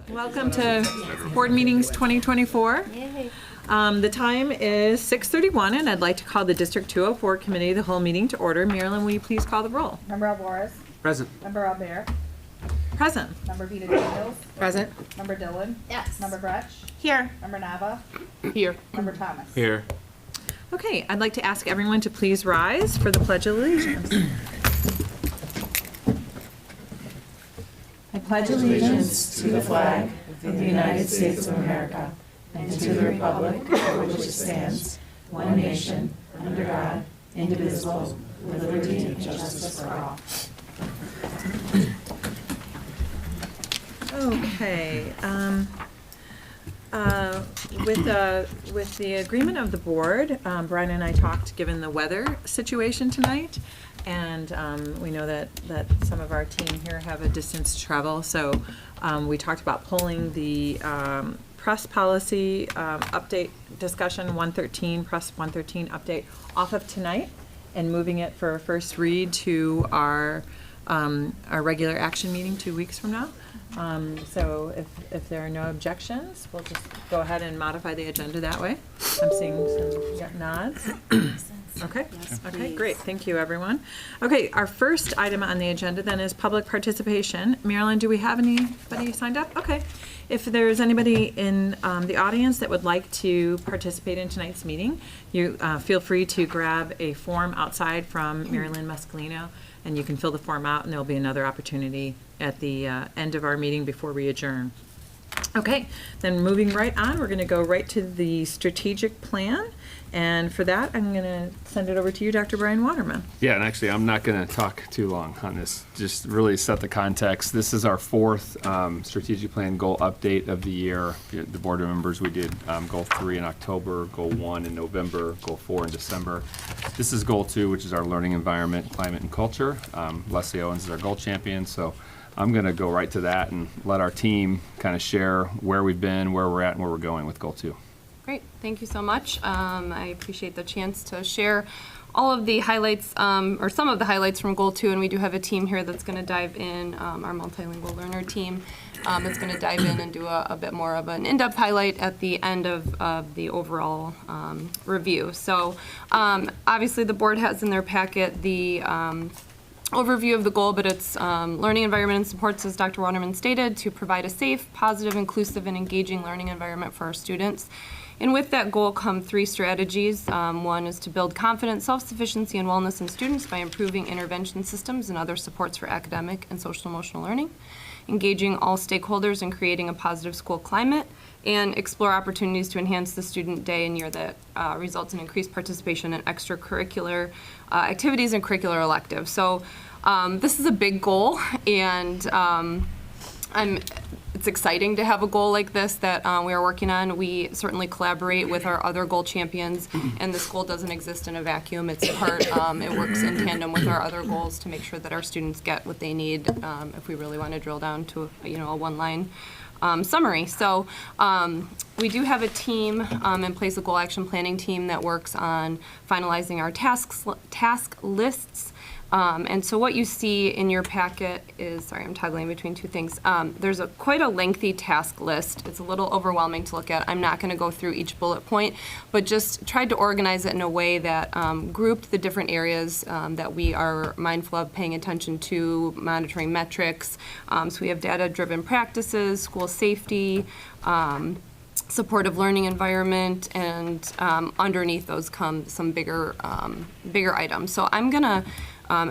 Welcome to Board Meetings 2024. The time is 6:31, and I'd like to call the District 204 Committee of the whole meeting to order. Marilyn, will you please call the roll? Member Alvarez. Present. Member Albert. Present. Member Vita Daniels. Present. Member Dillon. Yes. Member Gretsch. Here. Member Nava. Here. Member Thomas. Here. Okay, I'd like to ask everyone to please rise for the Pledge of Allegiance. I pledge Allegiance to the flag of the United States of America and to the republic for which it stands, one nation, under God, indivisible, with liberty and justice for all. Okay. With the agreement of the board, Brian and I talked, given the weather situation tonight, and we know that some of our team here have a distance to travel, so we talked about pulling the press policy update discussion 113, press 113 update off of tonight and moving it for a first read to our regular action meeting 2 weeks from now. So if there are no objections, we'll just go ahead and modify the agenda that way. I'm seeing some nods. Okay. Yes, okay, great. Thank you, everyone. Okay, our first item on the agenda then is public participation. Marilyn, do we have anybody signed up? Okay. If there's anybody in the audience that would like to participate in tonight's meeting, you feel free to grab a form outside from Mary Lynn Muscolino, and you can fill the form out, and there'll be another opportunity at the end of our meeting before we adjourn. Okay, then moving right on, we're going to go right to the strategic plan. And for that, I'm going to send it over to you, Dr. Brian Waterman. Yeah, and actually, I'm not going to talk too long on this. Just really set the context. This is our fourth strategic plan goal update of the year. The board members, we did goal 3 in October, goal 1 in November, goal 4 in December. This is goal 2, which is our learning environment, climate, and culture. Leslie Owens is our goal champion, so I'm going to go right to that and let our team kind of share where we've been, where we're at, and where we're going with goal 2. Great, thank you so much. I appreciate the chance to share all of the highlights, or some of the highlights from Goal 2, and we do have a team here that's going to dive in, our multilingual learner team, that's going to dive in and do a bit more of an in-depth highlight at the end of the overall review. So obviously the board has in their packet the overview of the goal, but it's learning environment and supports, as Dr. Waterman stated, to provide a safe, positive, inclusive, and engaging learning environment for our students. And with that goal come 3 strategies. One is to build confidence, self-sufficiency, and wellness in students by improving intervention systems and other supports for academic and social-emotional learning, engaging all stakeholders and creating a positive school climate, and explore opportunities to enhance the student day and year that results in increased participation in extracurricular activities and curricular electives. So this is a big goal, and it's exciting to have a goal like this that we are working on. We certainly collaborate with our other goal champions, and this goal doesn't exist in a vacuum. It's part, it works in tandem with our other goals to make sure that our students get what they need if we really want to drill down to a one-line summary. So we do have a team in place, a goal action planning team that works on finalizing our task lists. And so what you see in your packet is, sorry, I'm toggling between 2 things. There's quite a lengthy task list. It's a little overwhelming to look at. I'm not going to go through each bullet point, but just tried to organize it in a way that grouped the different areas that we are mindful of paying attention to, monitoring metrics. So we have data-driven practices, school safety, supportive learning environment, and underneath those come some bigger items. So I'm going to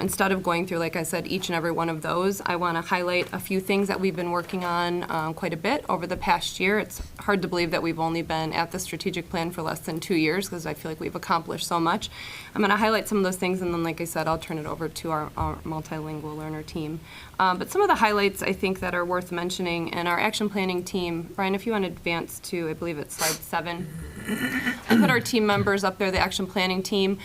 instead of going through, like I said, each and every one of those, I want to highlight a few things that we've been working on quite a bit over the past year. It's hard to believe that we've only been at the strategic plan for less than 2 years, because I feel like we've accomplished so much. I'm going to highlight some of those things, and then, like I said, I'll turn it over to our multilingual learner team. But some of the highlights I think that are worth mentioning, and our action planning team, Brian, if you want to advance to, I believe it's slide 7. I put our team members up there, the action planning team.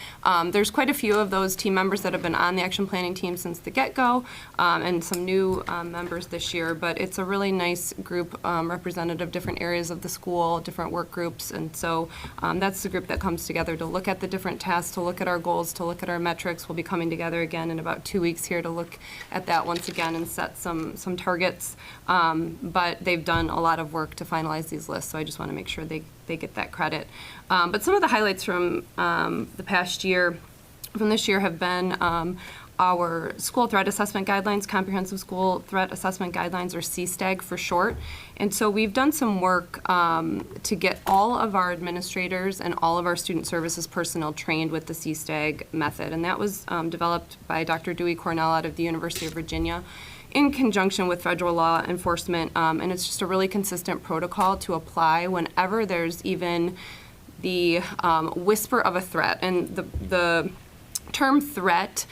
There's quite a few of those team members that have been on on the action planning team since the get-go, and some new members this year, but it's a really nice group representative of different areas of the school, different work groups, and so that's the group that comes together to look at the different tasks, to look at our goals, to look at our metrics. We'll be coming together again in about 2 weeks here to look at that once again and set some targets, but they've done a lot of work to finalize these lists, so I just want to make sure they get that credit. But some of the highlights from the past year, from this year, have been our school threat assessment guidelines, comprehensive school threat assessment guidelines, or CSTAG for short. And so we've done some work to get all of our administrators and all of our student services personnel trained with the CSTAG method. And that was developed by Dr. Dewey Cornell out of the University of Virginia in conjunction with federal law enforcement. And it's just a really consistent protocol to apply whenever there's even the whisper of a threat. And the term threat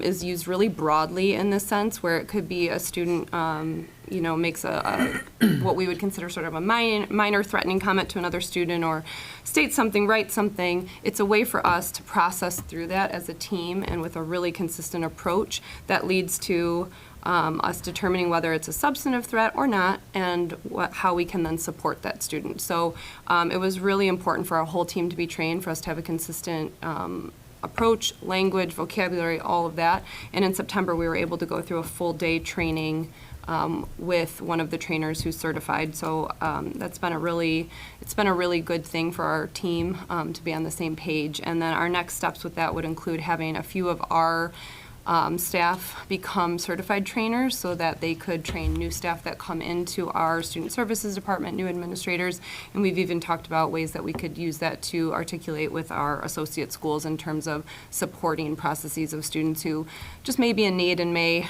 is used really broadly in this sense, where it could be a student, makes a what we would consider sort of a minor threatening comment to another student, or states something, writes something. It's a way for us to process through that as a team and with a really consistent approach that leads to us determining whether it's a substantive threat or not, and how we can then support that student. So it was really important for our whole team to be trained, for us to have a consistent approach, language, vocabulary, all of that. And in September, we were able to go through a full day training with one of the trainers who's certified. So it's been a really good thing for our team to be on the same page. And then our next steps with that would include having a few of our staff become certified trainers so that they could train new staff that come into our student services department, new administrators, and we've even talked about ways that we could use that to articulate with our associate schools in terms of supporting processes of students who just may be in need and may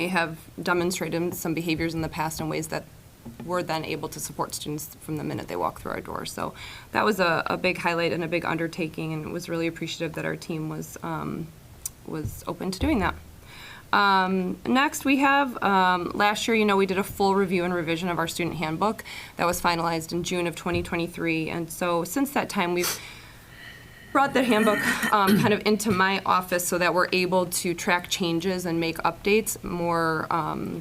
have demonstrated some behaviors in the past in ways that we're then able to support students from the minute they walk through our doors. So that was a big highlight and a big undertaking, and it was really appreciative that our team was open to doing that. Next, we have, last year, we did a full review and revision of our student handbook that was finalized in June of 2023. And so since that time, we've brought the handbook kind of into my office so that we're able to track changes and make updates more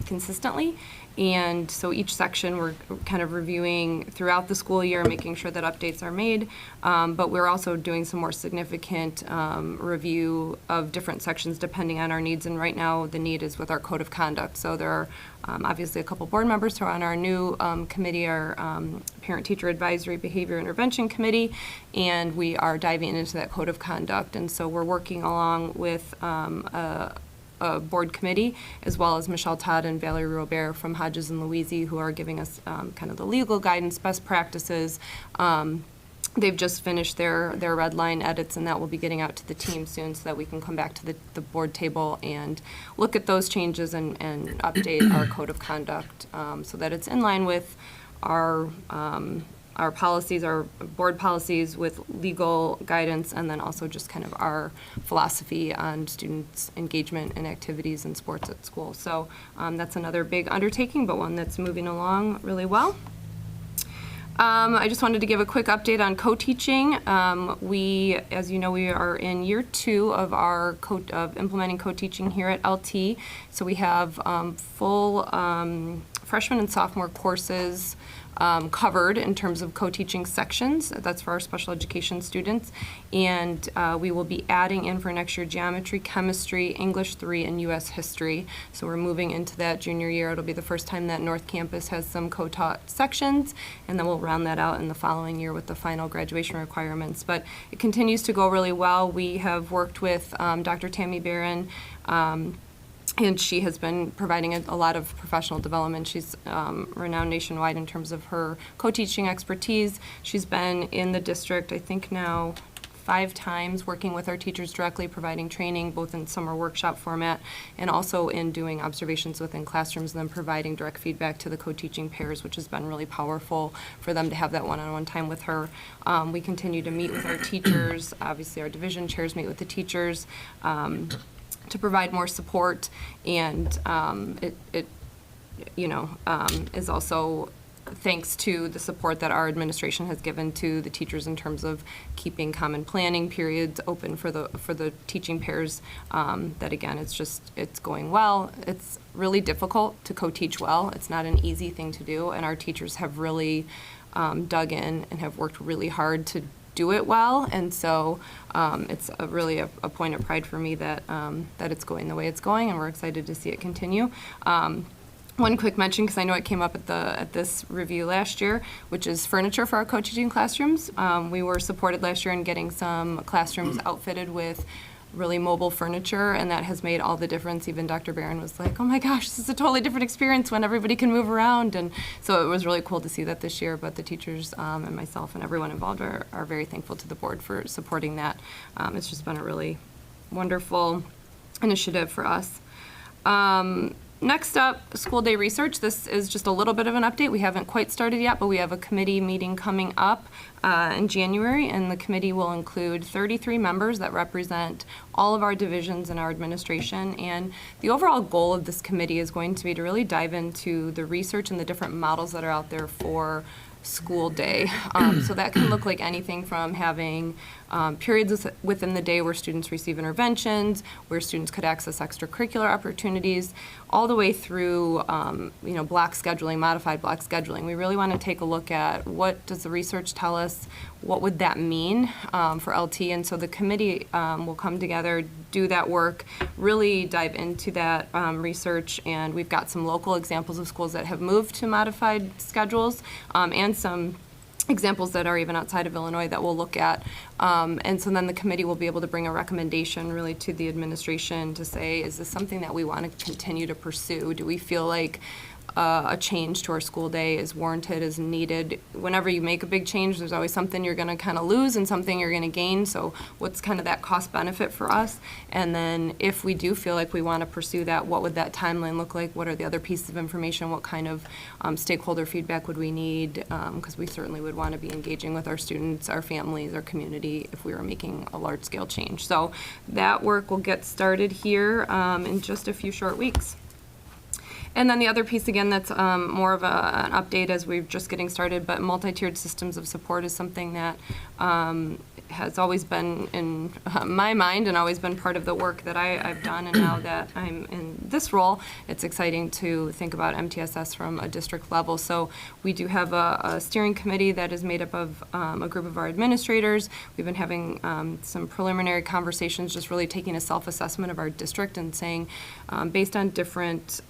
consistently. And so each section we're kind of reviewing throughout the school year, making sure that updates are made. But we're also doing some more significant review of different sections depending on our needs. And right now the need is with our code of conduct. So there are obviously a couple board members who are on our new committee, our Parent-Teacher Advisory Behavior Intervention Committee, and we are diving into that code of conduct. And so we're working along with a board committee, as well as Michelle Todd and Valerie Robert from Hodges and Louisi, who are giving us kind of the legal guidance, best practices. They've just finished their red line edits, and that will be getting out to the team soon so that we can come back to the board table and look at those changes and update our code of conduct so that it's in line with our policies, our board policies with legal guidance, and then also just kind of our philosophy on students' engagement in activities and sports at school. So that's another big undertaking, but one that's moving along really well. I just wanted to give a quick update on co-teaching. As you know, we are in year 2 of our of implementing co-teaching here at LT. So we have full freshman and sophomore courses covered in terms of co-teaching sections. That's for our special education students. And we will be adding in for next year geometry, chemistry, English 3, and U.S. history. So we're moving into that junior year. It'll be the first time that North Campus has some co-taught sections, and then we'll round that out in the following year with the final graduation requirements. But it continues to go really well. We have worked with Dr. Tammy Barron, and she has been providing a lot of professional development. She's renowned nationwide in terms of her co-teaching expertise. She's been in the district, I think now 5 times, working with our teachers directly, providing training both in summer workshop format and also in doing observations within classrooms and then providing direct feedback to the co-teaching pairs, which has been really powerful for them to have that one-on-one time with her. We continue to meet with our teachers. Obviously, our division chairs meet with the teachers to provide more support, and it is also thanks to the support that our administration has given to the teachers in terms of keeping common planning periods open for the teaching pairs, that again, it's going well. It's really difficult to co-teach well. It's not an easy thing to do, and our teachers have really dug in and have worked really hard to do it well, and so it's really a point of pride for me that it's going the way it's going, and we're excited to see it continue. One quick mention, because I know it came up at this review last year, which is furniture for our co-teaching classrooms. We were supported last year in getting some classrooms outfitted with really mobile furniture, and that has made all the difference. Even Dr. Barron was like, oh my gosh, this is a totally different experience when everybody can move around. And so it was really cool to see that this year, but the teachers and myself and everyone involved are very thankful to the board for supporting that. It's just been a really wonderful initiative for us. Next up, school day research. This is just a little bit of an update. We haven't quite started yet, but we have a committee meeting coming up in January, and the committee will include 33 members that represent all of our divisions in our administration. And the overall goal of this committee is going to be to really dive into the research and the different models that are out there for school day. So that can look like anything from having periods within the day where students receive interventions, where students could access extracurricular opportunities, all the way through block scheduling, modified block scheduling. We really want to take a look at what does the research tell us, what would that mean for LT, and so the committee will come together, do that work, really dive into that research, and we've got some local examples of schools that have moved to modified schedules, and some examples that are even outside of Illinois that we'll look at. And so then the committee will be able to bring a recommendation really to the administration to say, is this something that we want to continue to pursue? Do we feel like a change to our school day is warranted, is needed? Whenever you make a big change, there's always something you're going to kind of lose and something you're going to gain. So what's kind of that cost benefit for us? And then if we do feel like we want to pursue that, what would that timeline look like? What are the other pieces of information? What kind of stakeholder feedback would we need? Because we certainly would want to be engaging with our students, our families, our community if we were making a large-scale change. So that work will get started here in just a few short weeks. And then the other piece, again, that's more of an update as we're just getting started, but multi-tiered systems of support is something that has always been in my mind and always been part of the work that I've done. And now that I'm in this role, it's exciting to think about MTSS from a district level. So we do have a steering committee that is made up of a group of our administrators. We've been having some preliminary conversations, just really taking a self-assessment of our district and saying, based on different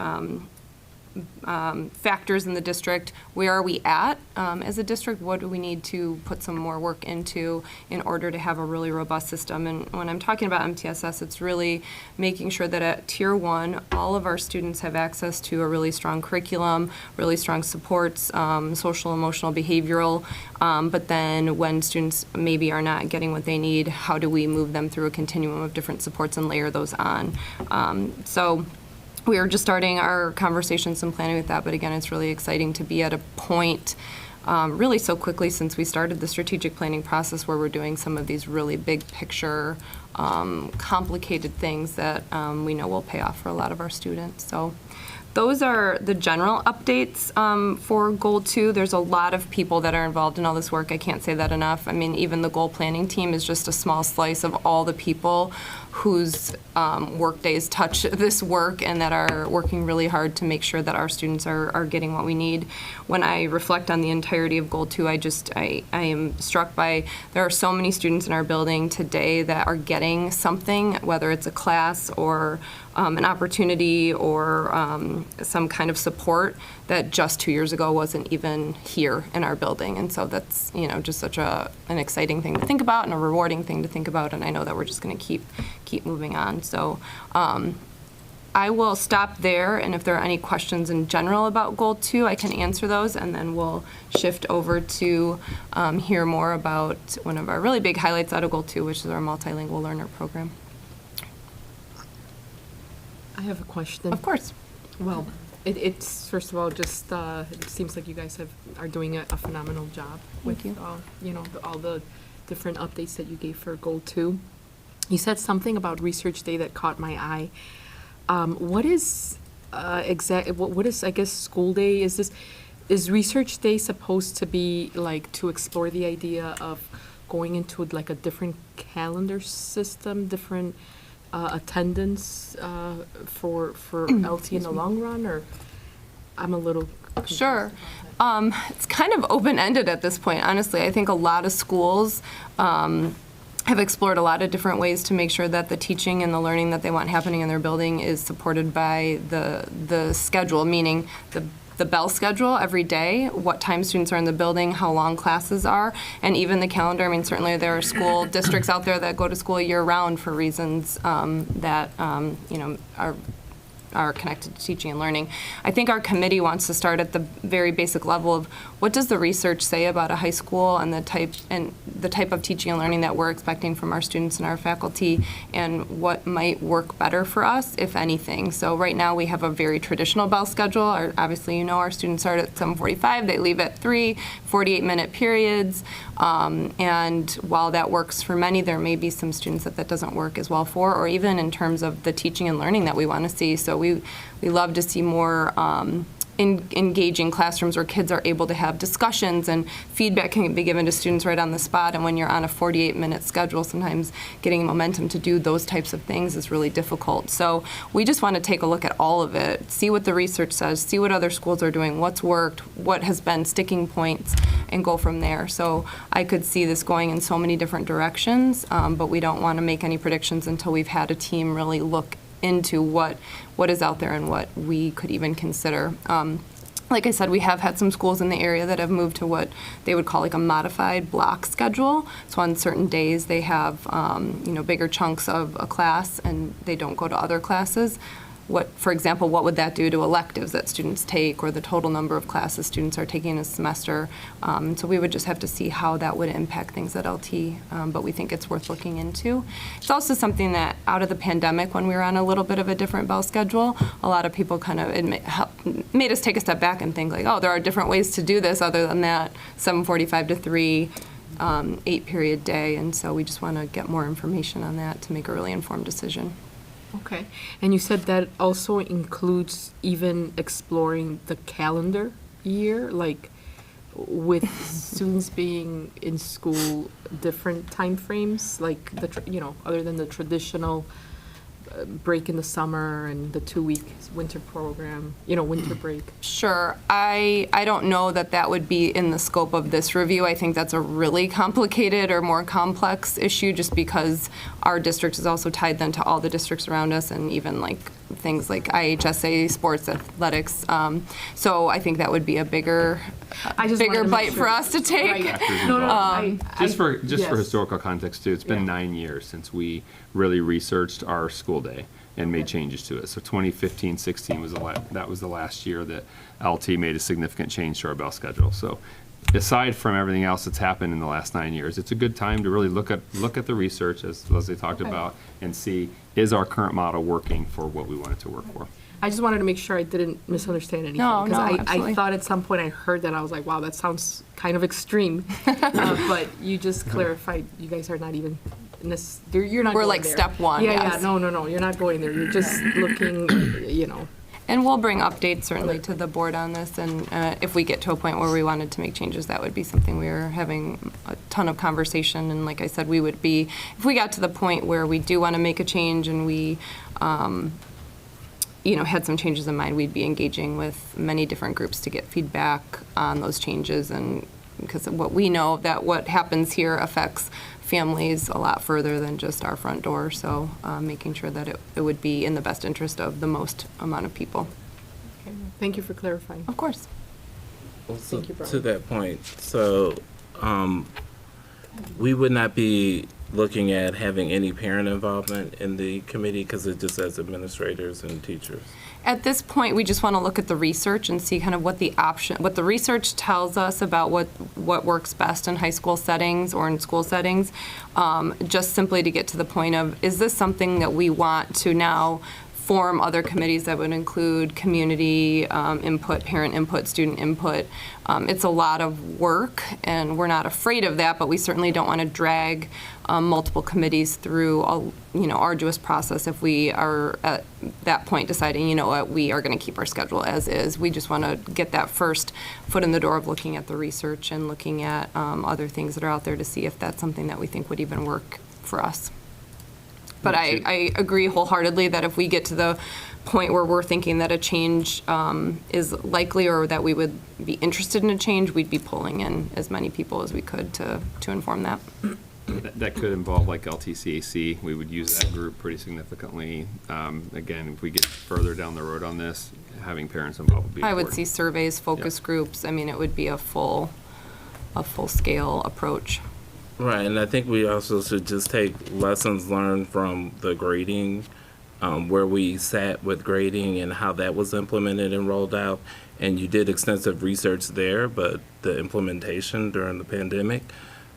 factors in the district, where are we at as a district? What do we need to put some more work into in order to have a really robust system? And when I'm talking about MTSS, it's really making sure that at Tier 1, all of our students have access to a really strong curriculum, really strong supports, social, emotional, behavioral, but then when students maybe are not getting what they need, how do we move them through a continuum of different supports and layer those on? So we are just starting our conversations and planning with that, but again, it's really exciting to be at a point really so quickly since we started the strategic planning process where we're doing some of these really big picture, complicated things that we know will pay off for a lot of our students. So those are the general updates for Goal 2. There's a lot of people that are involved in all this work. I can't say that enough. I mean, even the goal planning team is just a small slice of all the people whose work days touch this work and that are working really hard to make sure that our students are getting what we need. When I reflect on the entirety of Goal 2, I am struck by there are so many students in our building today that are getting something, whether it's a class or an opportunity or some kind of support that just 2 years ago wasn't even here in our building. And so that's, just such an exciting thing to think about and a rewarding thing to think about. And I know that we're just going to keep moving on. So I will stop there. And if there are any questions in general about Goal 2, I can answer those. And then we'll shift over to hear more about one of our really big highlights out of Goal 2, which is our multilingual learner program. I have a question. Of course. Well, it's first of all just it seems like you guys are doing a phenomenal job with all the different updates that you gave for Goal 2. You said something about Research Day that caught my eye. What is what is, I guess, school day? Is this is Research Day supposed to be like to explore the idea of going into like a different calendar system, different attendance for LT in the long run, or I'm a little confused Sure. about that. It's kind of open-ended at this point, honestly. I think a lot of schools have explored a lot of different ways to make sure that the teaching and the learning that they want happening in their building is supported by the schedule, meaning the bell schedule every day, what time students are in the building, how long classes are, and even the calendar. I mean, certainly there are school districts out there that go to school year-round for reasons that, are connected to teaching and learning. I think our committee wants to start at the very basic level of what does the research say about a high school and the type of teaching and learning that we're expecting from our students and our faculty, and what might work better for us, if anything. So right now we have a very traditional bell schedule. Obviously, our students start at 7:45, they leave at 3, 48-minute periods. And while that works for many, there may be some students that doesn't work as well for, or even in terms of the teaching and learning that we want to see. So we love to see more engaging classrooms where kids are able to have discussions and feedback can be given to students right on the spot. And when you're on a 48-minute schedule, sometimes getting momentum to do those types of things is really difficult. So we just want to take a look at all of it, see what the research says, see what other schools are doing, what's worked, what has been sticking points, and go from there. So I could see this going in so many different directions, but we don't want to make any predictions until we've had a team really look into what is out there and what we could even consider. Like I said, we have had some schools in the area that have moved to what they would call like a modified block schedule. So on certain days they have bigger chunks of a class and they don't go to other classes. For example, what would that do to electives that students take, or the total number of classes students are taking a semester? So we would just have to see how that would impact things at LT, but we think it's worth looking into. It's also something that out of the pandemic, when we were on a little bit of a different bell schedule, a lot of people kind of made us take a step back and think like, oh, there are different ways to do this other than that 7:45 to 3, 8-period day, and so we just want to get more information on that to make a really informed decision. Okay, and you said that also includes even exploring the calendar year, like with students being in school different timeframes, like other than the traditional break in the summer and the 2-week winter program, winter break. Sure. I don't know that would be in the scope of this review. I think that's a really complicated or more complex issue just because our district is also tied then to all the districts around us and even like things like IHSA, sports, athletics. So I think that would be a bigger bite for us to take. Right. Just for yes. historical context too, it's been Yeah. 9 years since we really researched our school day and made changes to it. So 2015-16 was the last year that LT made a significant change to our bell schedule. So aside from everything else that's happened in the last 9 years, it's a good time to really look at the research, as Leslie talked about, and see, is our current model working for what we want it to work for? I just wanted to make sure I didn't misunderstand anything. No, I absolutely. thought at some point I heard that, I was like, wow, that sounds kind of extreme. But you just clarified, you guys are not even, you're not We're going like there. step one, Yeah, yes. yeah, no, you're not going there. You're just looking, And we'll bring updates certainly to the board on this, and if we get to a point where we wanted to make changes, that would be something we were having a ton of conversation, and like I said, we would be, if we got to the point where we do want to make a change and we had some changes in mind, we'd be engaging with many different groups to get feedback on those changes, and because what we know that what happens here affects families a lot further than just our front door, so making sure that it would be in the best interest of the most amount of people. Okay, thank you for clarifying. Of course. Also, Thank you, Brian. to that point, so we would not be looking at having any parent involvement in the committee because it just says administrators and teachers. At this point, we just want to look at the research and see kind of what the research tells us about what works best in high school settings or in school settings, just simply to get to the point of, is this something that we want to now form other committees that would include community input, parent input, student input. It's a lot of work, and we're not afraid of that, but we certainly don't want to drag multiple committees through a arduous process if we are at that point deciding, you know what, we are going to keep our schedule as is. We just want to get that first foot in the door of looking at the research and looking at other things that are out there to see if that's something that we think would even work for us. But I agree wholeheartedly that if we get to the point where we're thinking that a change is likely or that we would be interested in a change, we'd be pulling in as many people as we could to inform that. That could involve like LTCAC. We would use that group pretty significantly. Again, if we get further down the road on this, having parents involved would be I would important. see surveys, focus groups. I mean, it would be a full-scale approach. Right, and I think we also should just take lessons learned from the grading, where we sat with grading and how that was implemented and rolled out. And you did extensive research there, but the implementation during the pandemic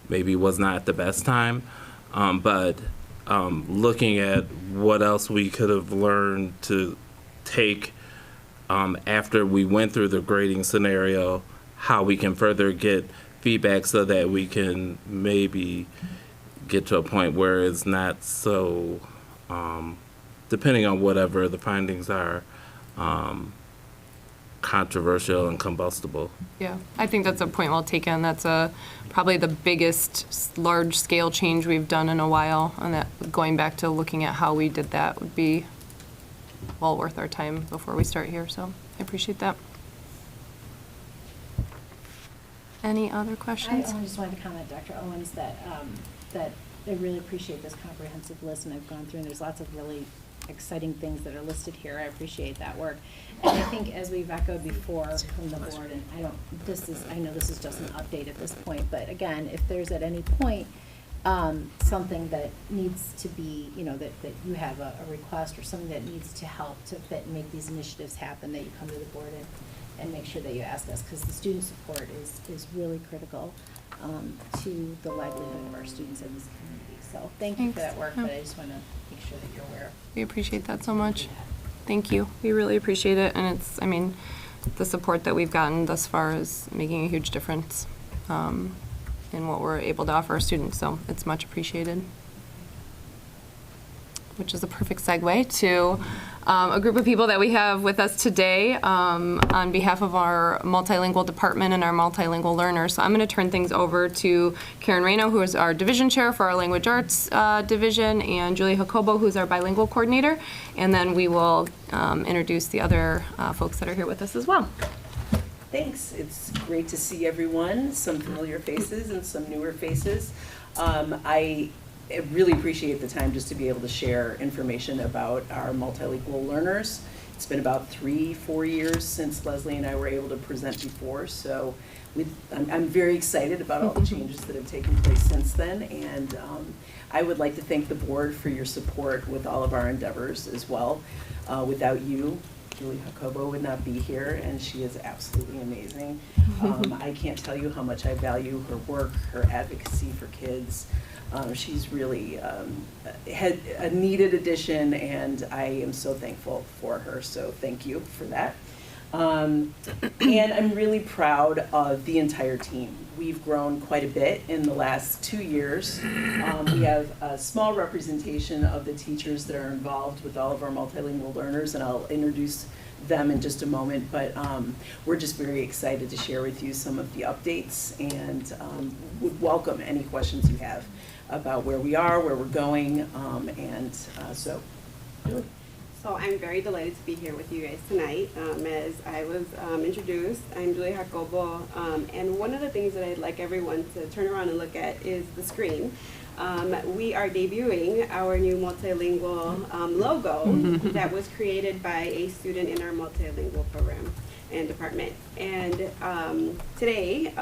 maybe was not the best time. But looking at what else we could have learned to take after we went through the grading scenario, how we can further get feedback so that we can maybe get to a point where it's not so, depending on whatever the findings are, controversial and combustible. Yeah, I think that's a point well taken. That's probably the biggest large-scale change we've done in a while, and that going back to looking at how we did that would be well worth our time before we start here, so I appreciate that. Any other questions? I just wanted to comment, Dr. Owens, that I really appreciate this comprehensive list, and I've gone through, and there's lots of really exciting things that are listed here. I appreciate that work. And I think, as we've echoed before from the board, and I know this is just an update at this point, but again, if there's at any point something that needs to be, that you have a request or something that needs to help to fit and make these initiatives happen, that you come to the board and make sure that you ask us, because the student support is really critical to the livelihood of our students in this community. So thank you for that work, but I just want to make sure that you're aware. We appreciate that so much. Thank you. We really appreciate it, and the support that we've gotten thus far is making a huge difference in what we're able to offer our students, so it's much appreciated. Which is a perfect segue to a group of people that we have with us today on behalf of our multilingual department and our multilingual learners. So I'm going to turn things over to Karen Reno, who is our division chair for our language arts division, and Julie Jacobo, who's our bilingual coordinator. And then we will introduce the other folks that are here with us as well. Thanks. It's great to see everyone, some familiar faces and some newer faces. I really appreciate the time just to be able to share information about our multilingual learners. It's been about 3-4 years since Leslie and I were able to present before, so I'm very excited about all the changes that have taken place since then, and I would like to thank the board for your support with all of our endeavors as well. Without you, Julie Jacobo would not be here, and she is absolutely amazing. I can't tell you how much I value her work, her advocacy for kids. She's really had a needed addition, and I am so thankful for her, so thank you for that. And I'm really proud of the entire team. We've grown quite a bit in the last 2 years. We have a small representation of the teachers that are involved with all of our multilingual learners, and I'll introduce them in just a moment, but we're just very excited to share with you some of the updates, and would welcome any questions you have about where we are, where we're going, so Julie. So I'm very delighted to be here with you guys tonight. As I was introduced, I'm Julie Jacobo, and one of the things that I'd like everyone to turn around and look at is the screen. We are debuting our new multilingual logo that was created by a student in our multilingual program and department. And today,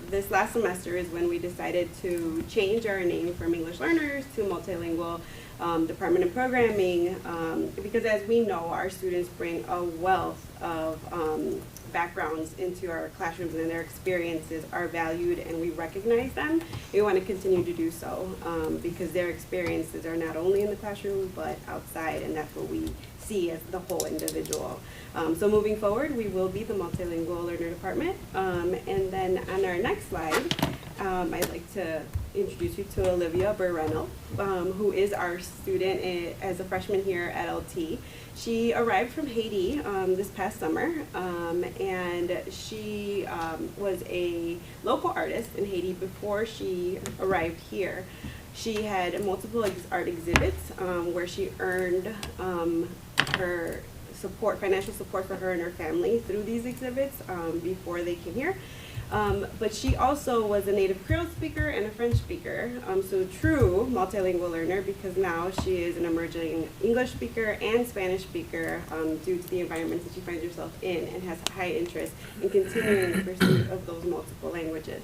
this last semester is when we decided to change our name from English learners to multilingual Department of Programming, because as we know, our students bring a wealth of backgrounds into our classrooms, and their experiences are valued and we recognize them. We want to continue to do so because their experiences are not only in the classroom but outside, and that's what we see as the whole individual. So moving forward, we will be the multilingual learner department. And then on our next slide, I'd like to introduce you to Olivia Burrell, who is our student as a freshman here at LT. She arrived from Haiti this past summer, and she was a local artist in Haiti before she arrived here. She had multiple art exhibits where she earned her support, financial support for her and her family through these exhibits before they came here. But she also was a native Creole speaker and a French speaker, so true multilingual learner, because now she is an emerging English speaker and Spanish speaker due to the environment that she finds herself in, and has high interest in continuing the pursuit of those multiple languages.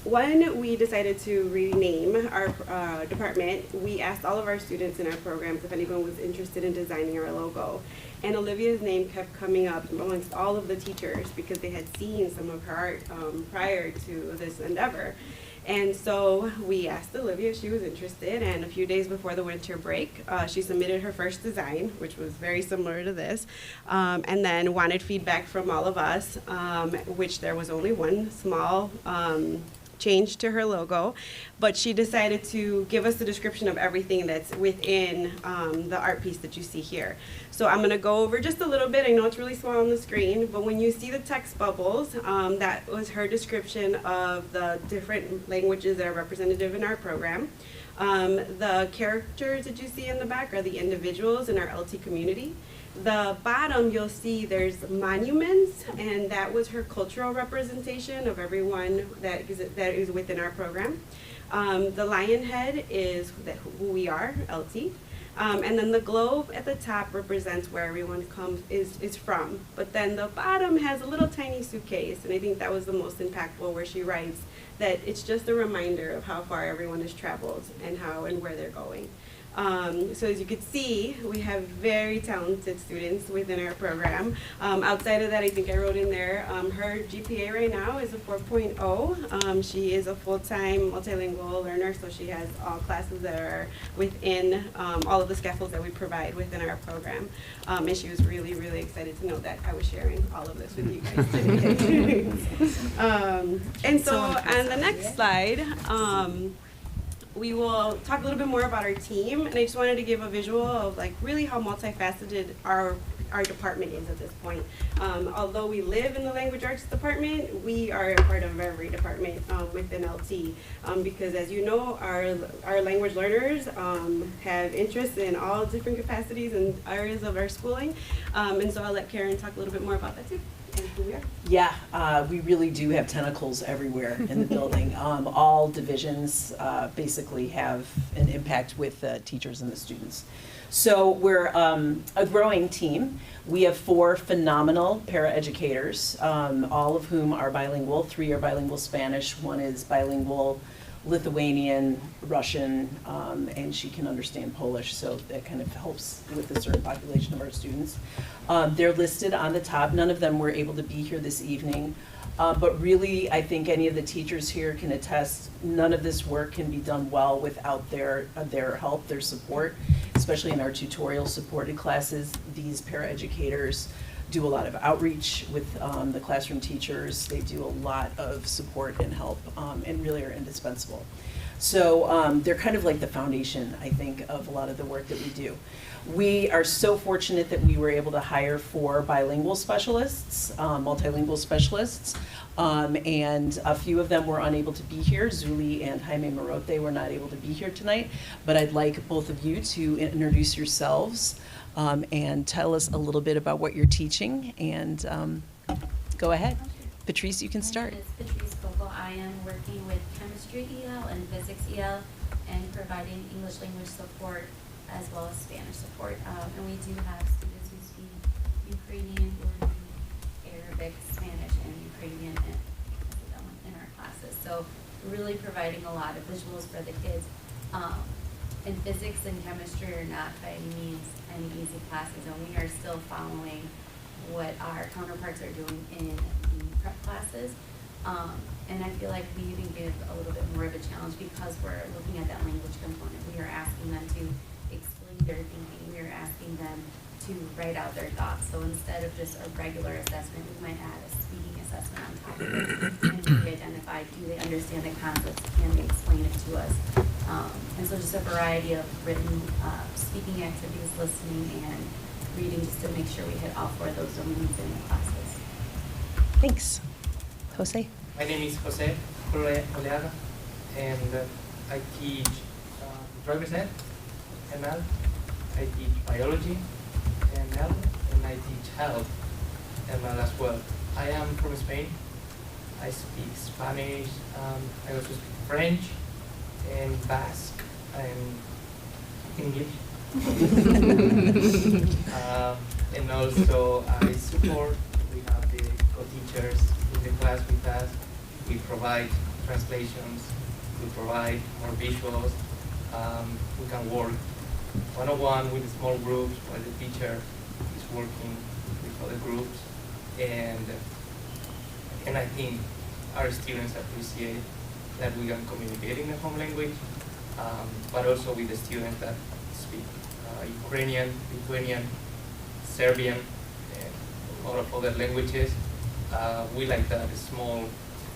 When we decided to rename our department, we asked all of our students in our programs if anyone was interested in designing our logo. And Olivia's name kept coming up amongst all of the teachers because they had seen some of her art prior to this endeavor. And so we asked Olivia if she was interested, and a few days before the winter break, she submitted her first design, which was very similar to this, and then wanted feedback from all of us, which there was only one small change to her logo, but she decided to give us the description of everything that's within the art piece that you see here. So I'm going to go over just a little bit. I know it's really small on the screen, but when you see the text bubbles, that was her description of the different languages that are representative in our program. The characters that you see in the back are the individuals in our LT community. The bottom, you'll see there's monuments, and that was her cultural representation of everyone that is within our program. The lion head is who we are, LT. And then the globe at the top represents where everyone is from. But then the bottom has a little tiny suitcase, and I think that was the most impactful, where she writes that it's just a reminder of how far everyone has traveled and how and where they're going. So as you can see, we have very talented students within our program. Outside of that, I think I wrote in there, her GPA right now is a 4.0. She is a full-time multilingual learner, so she has all classes that are within all of the scaffolds that we provide within our program. And she was really, really excited to know that I was sharing all of this with you guys today. And so on the next slide, we will talk a little bit more about our team, and I just wanted to give a visual of like really how multifaceted our department is at this point. Although we live in the language arts department, we are a part of every department within LT, because as you know, our language learners have interests in all different capacities and areas of our schooling, and so I'll let Karen talk a little bit more about that too. Yeah, we really do have tentacles everywhere in the building. All divisions basically have an impact with the teachers and the students. So we're a growing team. We have 4 phenomenal paraeducators, all of whom are bilingual. 3 are bilingual Spanish, 1 is bilingual Lithuanian, Russian, and she can understand Polish, so that kind of helps with a certain population of our students. They're listed on the top. None of them were able to be here this evening, but really, I think any of the teachers here can attest, none of this work can be done well without their help, their support, especially in our tutorial supported classes. These paraeducators do a lot of outreach with the classroom teachers. They do a lot of support and help, and really are indispensable. So they're kind of like the foundation, I think, of a lot of the work that we do. We are so fortunate that we were able to hire 4 bilingual specialists, multilingual specialists, and a few of them were unable to be here. Zuli and Jaime Marote were not able to be here tonight, but I'd like both of you to introduce yourselves and tell us a little bit about what you're teaching, and go ahead. Patrice, you can start. My name is Patrice Coco. I am working with chemistry EL and physics EL and providing English language support as well as Spanish support. And we do have students who speak Ukrainian, Urdu, Arabic, Spanish, and Ukrainian in our classes. So really providing a lot of visuals for the kids. And physics and chemistry are not by any means any easy classes, and we are still following what our counterparts are doing in the prep classes. And I feel like we even give a little bit more of a challenge because we're looking at that language component. We are asking them to explain their thinking. We are asking them to write out their thoughts. So instead of just a regular assessment, we might add a speaking assessment on top of it. And we identify, do they understand the concepts? Can they explain it to us? And so just a variety of written, speaking activities, listening, and reading, just to make sure we hit all four of those domains in the classes. Thanks. Jose? My name is Jose Oleaga, and I teach driver's ed, ML. I teach biology, ML, and I teach health, ML as well. I am from Spain. I speak Spanish. I also speak French and Basque and English. And also I support. We have the co-teachers in the class with us. We provide translations, we provide more visuals. We can work one-on-one with small groups while the teacher is working with other groups. And I think our students appreciate that we can communicate in the home language, but also with the students that speak Ukrainian, Lithuanian, Serbian, and a lot of other languages. We like that small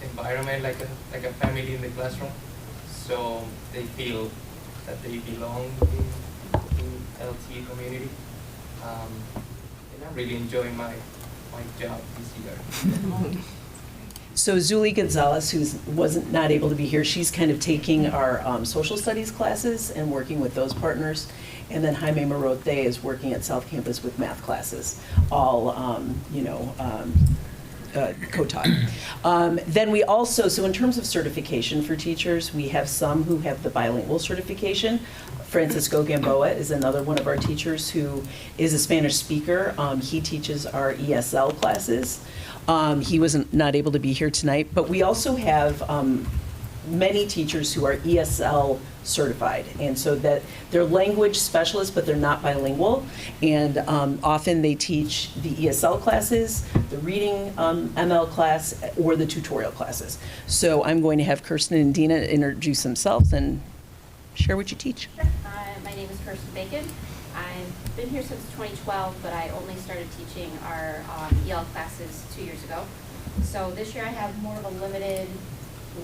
environment, like a family in the classroom, so they feel that they belong in LT community. And I'm really enjoying my job this year. So Zuli Gonzalez, who wasn't not able to be here, she's kind of taking our social studies classes and working with those partners. And then Jaime Marote is working at South Campus with math classes, all, co-taught. Then we also, so in terms of certification for teachers, we have some who have the bilingual certification. Francisco Gamboa is another one of our teachers who is a Spanish speaker. He teaches our ESL classes. He wasn't not able to be here tonight, but we also have many teachers who are ESL certified, and so that they're language specialists, but they're not bilingual, and often they teach the ESL classes, the reading ML class, or the tutorial classes. So I'm going to have Kirsten and Dina introduce themselves and share what you teach. Sure. My name is Kirsten Bacon. I've been here since 2012, but I only started teaching our EL classes 2 years ago. So this year I have more of a limited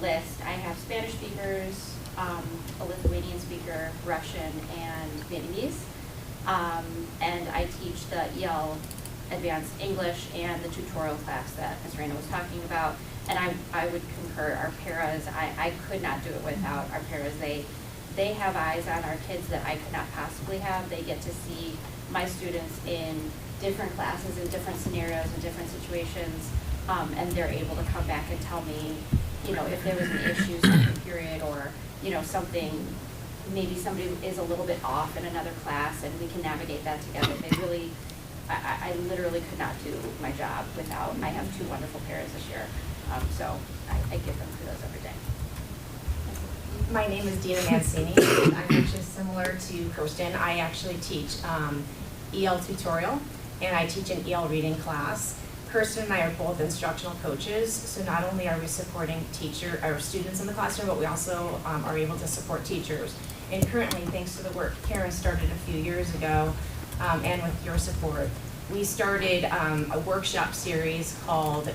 list. I have Spanish speakers, a Lithuanian speaker, Russian, and Vietnamese. And I teach the EL Advanced English and the tutorial class that Ms. Reina was talking about. And I would concur, our paras, I could not do it without our paras. They have eyes on our kids that I could not possibly have. They get to see my students in different classes, in different scenarios, in different situations, and they're able to come back and tell me, if there was an issue, second period, or, something, maybe somebody is a little bit off in another class, and we can navigate that together. They really, I literally could not do my job without, I have 2 wonderful paras this year, so I give them kudos every day. My name is Dina Mancini. I'm actually similar to Kirsten. I actually teach EL tutorial, and I teach an EL reading class. Kirsten and I are both instructional coaches, so not only are we supporting our students in the classroom, but we also are able to support teachers. And currently, thanks to the work Karen started a few years ago, and with your support, we started a workshop series called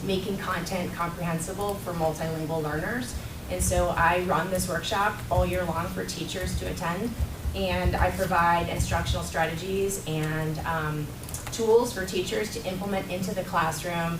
Making Content Comprehensible for Multilingual Learners. And so I run this workshop all year long for teachers to attend, and I provide instructional strategies and tools for teachers to implement into the classroom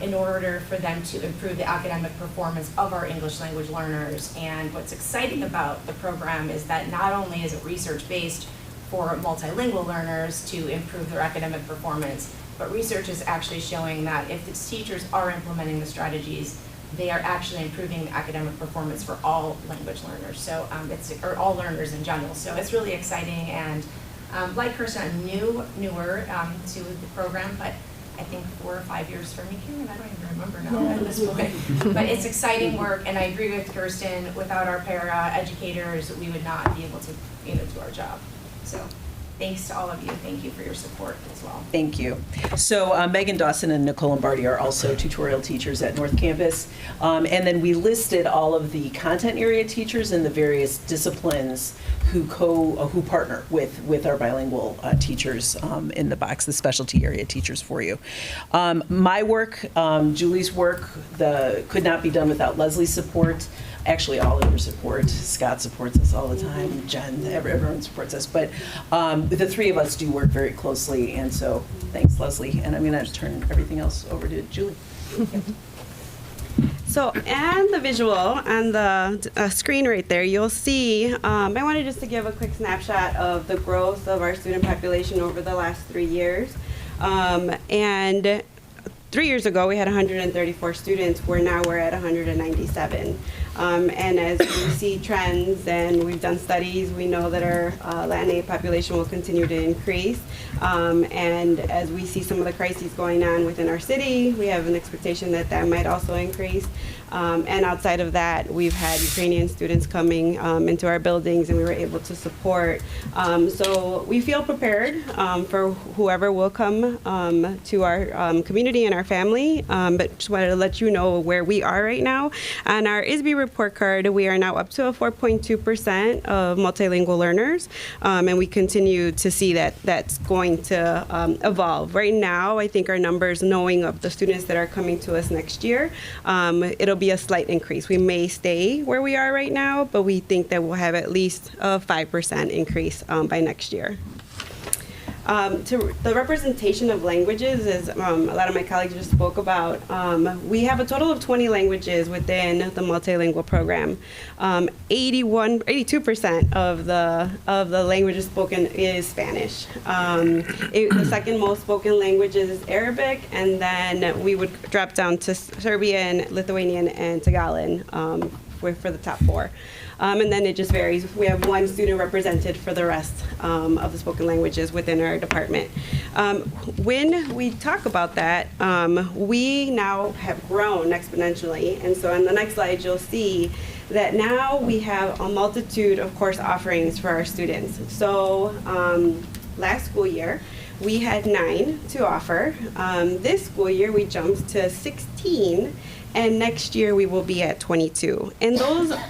in order for them to improve the academic performance of our English language learners. And what's exciting about the program is that not only is it research-based for multilingual learners to improve their academic performance, but research is actually showing that if the teachers are implementing the strategies, they are actually improving the academic performance for all language learners, so or all learners in general. So it's really exciting, and like Kirsten, I'm newer to the program, but I think 4 or 5 years for me. Karen, I don't even remember now at this point. But it's exciting work, and I agree with Kirsten. Without our para educators, we would not be able to do our job. So thanks to all of you. Thank you for your support as well. Thank you. So Megan Dawson and Nicole Lombardi are also tutorial teachers at North Campus. And then we listed all of the content area teachers in the various disciplines who partner with our bilingual teachers in the box, the specialty area teachers for you. My work, Julie's work, could not be done without Leslie's support. Actually, all of your support. Scott supports us all the time. Jen, everyone supports us. But the three of us do work very closely, and so thanks, Leslie. And I'm going to turn everything else over to Julie. So, and the visual on the screen right there, you'll see, I wanted just to give a quick snapshot of the growth of our student population over the last 3 years. And 3 years ago, we had 134 students, where now we're at 197. And as we see trends and we've done studies, we know that our Latin population will continue to increase. And as we see some of the crises going on within our city, we have an expectation that that might also increase. And outside of that, we've had Ukrainian students coming into our buildings, and we were able to support. So we feel prepared for whoever will come to our community and our family. But just wanted to let you know where we are right now. On our ISB report card, we are now up to a 4.2% of multilingual learners, and we continue to see that that's going to evolve. Right now, I think our numbers, knowing of the students that are coming to us next year, it'll be a slight increase. We may stay where we are right now, but we think that we'll have at least a 5% increase by next year. To the representation of languages, as a lot of my colleagues just spoke about, we have a total of 20 languages within the multilingual program. 82% of the languages spoken is Spanish. The second most spoken language is Arabic, and then we would drop down to Serbian, Lithuanian, and Tagalog for the top 4. And then it just varies. We have 1 student represented for the rest of the spoken languages within our department. When we talk about that, we now have grown exponentially. And so on the next slide, you'll see that now we have a multitude of course offerings for our students. So last school year, we had 9 to offer. This school year, we jumped to 16. And next year we will be at 22. And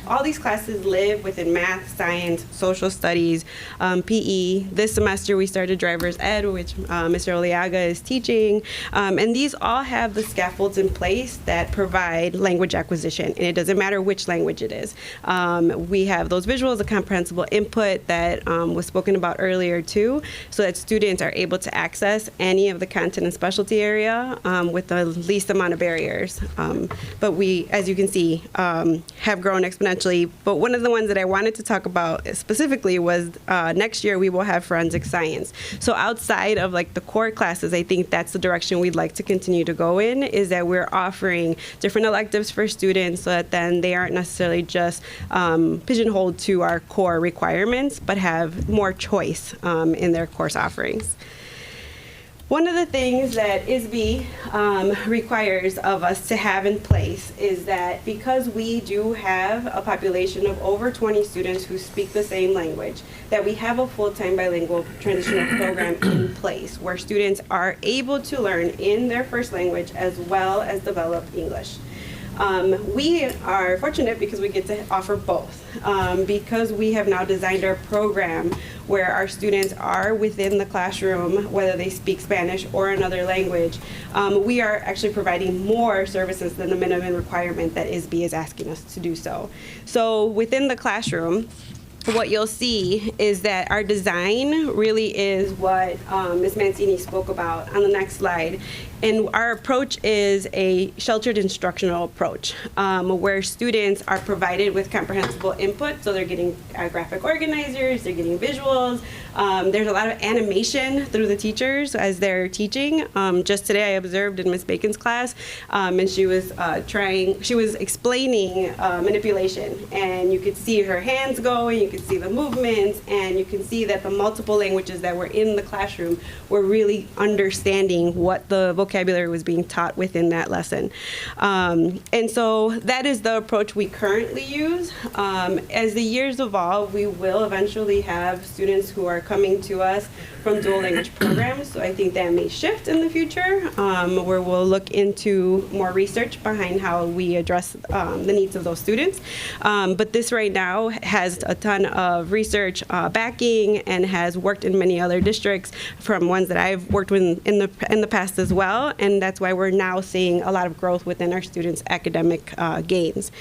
all these classes live within math, science, social studies, PE. This semester we started driver's ed, which Mr. Oliaga is teaching. And these all have the scaffolds in place that provide language acquisition. And it doesn't matter which language it is. We have those visuals, the comprehensible input that was spoken about earlier too, so that students are able to access any of the content and specialty area with the least amount of barriers. But we, as you can see, have grown exponentially. But one of the ones that I wanted to talk about specifically was next year we will have forensic science. So outside of like the core classes, I think that's the direction we'd like to continue to go in, is that we're offering different electives for students so that then they aren't necessarily just pigeonholed to our core requirements, but have more choice in their course offerings. One of the things that ISB requires of us to have in place is that because we do have a population of over 20 students who speak the same language, that we have a full-time bilingual transitional program in place where students are able to learn in their first language as well as develop English. We are fortunate because we get to offer both. Because we have now designed our program where our students are within the classroom, whether they speak Spanish or another language, we are actually providing more services than the minimum requirement that ISB is asking us to do so. So within the classroom, what you'll see is that our design really is what Ms. Mancini spoke about on the next slide. And our approach is a sheltered instructional approach, where students are provided with comprehensible input. So they're getting graphic organizers, they're getting visuals. There's a lot of animation through the teachers as they're teaching. Just today I observed in Ms. Bacon's class, and she was explaining manipulation. And you could see her hands going, you could can see the movements, and you can see that the multiple languages that were in the classroom were really understanding what the vocabulary was being taught within that lesson. And so that is the approach we currently use. As the years evolve, we will eventually have students who are coming to us from dual language programs, so I think that may shift in the future, where we'll look into more research behind how we address the needs of those students. But this right now has a ton of research backing and has worked in many other districts, from ones that I've worked with in the past as well, and that's why we're now seeing a lot of growth within our students' academic gains.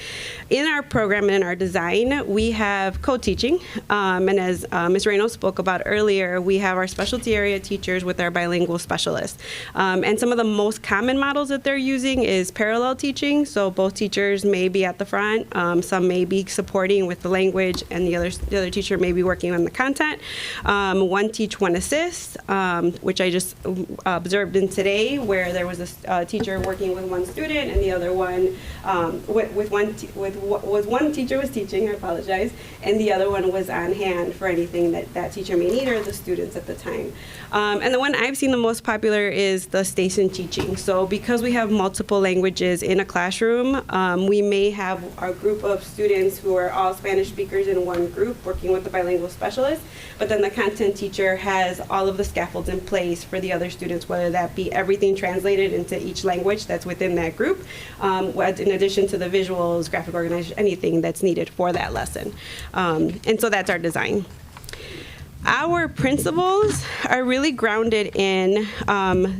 In our program and in our design, we have co-teaching, and as Ms. Reyno spoke about earlier, we have our specialty area teachers with our bilingual specialists. And some of the most common models that they're using is parallel teaching, so both teachers may be at the front, some may be supporting with the language, and the other teacher may be working on the content. One teach, one assist, which I just observed in today, where there was a teacher working with one student, and the other one, one teacher was teaching, I apologize, and the other one was on hand for anything that teacher may need, or the students at the time. And the one I've seen the most popular is the station teaching. So because we have multiple languages in a classroom, we may have our group of students who are all Spanish speakers in one group working with the bilingual specialist, but then the content teacher has all of the scaffolds in place for the other students, whether that be everything translated into each language that's within that group, in addition to the visuals, graphic organization, anything that's needed for that lesson. And so that's our design. Our principles are really grounded in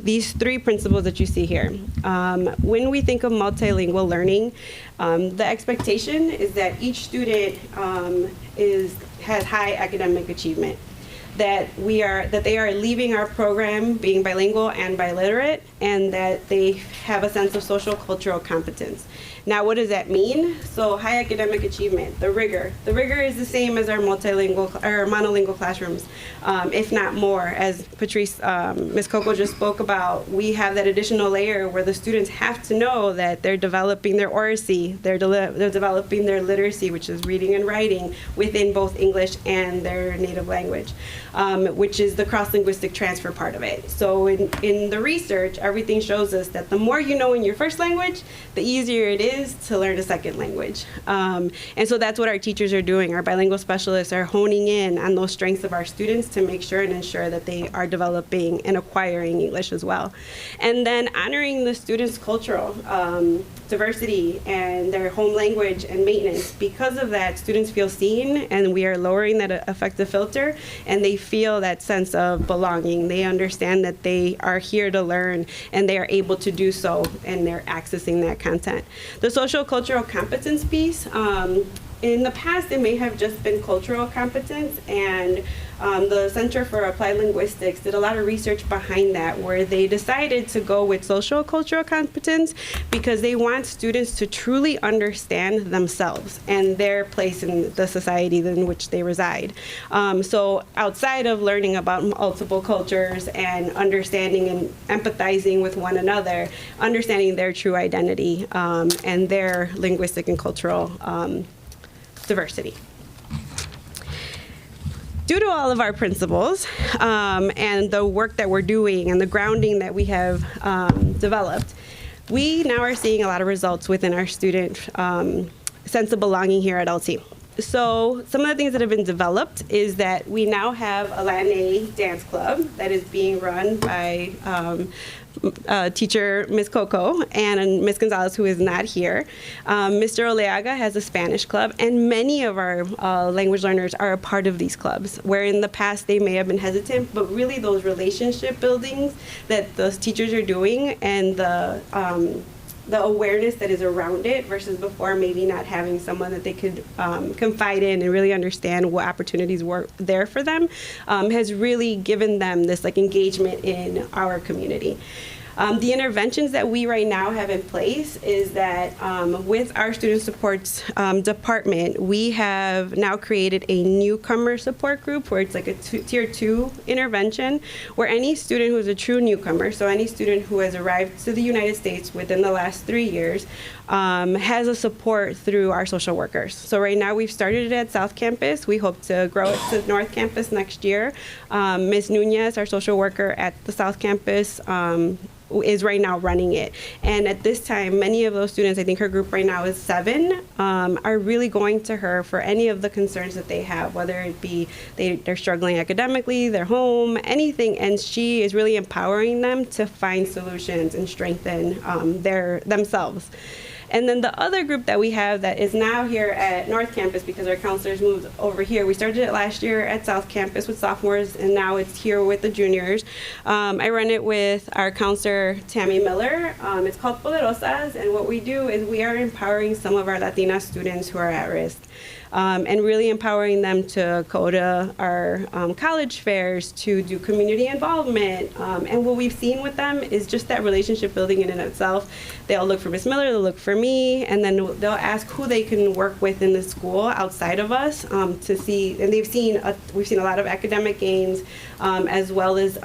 these three principles that you see here. When we think of multilingual learning, the expectation is that each student has high academic achievement, that they are leaving our program being bilingual and biliterate, and that they have a sense of social cultural competence. Now, what does that mean? So high academic achievement, the rigor. The rigor is the same as our multilingual or monolingual classrooms, if not more. As Patrice, Ms. Coco just spoke about, we have that additional layer where the students have to know that they're developing their oracy, they're developing their literacy, which is reading and writing, within both English and their native language, which is the cross-linguistic transfer part of it. So in the research, everything shows us that the more you know in your first language, the easier it is to learn a second language. And so that's what our teachers are doing. Our bilingual specialists are honing in on those strengths of our students to make sure and ensure that they are developing and acquiring English as well. And then honoring the students' cultural diversity and their home language and maintenance. Because of that, students feel seen, and we are lowering that affective filter, and they feel that sense of belonging. They understand that they are here to learn, and they are able to do so, and they're accessing that content. The social cultural competence piece, in the past, it may have just been cultural competence, and the Center for Applied Linguistics did a lot of research behind that, where they decided to go with social cultural competence because they want students to truly understand themselves and their place in the society in which they reside. So outside of learning about multiple cultures and understanding and empathizing with one another, understanding their true identity and their linguistic and cultural diversity. Due to all of our principles and the work that we're doing and the grounding that we have developed, we now are seeing a lot of results within our student sense of belonging here at LT. So some of the things that have been developed is that we now have a Latin dance club that is being run by teacher Ms. Coco and Ms. Gonzalez, who is not here. Mr. Oleaga has a Spanish club, and many of our language learners are a part of these clubs, where in the past they may have been hesitant, but really those relationship buildings that those teachers are doing and the awareness that is around it versus before maybe not having someone that they could confide in and really understand what opportunities were there for them has really given them this engagement in our community. The interventions that we right now have in place is that with our student supports department, we have now created a newcomer support group where it's like a tier 2 intervention, where any student who is a true newcomer, so any student who has arrived to the United States within the last 3 years, has a support through our social workers. So right now we've started it at South Campus. We hope to grow it to North Campus next year. Ms. Nunez, our social worker at the South Campus, is right now running it. And at this time, many of those students, I think her group right now is 7, are really going to her for any of the concerns that they have, whether it be they're struggling academically, their home, anything, and she is really empowering them to find solutions and strengthen themselves. And then the other group that we have that is now here at North Campus because our counselors moved over here. We started it last year at South Campus with sophomores, and now it's here with the juniors. I run it with our counselor, Tammy Miller. It's called Poderosas, and what we do is we are empowering some of our Latina students who are at risk. And really empowering them to go to our college fairs, to do community involvement. And what we've seen with them is just that relationship building in and of itself. They'll look for Miss Miller, they'll look for me, and then they'll ask who they can work with in the school outside of us to see. And we've seen a lot of academic gains as well as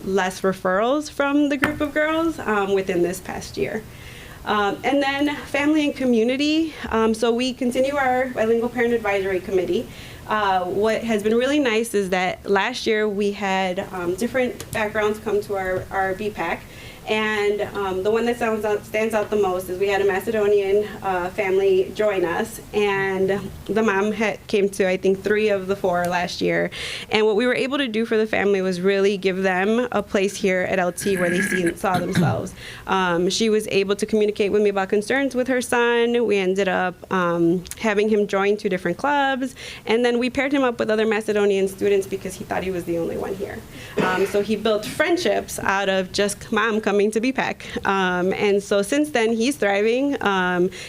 less referrals from the group of girls within this past year. And then family and community. So we continue our bilingual parent advisory committee. What has been really nice is that last year we had different backgrounds come to our BPAC. And the one that stands out the most is we had a Macedonian family join us, and the mom came to, I think, 3 of the 4 last year. And what we were able to do for the family was really give them a place here at LT where they saw themselves. She was able to communicate with me about concerns with her son. We ended up having him join 2 different clubs, and then we paired him up with other Macedonian students because he thought he was the only one here. So he built friendships out of just mom coming to BPAC. And so since then, he's thriving.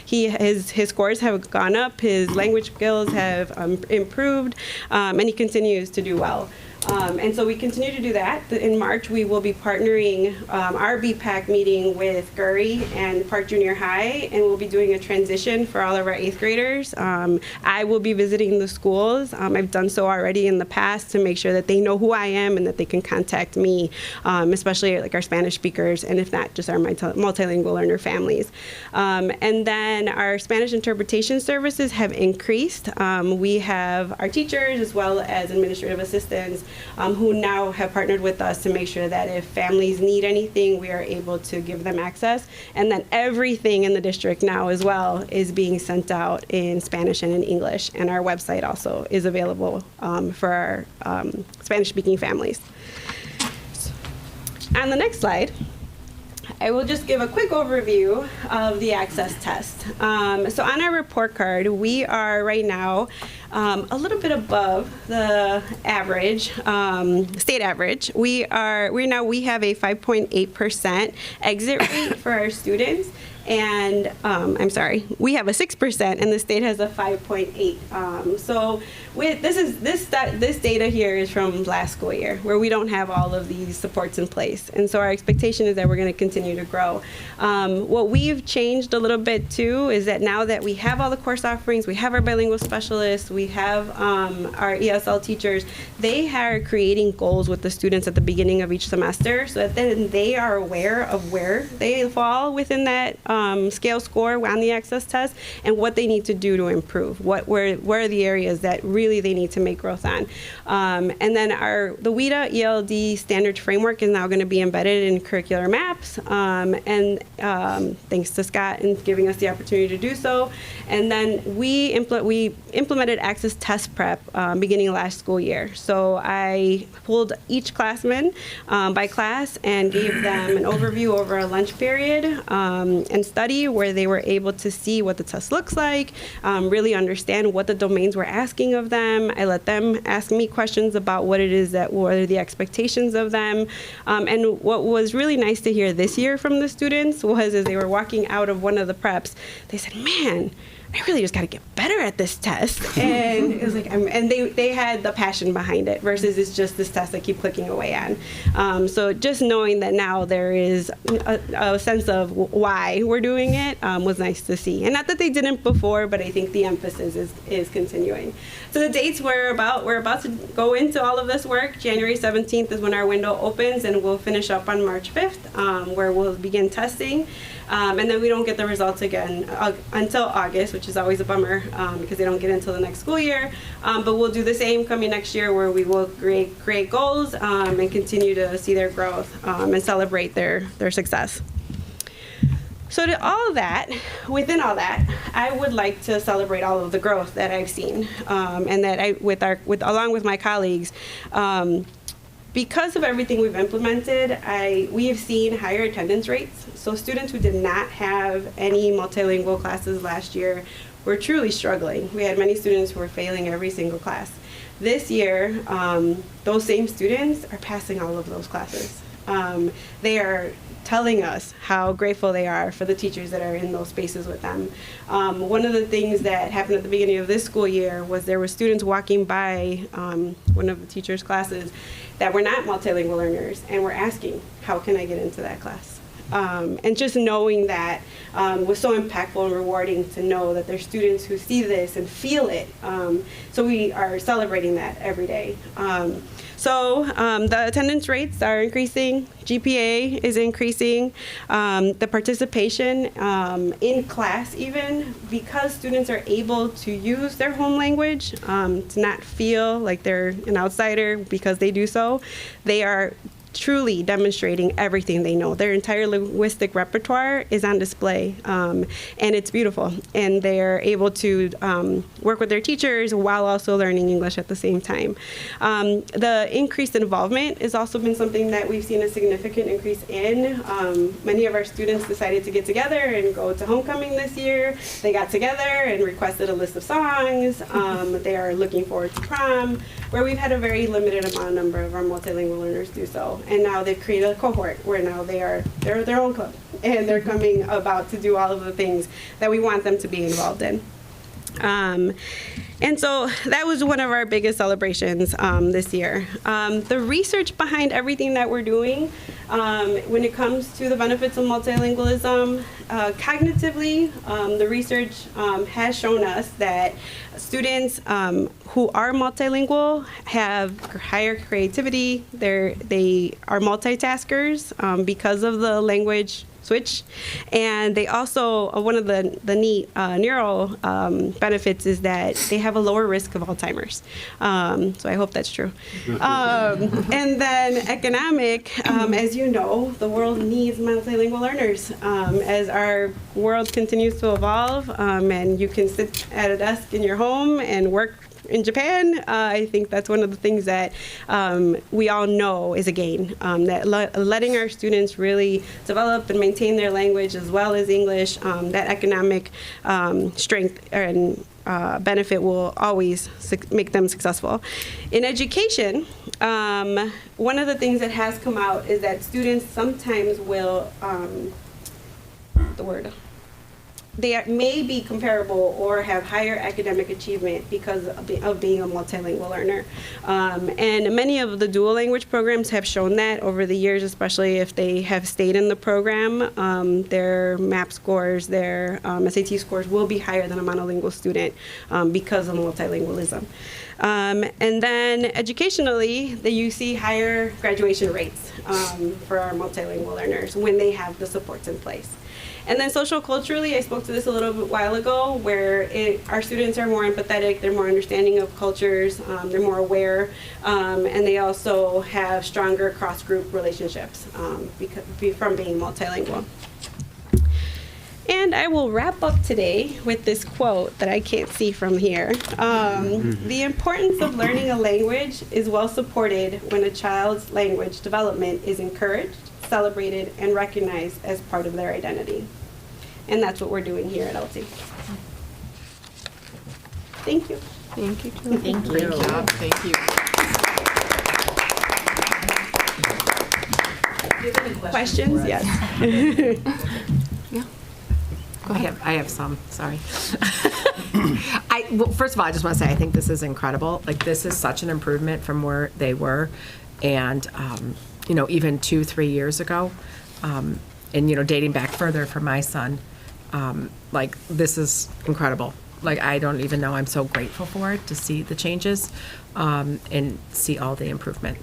His scores have gone up, his language skills have improved, and he continues to do well. And so we continue to do that. In March, we will be partnering our BPAC meeting with Gurry and Park Junior High, and we'll be doing a transition for all of our 8th graders. I will be visiting the schools. I've done so already in the past to make sure that they know who I am and that they can contact me, especially like our Spanish speakers, and if not, just our multilingual learner families. And then our Spanish interpretation services have increased. We have our teachers as well as administrative assistants who now have partnered with us to make sure that if families need anything, we are able to give them access. And then everything in the district now as well is being sent out in Spanish and in English. And our website also is available for our Spanish-speaking families. On the next slide, I will just give a quick overview of the access test. So on our report card, we are right now a little bit above the average, state average. We have a 5.8% exit rate for our students. And we have a 6%, and the state has a 5.8. So this data here is from last school year, where we don't have all of these supports in place, and so our expectation is that we're going to continue to grow. What we've changed a little bit too is that now that we have all the course offerings, we have our bilingual specialists, we have our ESL teachers, they are creating goals with the students at the beginning of each semester, so that then they are aware of where they fall within that scale score on the access test and what they need to do to improve. Where are the areas that really they need to make growth on? And then the WIDA ELD standards framework is now going to be embedded in curricular maps. And thanks to Scott and giving us the opportunity to do so. And then we implemented access test prep beginning last school year. So I pulled each classman by class and gave them an overview over a lunch period and study where they were able to see what the test looks like, really understand what the domains were asking of them. I let them ask me questions about what it is what are the expectations of them. And what was really nice to hear this year from the students was as they were walking out of one of the preps, they said, man, I really just got to get better at this test. And it was like, and they had the passion behind it versus it's just this test I keep clicking away on. So just knowing that now there is a sense of why we're doing it was nice to see. And not that they didn't before, but I think the emphasis is continuing. So the dates we're about to go into all of this work. January 17th is when our window opens, and we'll finish up on March 5th, where we'll begin testing. And then we don't get the results again until August, which is always a bummer because they don't get until the next school year. But we'll do the same coming next year, where we will create goals and continue to see their growth and celebrate their success. So to all of that, within all that, I would like to celebrate all of the growth that I've seen, and that along with my colleagues. Because of everything we've implemented, we have seen higher attendance rates. So students who did not have any multilingual classes last year were truly struggling. We had many students who were failing every single class. This year, those same students are passing all of those classes. They are telling us how grateful they are for the teachers that are in those spaces with them. One of the things that happened at the beginning of this school year was there were students walking by one of the teachers' classes that were not multilingual learners and were asking, how can I get into that class? And just knowing that was so impactful and rewarding to know that there's students who see this and feel it. So we are celebrating that every day. So the attendance rates are increasing, GPA is increasing, the participation in class even, because students are able to use their home language, to not feel like they're an outsider because they do so. They are truly demonstrating everything they know. Their entire linguistic repertoire is on display, and it's beautiful. And they're able to work with their teachers while also learning English at the same time. The increased involvement has also been something that we've seen a significant increase in. Many of our students decided to get together and go to homecoming this year. They got together and requested a list of songs. They are looking forward to prom, where we've had a very limited number of our multilingual learners do so. And now they've created a cohort where now they're their own club, and they're coming about to do all of the things that we want them to be involved in. And so that was one of our biggest celebrations this year. The research behind everything that we're doing when it comes to the benefits of multilingualism, cognitively, the research has shown us that students who are multilingual have higher creativity. They are multitaskers because of the language switch, and they also, one of the neat neural benefits is that they have a lower risk of Alzheimer's. So I hope that's true. And then economic, as you know, the world needs multilingual learners. As our world continues to evolve, and you can sit at a desk in your home and work in Japan, I think that's one of the things that we all know is a gain, that letting our students really develop and maintain their language as well as English, that economic strength and benefit will always make them successful. In education, one of the things that has come out is that students sometimes will, they may be comparable or have higher academic achievement because of being a multilingual learner. And many of the dual language programs have shown that over the years, especially if they have stayed in the program, their MAP scores, their SAT scores will be higher than a monolingual student because of multilingualism. And then educationally, you see higher graduation rates for our multilingual learners when they have the supports in place. And then social culturally, I spoke to this a little bit while ago, where our students are more empathetic, they're more understanding of cultures, they're more aware, and they also have stronger cross-group relationships from being multilingual. And I will wrap up today with this quote that I can't see from here. The importance of learning a language is well supported when a child's language development is encouraged, celebrated, and recognized as part of their identity. And that's what we're doing here at LT. Thank you. Thank you, Julie. Thank you. Great job. Thank you. Do you have any Questions? for us? Yes. Yeah. Go ahead. I have some, sorry. Well, first of all, I just want to say, I think this is incredible. Like, this is such an improvement from where they were. And, even 2-3 years ago, and, dating back further for my son, this is incredible. Like, I don't even know, I'm so grateful for it, to see the changes, and see all the improvement.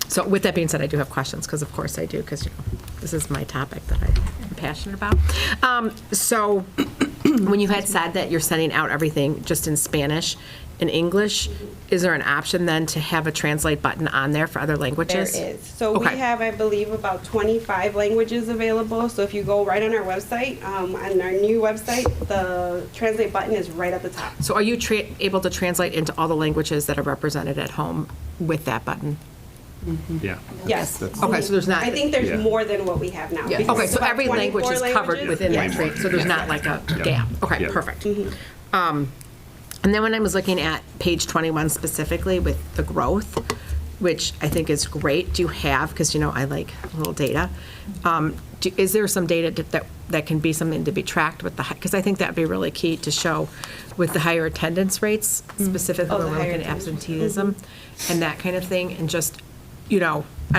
So with that being said, I do have questions, because of course I do, because this is my topic that I'm passionate about. So when you had said that you're sending out everything just in Spanish and English, is there an option then to have a translate button on there for other languages? There is. So we Okay. have, I believe, about 25 languages available. So if you go right on our website, on our new website, the translate button is right at the top. So are you able to translate into all the languages that are represented at home with that button? Yeah. Yes. That's- Okay, so there's not. I think there's Yeah. more than what we have now. Yeah. because Okay, it's so about every language 24 is covered languages. within Yes. that trade, so there's not like a Yeah. gap. Okay, Yeah. perfect. And then when I was looking at page 21 specifically with the growth, which I think is great, do you have, because I like a little data, is there some data that can be something to be tracked with because I think that'd be really key to show with the higher attendance rates, specifically Oh, the when we're higher looking at attendance. absenteeism and that kind of thing, and just, I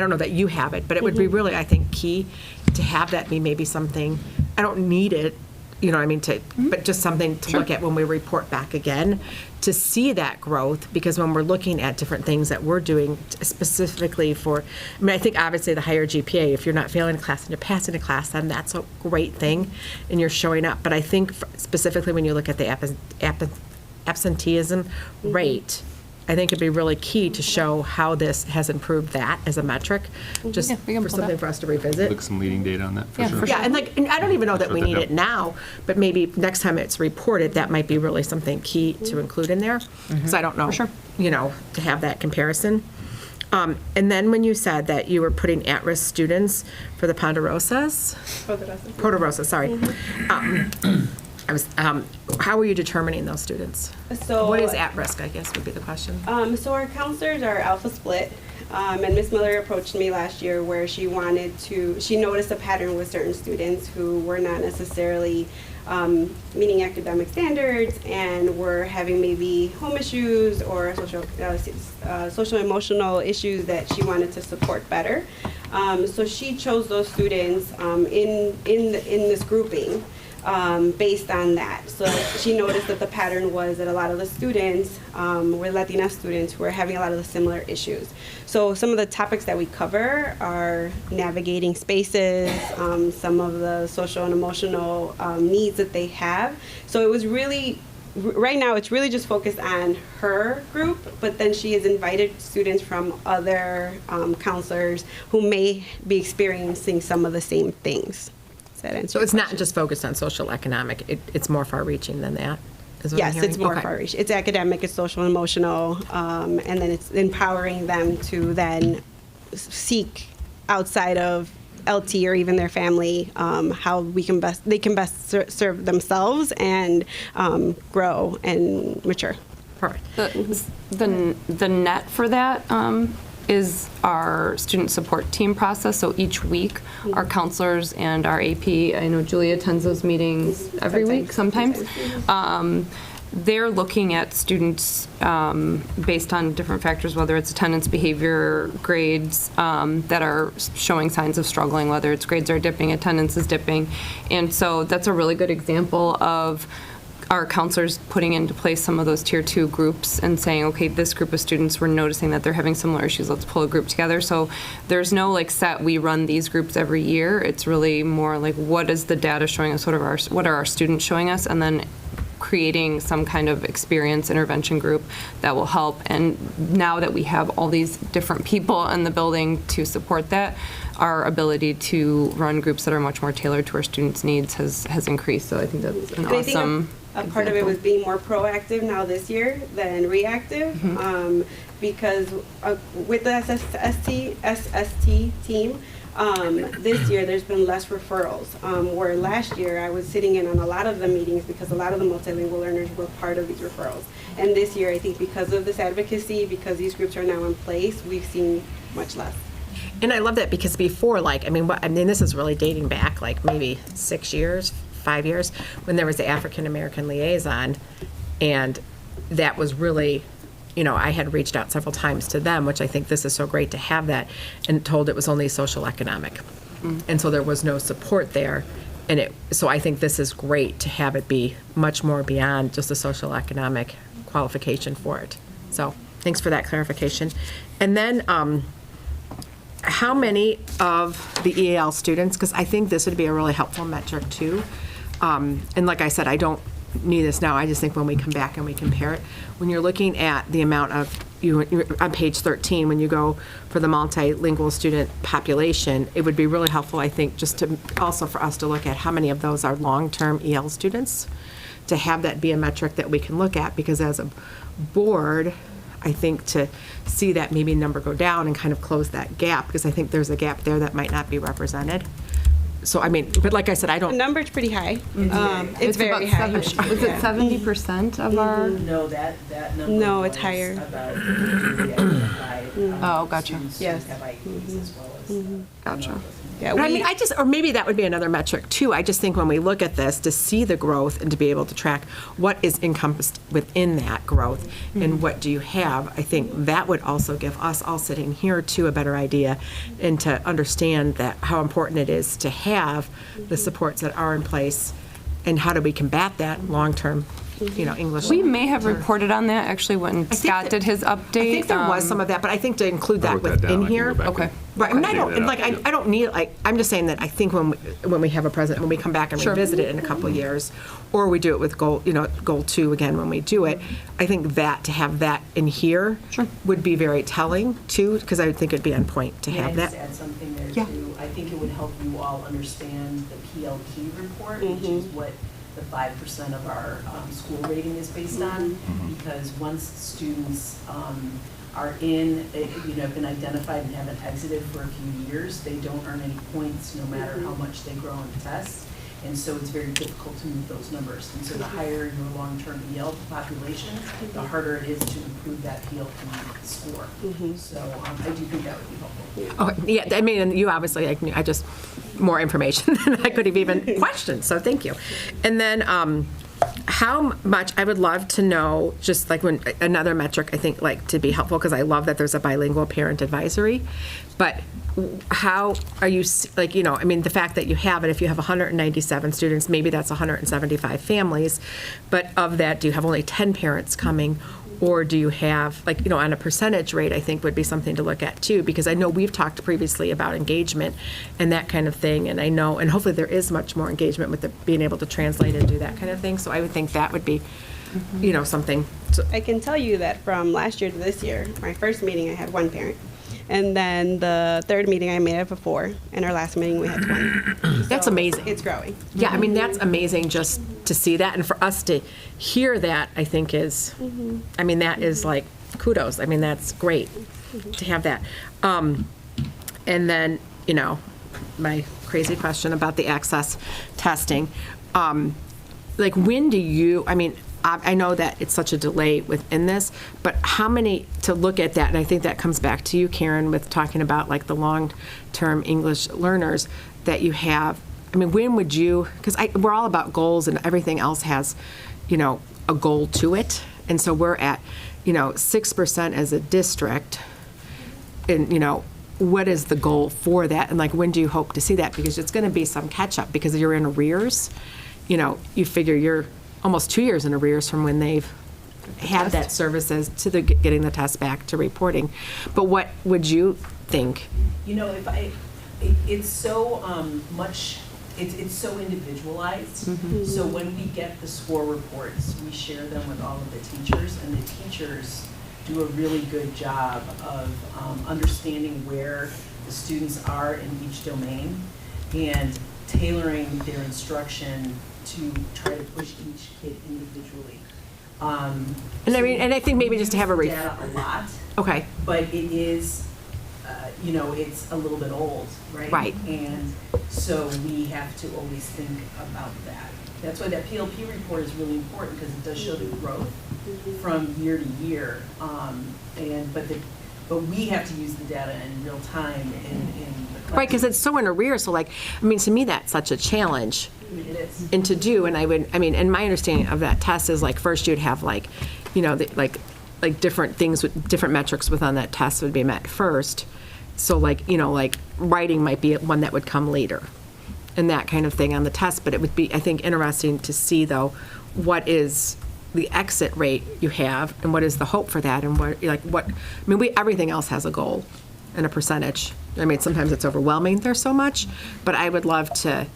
don't know that you have it, but it would be really, I think, key to have that be maybe something, I don't need it, but just something to look at when we report back again, to see that growth, because when we're looking at different things that we're doing specifically for, I think obviously the higher GPA, if you're not failing a class and you're passing a class, then that's a great thing, and you're showing up. But I think specifically when you look at the absenteeism rate, I think it'd be really key to show how this has improved that as a metric, just Yeah, we can for pull something that. for us to revisit. Look some leading data on that, for Yeah, sure. for Yeah, and and I don't even know that we Sure, need that it now, but maybe next time it's reported, that might be really something key to include in there, because I don't know, to have that comparison. And then when you said that you were putting at-risk students for the Ponderosas, sorry. How are you determining those students? So What is at-risk, I guess, would be the question. So our counselors are alpha split, and Miss Miller approached me last year where she noticed a pattern with certain students who were not necessarily meeting academic standards and were having maybe home issues or social emotional issues that she wanted to support better. So she chose those students in this grouping. Based on that. So she noticed that the pattern was that a lot of the students were Latina students who were having a lot of the similar issues. So some of the topics that we cover are navigating spaces, some of the social and emotional needs that they have. So it was really, right now it's really just focused on her group, but then she has invited students from other counselors who may be experiencing some of the same things. So it's not just focused on social economic, it's more far-reaching than that, is what I'm Yes, hearing? it's more Okay. far-reaching. It's academic, it's social and emotional, and then it's empowering them to then seek outside of LT or even their family how they can best serve themselves and grow and mature. Perfect. The net for that is our student support team process. So each week, our counselors and our AP, I know Julia attends those meetings every week sometimes. They're looking at students based on different factors, whether it's attendance, behavior, grades, that are showing signs of struggling, whether it's grades are dipping, attendance is dipping. And so that's a really good example of our counselors putting into place some of those tier 2 groups and saying, okay, this group of students, we're noticing that they're having similar issues, let's pull a group together. So there's no set, we run these groups every year. It's really more like, what is the data showing us, what are our students showing us, and then creating some kind of experience intervention group that will help. And now that we have all these different people in the building to support that, our ability to run groups that are much more tailored to our students' needs has increased. So I think that's an And I think awesome a part of it was being more proactive now this year than reactive, because with the SST team, this year there's been less referrals, where last year I was sitting in on a lot of the meetings because a lot of the multilingual learners were part of these referrals. And this year, I think because of this advocacy, because these groups are now in place, we've seen much less. And I love that because before, this is really dating back maybe 6 years, 5 years, when there was the African American liaison, And that was really, I had reached out several times to them, which I think this is so great to have that, and told it was only social economic. And so there was no support there. And so I think this is great to have it be much more beyond just a social economic qualification for it. So thanks for that clarification. And then how many of the EAL students, because I think this would be a really helpful metric too. And like I said, I don't need this now, I just think when we come back and we compare it, when you're looking at the amount of, on page 13, when you go for the multilingual student population, it would be really helpful, I think, just to, also for us to look at how many of those are long-term EL students, to have that be a metric that we can look at, because as a board, I think to see that maybe number go down and kind of close that gap, because I think there's a gap there that might not be represented. So, I mean, but like I said, I don't. The number's pretty high. It's about very high. Was it 70% of our? No, that number. No, it's was higher. About identified, Oh, gotcha. students who Yes. have IEPs as well as. Gotcha. Yeah, But I mean, or maybe that would be another metric too. I just think when we look at this, to see the growth and to be able to track what is encompassed within that growth and what do you have, I think that would also give us all sitting here too a better idea, and to understand that how important it is to have the supports that are in place, and how do we combat that long-term, English. We may have reported on that actually when think Scott that- did his update. I think there was some of that, but I think to include I that wrote that down. within I can here. go back and Okay. Right, I mean, I dig don't, that like, out. I don't need, I'm just saying that I think when we have a president, when we come back and Sure. revisit it in a couple of years, or we do it with goal 2 again when we do it, I think that, to have that in here would be very telling too, because I would think it'd be on point to May have I that. just add something there Yeah. too? I think it would help you all understand the PLP report, which is what the 5% of our school rating is based on. Because once students are in, have been identified and haven't exited for a few years, they don't earn any points no matter how much they grow on the tests. And so it's very difficult to move those numbers. And so the higher your long-term EL population, the harder it is to improve that PLP score. So I do think that would be helpful. Oh, yeah, I mean, and you obviously, I just, more information than I could have even questioned, so thank you. And then, how much, I would love to know, just like when, another metric, I think, like, to be helpful, because I love that there's a bilingual parent advisory, but how are you, like, I mean, the fact that you have it, if you have 197 students, maybe that's 175 families, but of that, do you have only 10 parents coming? Or do you have, like, on a percentage rate, I think would be something to look at too, because I know we've talked previously about engagement and that kind of thing, and I know, and hopefully there is much more engagement with being able to translate and do that kind of thing, so I would think that would be, something. I can tell you that from last year to this year, my first meeting I had 1 parent. And then the third meeting I made it for 4, and our last meeting we had 20. That's So amazing. It's growing. Yeah, I mean, that's amazing just to see that, and for us to hear that, I think is, I mean, that is like kudos. I mean, that's great to have that. And then, my crazy question about the access testing. Like, when do you, I mean, I know that it's such a delay within this, but how many, to look at that, and I think that comes back to you, Karen, with talking about like the long-term English learners that you have. I mean, when would you, because we're all about goals and everything else has, a goal to it. And so we're at, 6% as a district. And, what is the goal for that? And like, when do you hope to see that? Because it's going to be some catch up, because you're in arrears. You figure you're almost 2 years in arrears from when they've had that services to the getting the test back to reporting. But what would you think? It's so much, it's so individualized. So when we get the score reports, we share them with all of the teachers, and the teachers do a really good job of understanding where the students are in each domain and tailoring their instruction to try to push each kid individually. And I mean, and I think maybe just to have a data a lot, Okay. but it is, it's a little bit old, right? Right. And so we have to always think about that. That's why that PLP report is really important, because it does show the growth from year to year. But we have to use the data in real time in the class. Right, because it's so in arrears, so like, I mean, to me, that's such a challenge. It and to do, and and my understanding of that test is like, first you'd have like, like different things with different metrics within that test would be met first. So like, like writing might be one that would come later and that kind of thing on the test. But it would be, I think, interesting to see though, what is the exit rate you have and what is the hope for that, and everything else has a goal and a percentage. I mean, sometimes it's overwhelming, there's so much, but I would love to,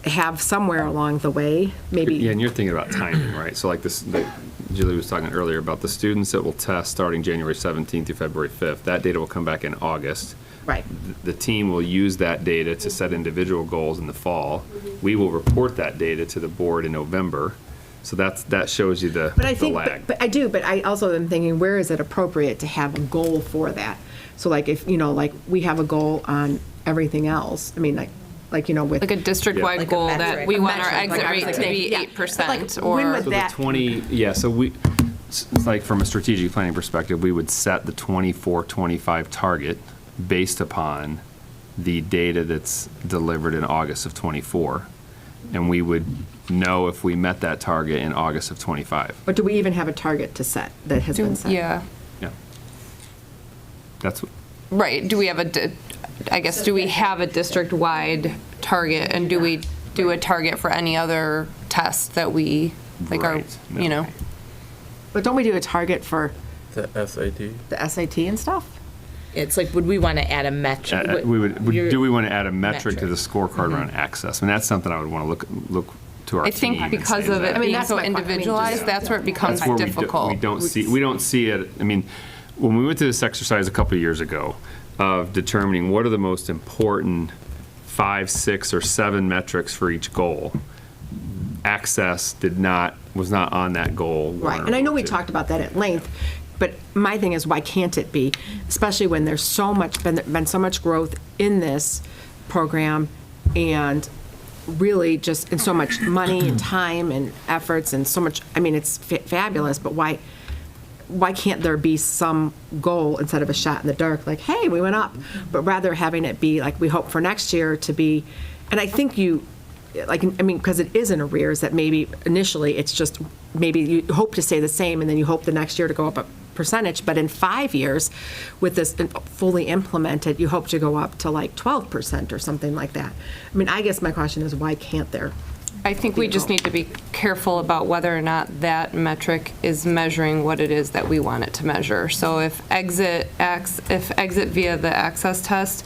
have somewhere along the way, maybe. Yeah, and you're thinking about timing, right? So like this, Julie was talking earlier about the students that will test starting January 17th through February 5th. That data will come back in August. Right. The team will use that data to set individual goals in the fall. We will report that data to the board in November. So that shows you the lag. But I also am thinking, where is it appropriate to have a goal for that? So like if, like we have a goal on everything else, I mean, with. Like a district-wide Like a goal metric. that we want our metric, exit like rate to be yeah. 8% When or. would So that- the 20, so we, like from a strategic planning perspective, we would set the 24-25 target based upon the data that's delivered in August of 24. And we would know if we met that target in August of 25. But do we even have a target to set that has been set? Yeah, Yeah. That's what. right. Do we have do we have a district-wide target, and do we do a target for any other test that we, like our, Right. No. But don't we do a target for The SAT. the SAT and stuff? It's like, would we want to add a metric? Do we want to add a metric to the Metric. scorecard around access? I mean, that's something I would want to look to our I team. think and because say, of is it that- being that's so my point. I mean, individualized, just- that's where it becomes That's where difficult. we don't see it. I mean, when we went through this exercise a couple of years ago of determining what are the most important 5, 6, or 7 metrics for each goal, access was not on that goal. Right, and I know we talked about that at length, but my thing is, why can't it be? Especially when there's been so much growth in this program, and really and so much money and time and efforts and so much, I mean, it's fabulous, but why can't there be some goal instead of a shot in the dark, like, hey, we went up, but rather having it be like, we hope for next year to be, and I think because it is in arrears, that maybe initially it's just, maybe you hope to stay the same and then you hope the next year to go up a percentage, but in 5 years with this fully implemented, you hope to go up to like 12% or something like that. I mean, I guess my question is, why can't there? I think we just need to be careful about whether or not that metric is measuring what it is that we want it to measure. So if exit via the access test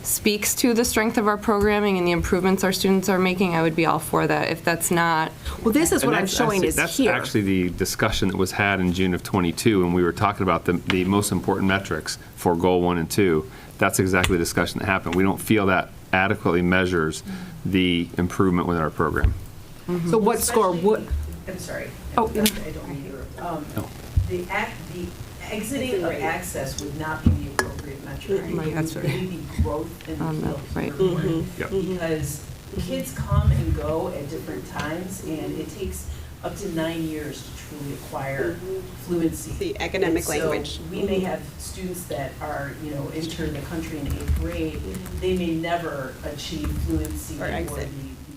speaks to the strength of our programming and the improvements our students are making, I would be all for that. If that's not. Well, this is what I'm That's showing is here. That's actually the discussion that was had in June of 22, and we were talking about the most important metrics for goal 1 and 2. That's exactly the discussion that happened. We don't feel that adequately measures the improvement within our program. So what score would? I'm sorry. Oh, I don't mean to interrupt. The exiting of access would not be the appropriate metric. Right, that's It would right. really be growth in the field. Right. Yep. Because kids come and go at different times, and it takes up to 9 years to truly acquire fluency. The academic And so language. we may have students that are, enter the country in 8th grade, they may never achieve fluency Or or exit.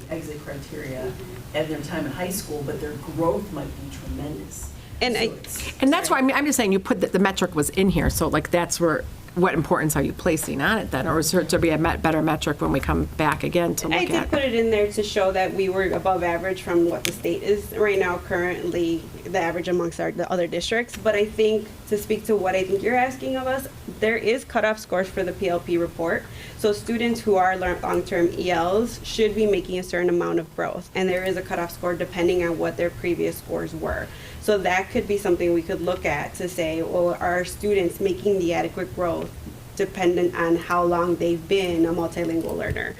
the exit criteria at their time in high school, but their growth might be tremendous. And So I- it's- And that's why, I'm just saying, you put the metric was in here, so like that's where, what importance are you placing on it then? Or is there to be a better metric when we come back again to I look did at? put it in there to show that we were above average from what the state is right now, currently the average amongst the other districts. But I think, to speak to what I think you're asking of us, there is cutoff scores for the PLP report. So students who are long-term ELs should be making a certain amount of growth. And there is a cutoff score depending on what their previous scores were. So that could be something we could look at to say, well, are students making the adequate growth dependent on how long they've been a multilingual learner?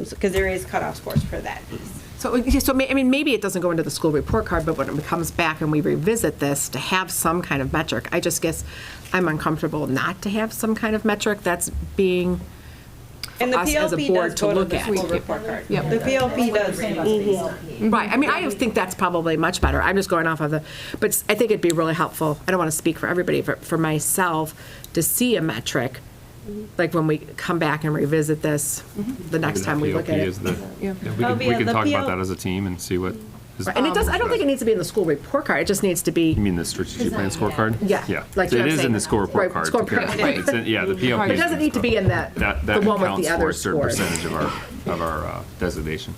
Because there is cutoff scores for that piece. So maybe it doesn't go into the school report card, but when it comes back and we revisit this, to have some kind of metric, I just guess I'm uncomfortable not to have some kind of metric that's being And the us as a PLP board does to go to look the at. school report card. Yep. The PLP does. Right, I mean, I think that's probably much better. I'm just going off of but I think it'd be really helpful, I don't want to speak for everybody, but for myself, to see a metric like when we come back and revisit this, the next time we look at it. We can talk about that as a team and see what is. Right, and it does, I don't think it needs to be in the school report card, it just needs to be. You mean the strategic plan scorecard? Yeah. Yeah. Like So you're it is saying. in the school report Right, card. score because card, right. it's in- Yeah, the PLP. It doesn't need to be in That the one with counts the for other a certain scores. percentage of our designation.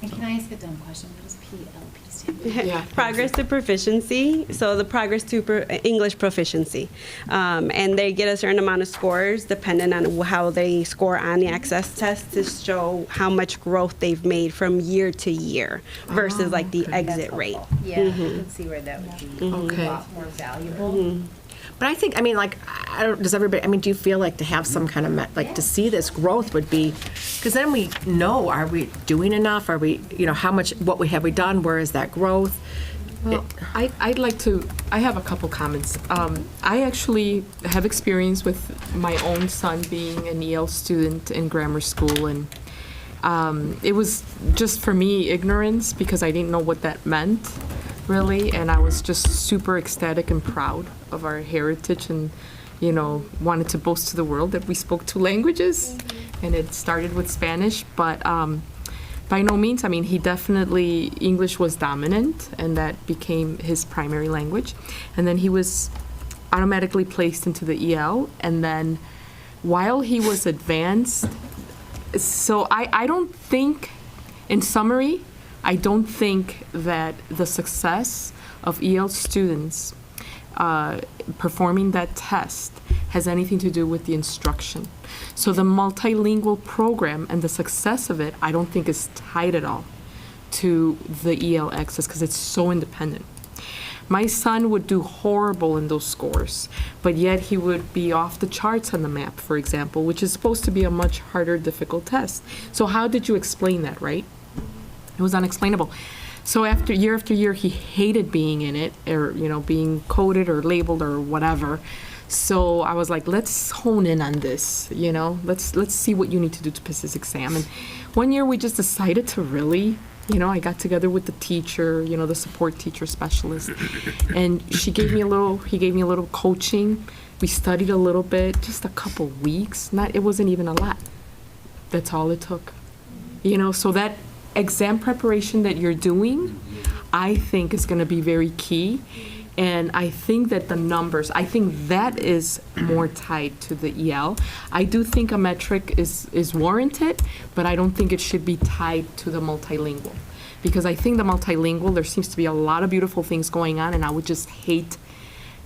And can I ask a dumb question? What does PLP stand for? Yeah. Progress to proficiency, so the progress to English proficiency. And they get a certain amount of scores depending on how they score on the access test to show how much growth they've made from year to year versus like the exit rate. Yeah, I can see where that would be Okay. a lot more valuable. But I think, I mean, like, I don't, does everybody, I mean, do you feel like to have some kind of, like, to see this growth would be, because then we know, are we doing enough? Are we, you know, how much, what have we done? Where is that growth? Well, I'd like to, I have a couple comments. I actually have experience with my own son being an EL student in grammar school, and it was just for me ignorance because I didn't know what that meant, really, and I was just super ecstatic and proud of our heritage and, you know, wanted to boast to the world that we spoke 2 languages, and it started with Spanish, but by no means, I mean, he definitely, English was dominant, and that became his primary language. And then he was automatically placed into the EL, and then while he was advanced, so I don't think, in summary, I don't think that the success of EL students performing that test has anything to do with the instruction. So the multilingual program and the success of it, I don't think is tied at all to the EL access because it's so independent. My son would do horrible in those scores, but yet he would be off the charts on the map, for example, which is supposed to be a much harder, difficult test. So how did you explain that, right? It was unexplainable. So after year, he hated being in it, or, you know, being coded or labeled or whatever. So I was like, let's hone in on this, you know, let's see what you need to do to pass this exam. And one year we just decided to really, you know, I got together with the teacher, you know, the support teacher specialist, and he gave me a little coaching. We studied a little bit, just a couple weeks. It wasn't even a lot. That's all it took. You know, so that exam preparation that you're doing, I think is going to be very key. And I think that the numbers, I think that is more tied to the EL. I do think a metric is warranted, but I don't think it should be tied to the multilingual. Because I think the multilingual, there seems to be a lot of beautiful things going on, and I would just hate,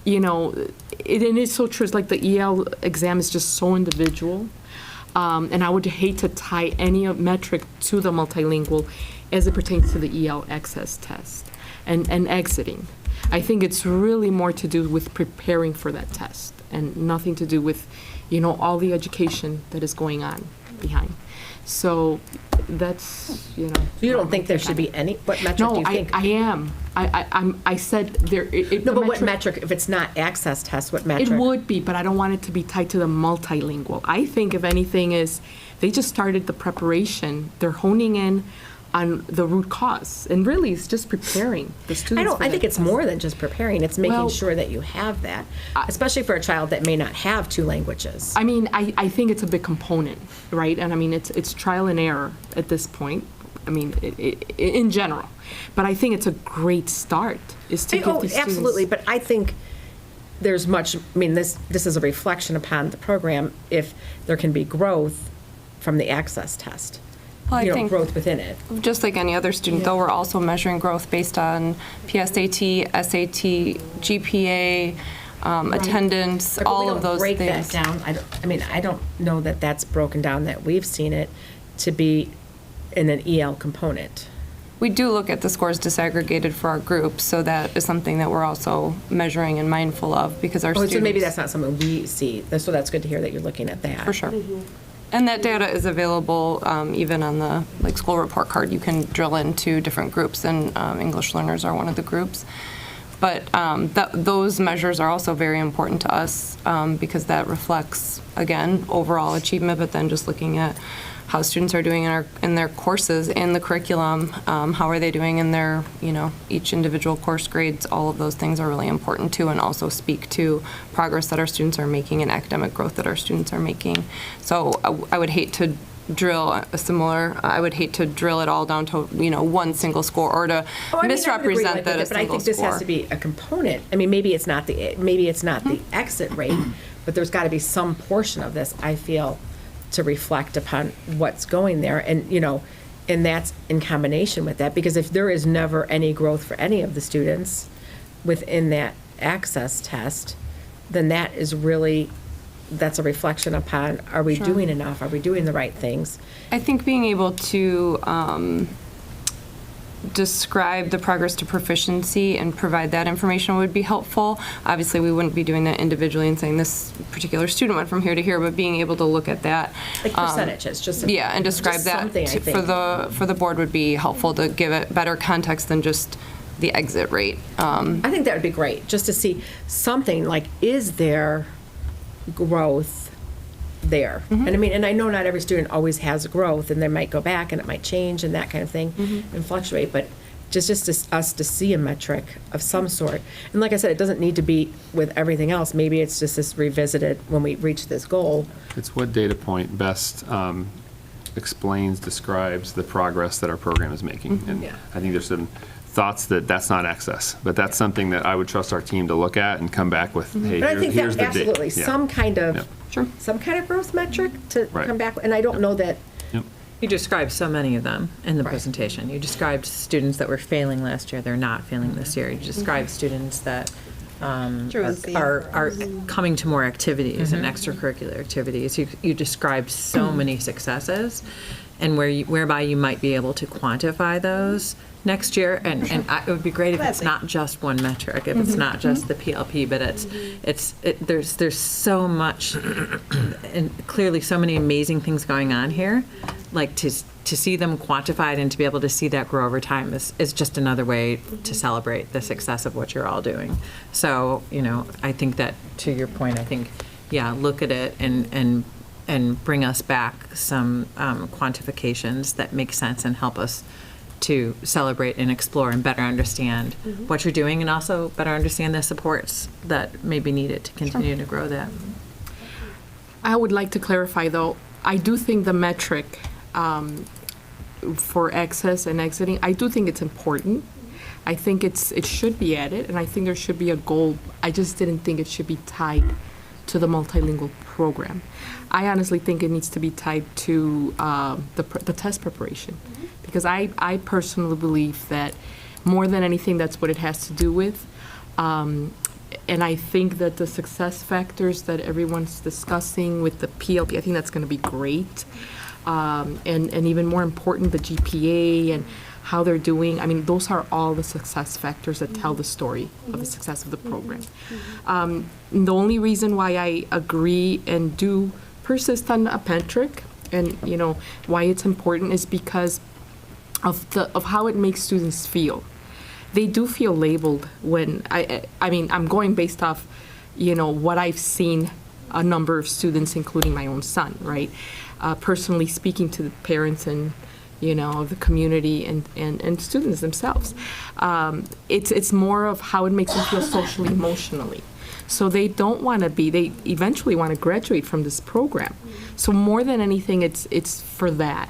you know, and it's so true, it's like the EL exam is just so individual. And I would hate to tie any metric to the multilingual as it pertains to the EL access test and exiting. I think it's really more to do with preparing for that test and nothing to do with, you know, all the education that is going on behind. So that's, you know. You don't think there should be any, what metric do No, you think? I am. I said there. No, but what metric, if it's not access test, what metric? It would be, but I don't want it to be tied to the multilingual. I think if anything is, they just started the preparation. They're honing in on the root cause, and really it's just preparing the students. I think it's more than just preparing. It's making Well, sure that you have that, especially for a child that may not have 2 languages. I mean, I think it's a big component, right? And I mean, it's trial and error at this point. I mean, in general, but I think it's a great start. Is to give these students. Absolutely, but I think there's much. I mean, this is a reflection upon the program. If there can be growth from the access test, Well, I you know, think growth within it. just like any other student, though, we're also measuring growth based on PSAT, SAT, GPA, attendance, But all we of don't those break things. that down. I don't know that that's broken down, that we've seen it to be in an EL component. We do look at the scores disaggregated for our groups, so that is something that we're also measuring and mindful of, because our students. So maybe that's not something we see. So that's good to hear that you're looking at that. For sure. And that data is available even on the school report card. You can drill into different groups, and English learners are one of the groups. But those measures are also very important to us because that reflects, again, overall achievement, but then just looking at how students are doing in their courses and the curriculum, how are they doing in their, each individual course grades, all of those things are really important too, and also speak to progress that our students are making and academic growth that our students are making. So I would hate to drill I would hate to drill it all down to, one single score or to misrepresent that a single score. But I think this has to be a component. I mean, maybe it's not the exit rate, but there's got to be some portion of this, I feel, to reflect upon what's going there. And, and that's in combination with that, because if there is never any growth for any of the students within that access test, then that's a reflection upon, are we doing enough? Are we doing the right things? I think being able to describe the progress to proficiency and provide that information would be helpful. Obviously, we wouldn't be doing that individually and saying this particular student went from here to here, but being able to look at that. Like percentages, and describe that for the board would be helpful to give it better context than just the exit rate. I think that would be great, just to see something like, is there growth there? And and I know not every student always has growth, and they might go back and it might change and that kind of thing and fluctuate, but just us to see a metric of some sort. And like I said, it doesn't need to be with everything else. Maybe it's just this revisited when we reach this goal. It's what data point best describes the progress that our program is making. And I think there's some thoughts that's not excess, but that's something that I would trust our team to look at and come back with, hey, but I think here's that the data. absolutely some kind of growth metric to come back with. And I don't know that. You described so many of them in the presentation. You described students that were failing last year, they're not failing this year. You described students that are coming to more activities and extracurricular activities. You described so many successes, and whereby you might be able to quantify those next year. And it would be great if it's not just one metric, if it's not just the PLP, but there's so much and clearly so many amazing things going on here. Like to see them quantified and to be able to see that grow over time is just another way to celebrate the success of what you're all doing. So, I think that, to your point, look at it and bring us back some quantifications that make sense and help us to celebrate and explore and better understand what you're doing, and also better understand the supports that may be needed to continue to grow that. I would like to clarify, though, I do think the metric for access and exiting, I do think it's important. I think it should be added, and I think there should be a goal. I just didn't think it should be tied to the multilingual program. I honestly think it needs to be tied to the test preparation, because I personally believe that more than anything, that's what it has to do with. And I think that the success factors that everyone's discussing with the PLP, I think that's going to be great. And even more important, the GPA and how they're doing. I mean, those are all the success factors that tell the story of the success of the program. The only reason why I agree and do persist on a metric, and why it's important, is because of how it makes students feel. They do feel labeled when I'm going based off what I've seen a number of students, including my own son, right? Personally speaking to the parents and of the community and students themselves. It's more of how it makes them feel socially, emotionally. So they don't want to they eventually want to graduate from this program. So more than anything, it's for that.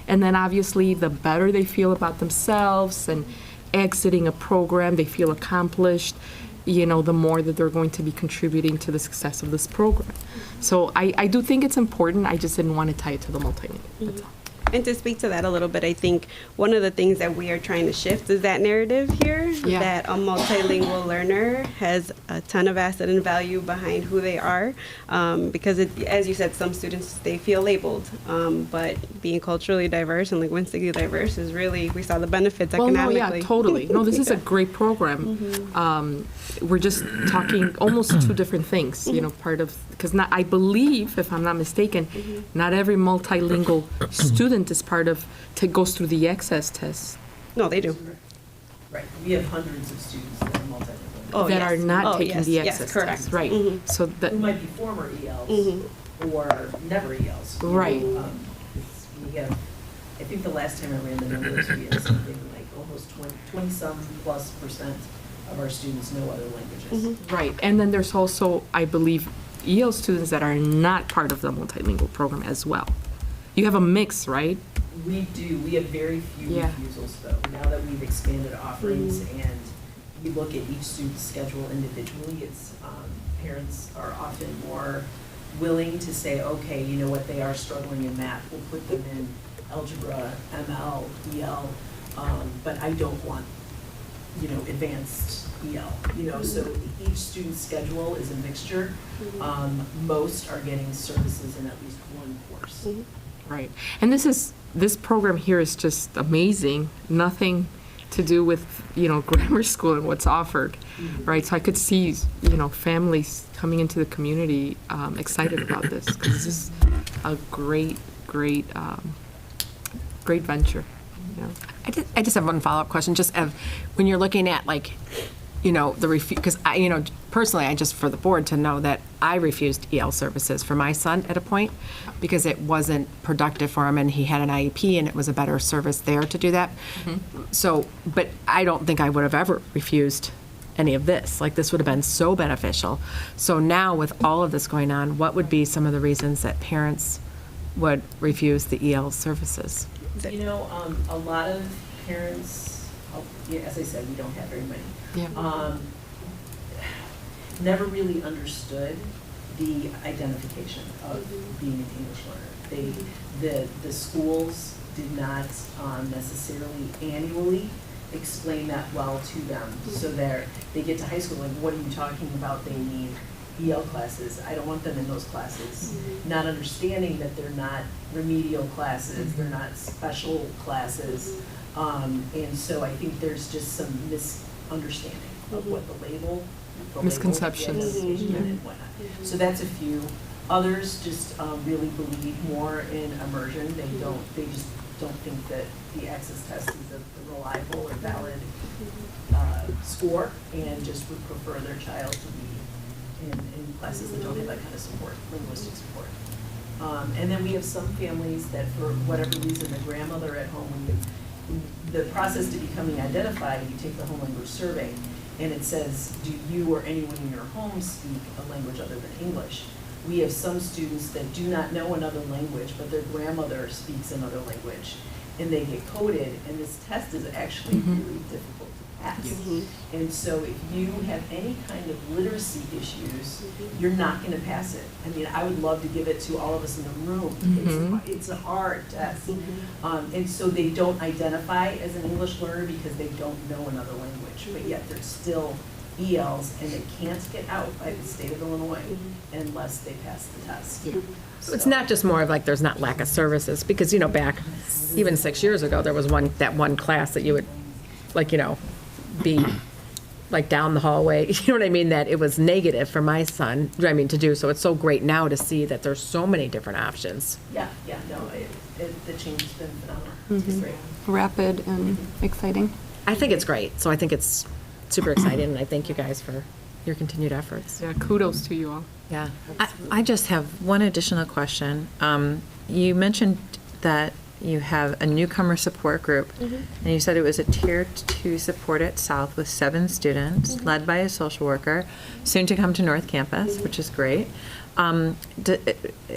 And then obviously the better they feel about themselves and exiting a program, they feel accomplished, the more that they're going to be contributing to the success of this program. So I do think it's important. I just didn't want to tie it to the multilingual. That's all. And to speak to that a little bit, I think one of the things that we are trying to shift is that narrative here, that a multilingual learner has a ton of asset and value behind who they are, because as you said, some students, they feel labeled, but being culturally diverse and linguistically diverse is really, we saw the benefits economically. No, yeah, totally. No, this is a great program. We're just talking almost two different things, part of, because I believe, if I'm not mistaken, not every multilingual student is goes through the access test. No, they do. Right. We have hundreds of students that are multilingual. Oh, that yes. are not Oh, taking yes, the yes, access correct. test, right? Mhm. So that, Who might be former ELs Mhm. or never ELs. Right. We have, I think the last time I ran the numbers, we had something like almost 20-some plus percent of our students know other languages. right, and then there's also, I believe, EL students that are not part of the multilingual program as well. You have a mix, right? We do, we have very few Yeah. refusals though, now that we've expanded offerings and we look at each student's schedule individually, it's, parents are often more willing to say, okay, you know what, they are struggling in math, we'll put them in algebra, ML, EL, but I don't want, you know, advanced EL, you know, so each student's schedule is a mixture. Most are getting services in at least one course. Right. And this program here is just amazing. Nothing to do with, you know, grammar school and what's offered, right? So I could see, you know, families coming into the community excited about this because this is a great venture. You know? I just have one follow-up question, just of, when you're looking at, like, you know, the because I, you know, personally, I just, for the board to know that I refused EL services for my son at a point because it wasn't productive for him and he had an IEP and it was a better service there to do that. So, but I don't think I would have ever refused any of this. Like, this would have been so beneficial. So now with all of this going on, what would be some of the reasons that parents would refuse the EL services? You know, a lot of parents, yeah, as I said, we don't have very many. Yeah. Never really understood the identification of being an English learner. The schools did not necessarily annually explain that well to them. So they get to high school, like, what are you talking about? They need EL classes. I don't want them in those classes. Not understanding that they're not remedial classes, they're not special classes. And so I think there's just some misunderstanding of what the label Misconceptions. the identification and whatnot. So that's a few. Others just really believe more in immersion. They just don't think that the access test is a reliable or valid score, and just would prefer their child to be in classes that don't have that kind of support, linguistic support. And then we have some families that, for whatever reason, the grandmother at home, the process to becoming identified, you take the home language survey, and it says, do you or anyone in your home speak a language other than English? We have some students that do not know another language, but their grandmother speaks another language, and they get coded, and this test is actually really difficult to pass. And so if you have any kind of literacy issues, you're not gonna pass it. I mean, I would love to give it to all of us in the room. It's a hard test. And so they don't identify as an English learner because they don't know another language, but yet they're still ELs, and they can't get out by the state of Illinois unless they pass the test. So it's not just more of like there's not lack of services, because, you know, back even 6 years ago, there was that one class that you would, like, you know, be like down the hallway, you know what I mean, that it was negative for my son, I mean, to do. So it's so great now to see that there's so many different options. No, the change has been phenomenal. It's great. Rapid and exciting. I think it's great. So I think it's super exciting, and I thank you guys for your continued efforts. Yeah, kudos to you all. Yeah. I just have one additional question. You mentioned that you have a newcomer support group, and you said it was a Tier 2 support at South with 7 students, led by a social worker, soon to come to North Campus, which is great.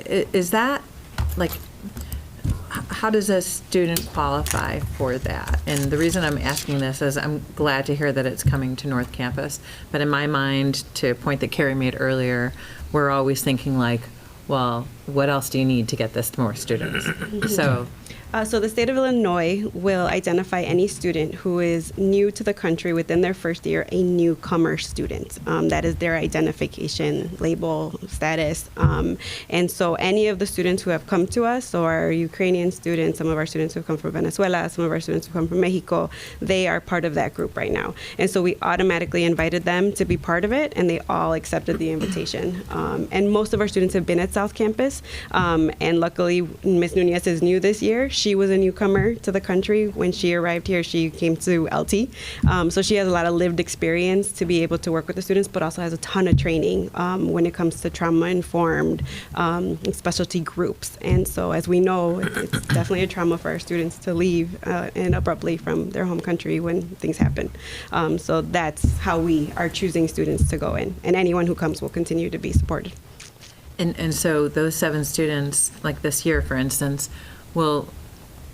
Is that, like, how does a student qualify for that? And the reason I'm asking this is I'm glad to hear that it's coming to North Campus, but in my mind, to a point that Carrie made earlier, we're always thinking like, well, what else do you need to get this to more students? So the state of Illinois will identify any student who is new to the country within their first year a newcomer student. That is their identification label status. And so any of the students who have come to us, or Ukrainian students, some of our students who have come from Venezuela, some of our students who come from Mexico, they are part of that group right now. And so we automatically invited them to be part of it, and they all accepted the invitation. And most of our students have been at South Campus, us. And luckily, Ms. Nunez is new this year. She was a newcomer to the country. When she arrived here, she came to LT. So she has a lot of lived experience to be able to work with the students, but also has a ton of training when it comes to trauma-informed specialty groups. And so as we know, it's definitely a trauma for our students to leave and abruptly from their home country when things happen. So that's how we are choosing students to go in. And anyone who comes will continue to be supported. And so those 7 students, like this year, for instance, will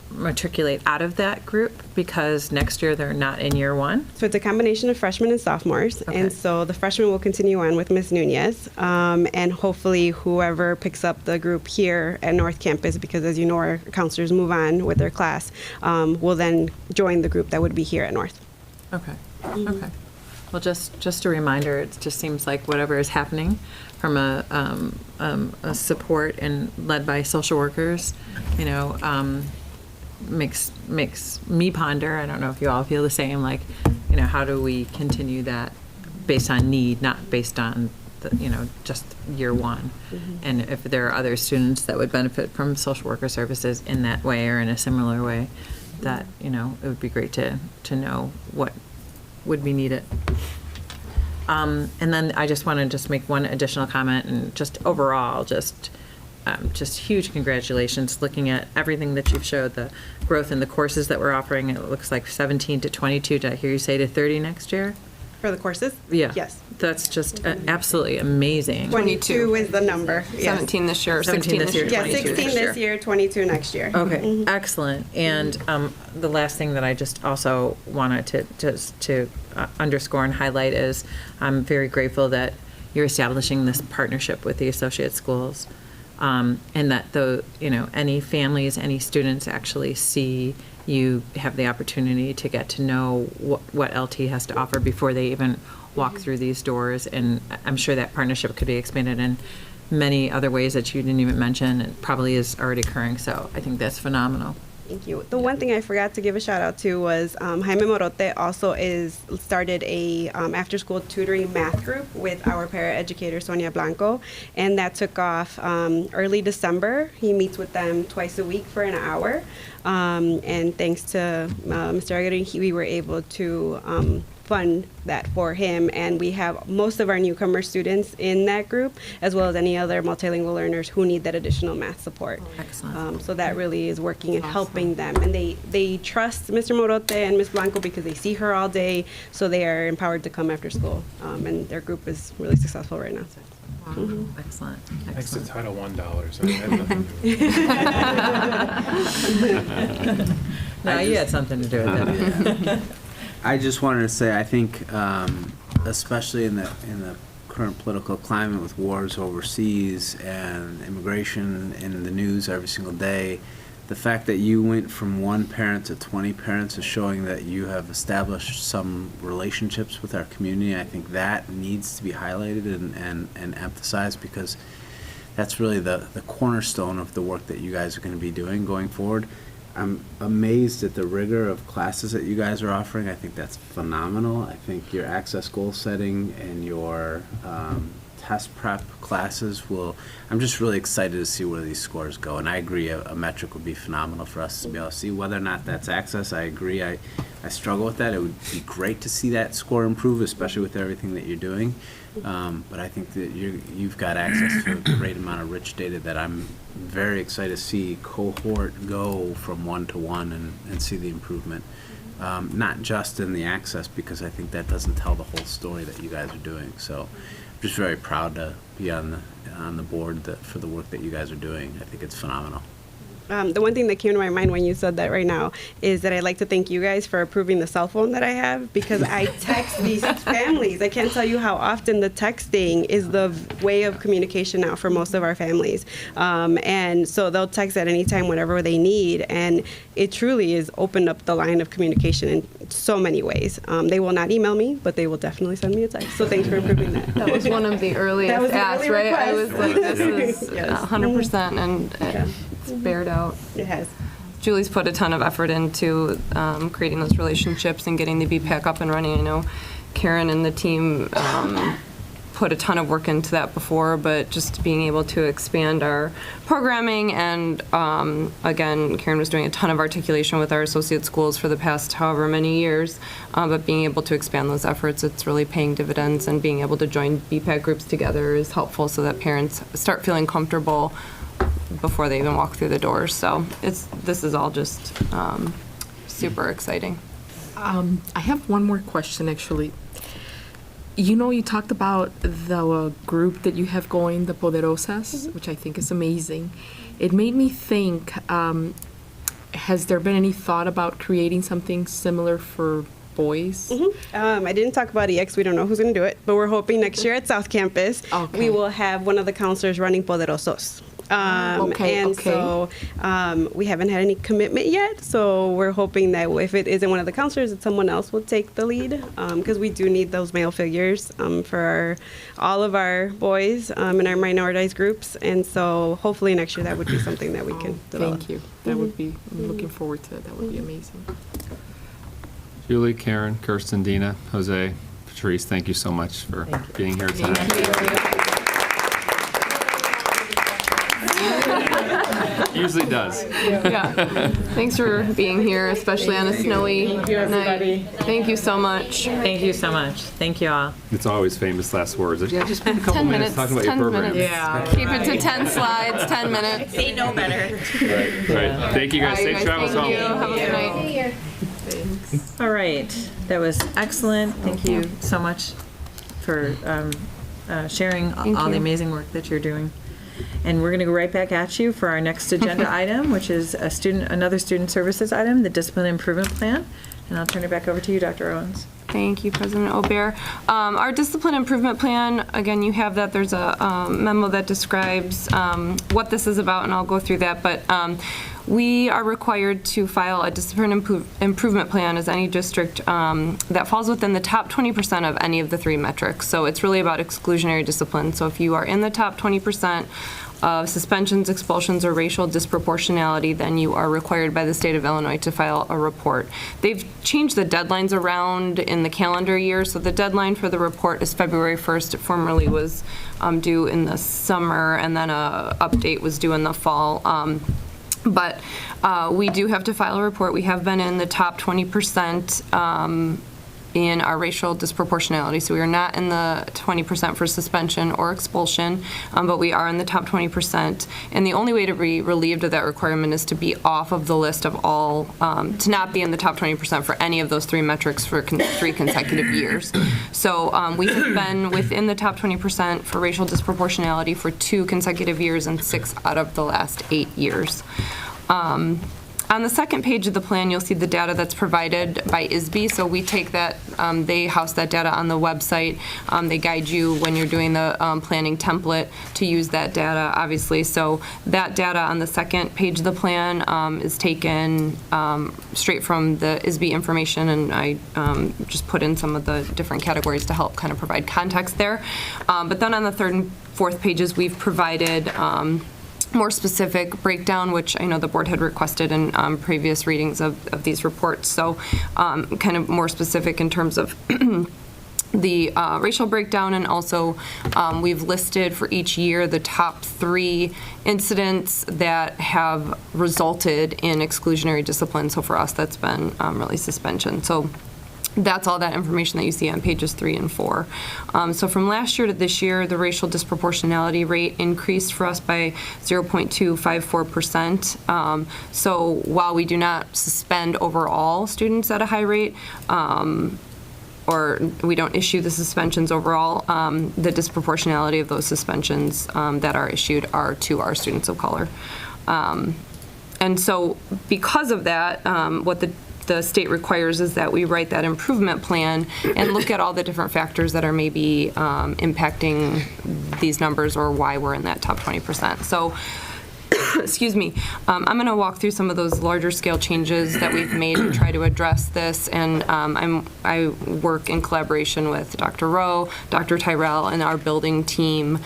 matriculate out of that group because next year they're not in year 1? So it's a combination of freshmen and sophomores. Okay. And so the freshmen will continue on with Ms. Nunez. And hopefully whoever picks up the group here at North Campus, because as you know, our counselors move on with their class, will then join the group that would be here at North. Okay, okay. Well, just a reminder, it just seems like whatever is happening from a support and led by social workers, you know, makes me ponder. I don't know if you all feel the same, like, you know, how do we continue that based on need, not based on the, you know, just year 1. And if there are other students that would benefit from social worker services in that way or in a similar way, that, you know, it would be great to know what would be needed. And then I just want to just make one additional comment, and just overall, just huge congratulations looking at everything that you've showed, the growth in the courses that we're offering. It looks like 17 to 22. Did I hear you say to 30 next year? For the courses? Yeah. Yes. That's just absolutely amazing. 22 is the number. Yes. 17 this year, 17 this year, Yeah, 22 16 this year, 22 next year. Okay, excellent. And the last thing that I just also wanted to underscore and highlight is I'm very grateful that you're establishing this partnership with the associate schools, and that any families, any students actually see you have the opportunity to get to know what LT has to offer before they even walk through these doors. And I'm sure that partnership could be expanded in many other ways that you didn't even mention, and probably is already occurring. So I think that's phenomenal. Thank you. The one thing I forgot to give a shout out to was Jaime Morote also started a after-school tutoring math group with our paraeducator Sonia Blanco, and that took off early December. He meets with them twice a week for an hour, and thanks to Mr. Aguirre, we were able to fund that for him, and we have most of our newcomer students in that group, as well as any other multilingual learners who need that additional math support. Excellent. So that really is working and helping them, and they trust Mr. Morote and Ms. Blanco because they see her all day, so they are empowered to come after school, and their group is really successful right now. Wow. Excellent. Thanks to Excellent. Title I dollars. I had nothing to do with it. No, you had something to do with it. I just wanted to say, I think, especially in the current political climate with wars overseas and immigration in the news every single day, the fact that you went from 1 parent to 20 parents is showing that you have established some relationships with our community. I think that needs to be highlighted and emphasized, because that's really the cornerstone of the work that you guys are going to be doing going forward. I'm amazed at the rigor of classes that you guys are offering. I think that's phenomenal. I think your access goal setting and your test prep classes I'm just really excited to see where these scores go. And I agree, a metric would be phenomenal for us to be able to see whether or not that's access. I agree. I struggle with that. It would be great to see that score improve, especially with everything that you're doing. But I think that you've got access to a great amount of rich data that I'm very excited to see cohort go from 1 to 1 and see the improvement. Not just in the access, because I think that doesn't tell the whole story that you guys are doing. So I'm just very proud to be on the board for the work that you guys are doing. I think it's phenomenal. The one thing that came to my mind when you said that right now is that I'd like to thank you guys for approving the cell phone that I have, because I text these families. I can't tell you how often the texting is the way of communication now for most of our families. And so they'll text at any time, whatever they need. And it truly has opened up the line of communication in so many ways. They will not email me, but they will definitely send me a text. So thanks for approving that. That was one of the earliest asks, right? I was like, this is 100%, and it's bared out. It has. Julie's put a ton of effort into creating those relationships and getting the BPAC up and running. I know Karen and the team put a ton of work into that before, but just being able to expand our programming and, again, Karen was doing a ton of articulation with our associate schools for the past however many years, but being able to expand those efforts, it's really paying dividends, and being able to join BPAC groups together is helpful so that parents start feeling comfortable before they even walk through the doors. So this is all just super exciting. I have one more question, actually. You talked about the group that you have going, the Poderosas, which I think is amazing. It made me think, has there been any thought about creating something similar for boys? I didn't talk about EX. We don't know who's going to do it, but we're hoping next year at South Campus, we will have one of the counselors running Poderosos. So we haven't had any commitment yet, so we're hoping that if it isn't one of the counselors, that someone else will take the lead, because we do need those male figures for all of our boys in our minoritized groups, and so hopefully next year that would be something that we can develop. Thank you. That would be, I'm looking forward to it. That would be amazing. Julie, Karen, Kirsten, Dina, Jose, Patrice, thank you so much for being here tonight. Usually does. Yeah. Thanks for being here, especially on a snowy night. Thank you so much. Thank you so much. Thank you all. It's always famous last words. Yeah, just spend a couple 10 minutes talking about your 10 program. minutes. Yeah. Keep it to 10 slides, 10 minutes. They know better. Right. Thank you guys. All right, Safe travels thank home. you. Have a good night. All right, that was excellent. Thank you so much for sharing all the amazing work that you're doing. And we're going to go right back at you for our next agenda item, which is another student services item, the discipline improvement plan. And I'll turn it back over to you, Dr. Owens. Thank you, President Aubert. Our discipline improvement plan, again, you have that. There's a memo that describes what this is about, and I'll go through that. But we are required to file a discipline improvement plan as any district that falls within the top 20% of any of the 3 metrics. So it's really about exclusionary discipline. So if you are in the top 20% of suspensions, expulsions, or racial disproportionality, then you are required by the state of Illinois to file a report. They've changed the deadlines around in the calendar year, so the deadline for the report is February 1st. It formerly was due in the summer, and then a update was due in the fall. But we do have to file a report. We have been in the top 20% in our racial disproportionality. So we are not in the 20% for suspension or expulsion, but we are in the top 20%. And the only way to be relieved of that requirement is to be off of the list of all, to not be in the top 20% for any of those 3 metrics for 3 consecutive years. So we have been within the top 20% for racial disproportionality for 2 consecutive years and 6 out of the last 8 years. On the second page of the plan, you'll see the data that's provided by ISB. So we take that, they house that data on the website. They guide you when you're doing the planning template to use that data, obviously. So that data on the second page of the plan is taken straight from the ISB information, and I just put in some of the different categories to help kind of provide context there. But then on the third and fourth pages, we've provided more specific breakdown, which I know the board had requested in previous readings of these reports. So kind of more specific in terms of the racial breakdown, and also we've listed for each year the top 3 incidents that have resulted in exclusionary discipline. So for us, that's been really suspension. So that's all that information that you see on pages 3 and 4. So from last year to this year, the racial disproportionality rate increased for us by 0.254%. So while we do not suspend overall students at a high rate, or we don't issue the suspensions overall, the disproportionality of those suspensions that are issued are to our students of color. And so because of that, what the state requires is that we write that improvement plan and look at all the different factors that are maybe impacting these numbers or why we're in that top 20%. So excuse me, I'm going to walk through some of those larger scale changes that we've made to try to address this, and I work in collaboration with Dr. Rowe, Dr. Tyrell, and our building team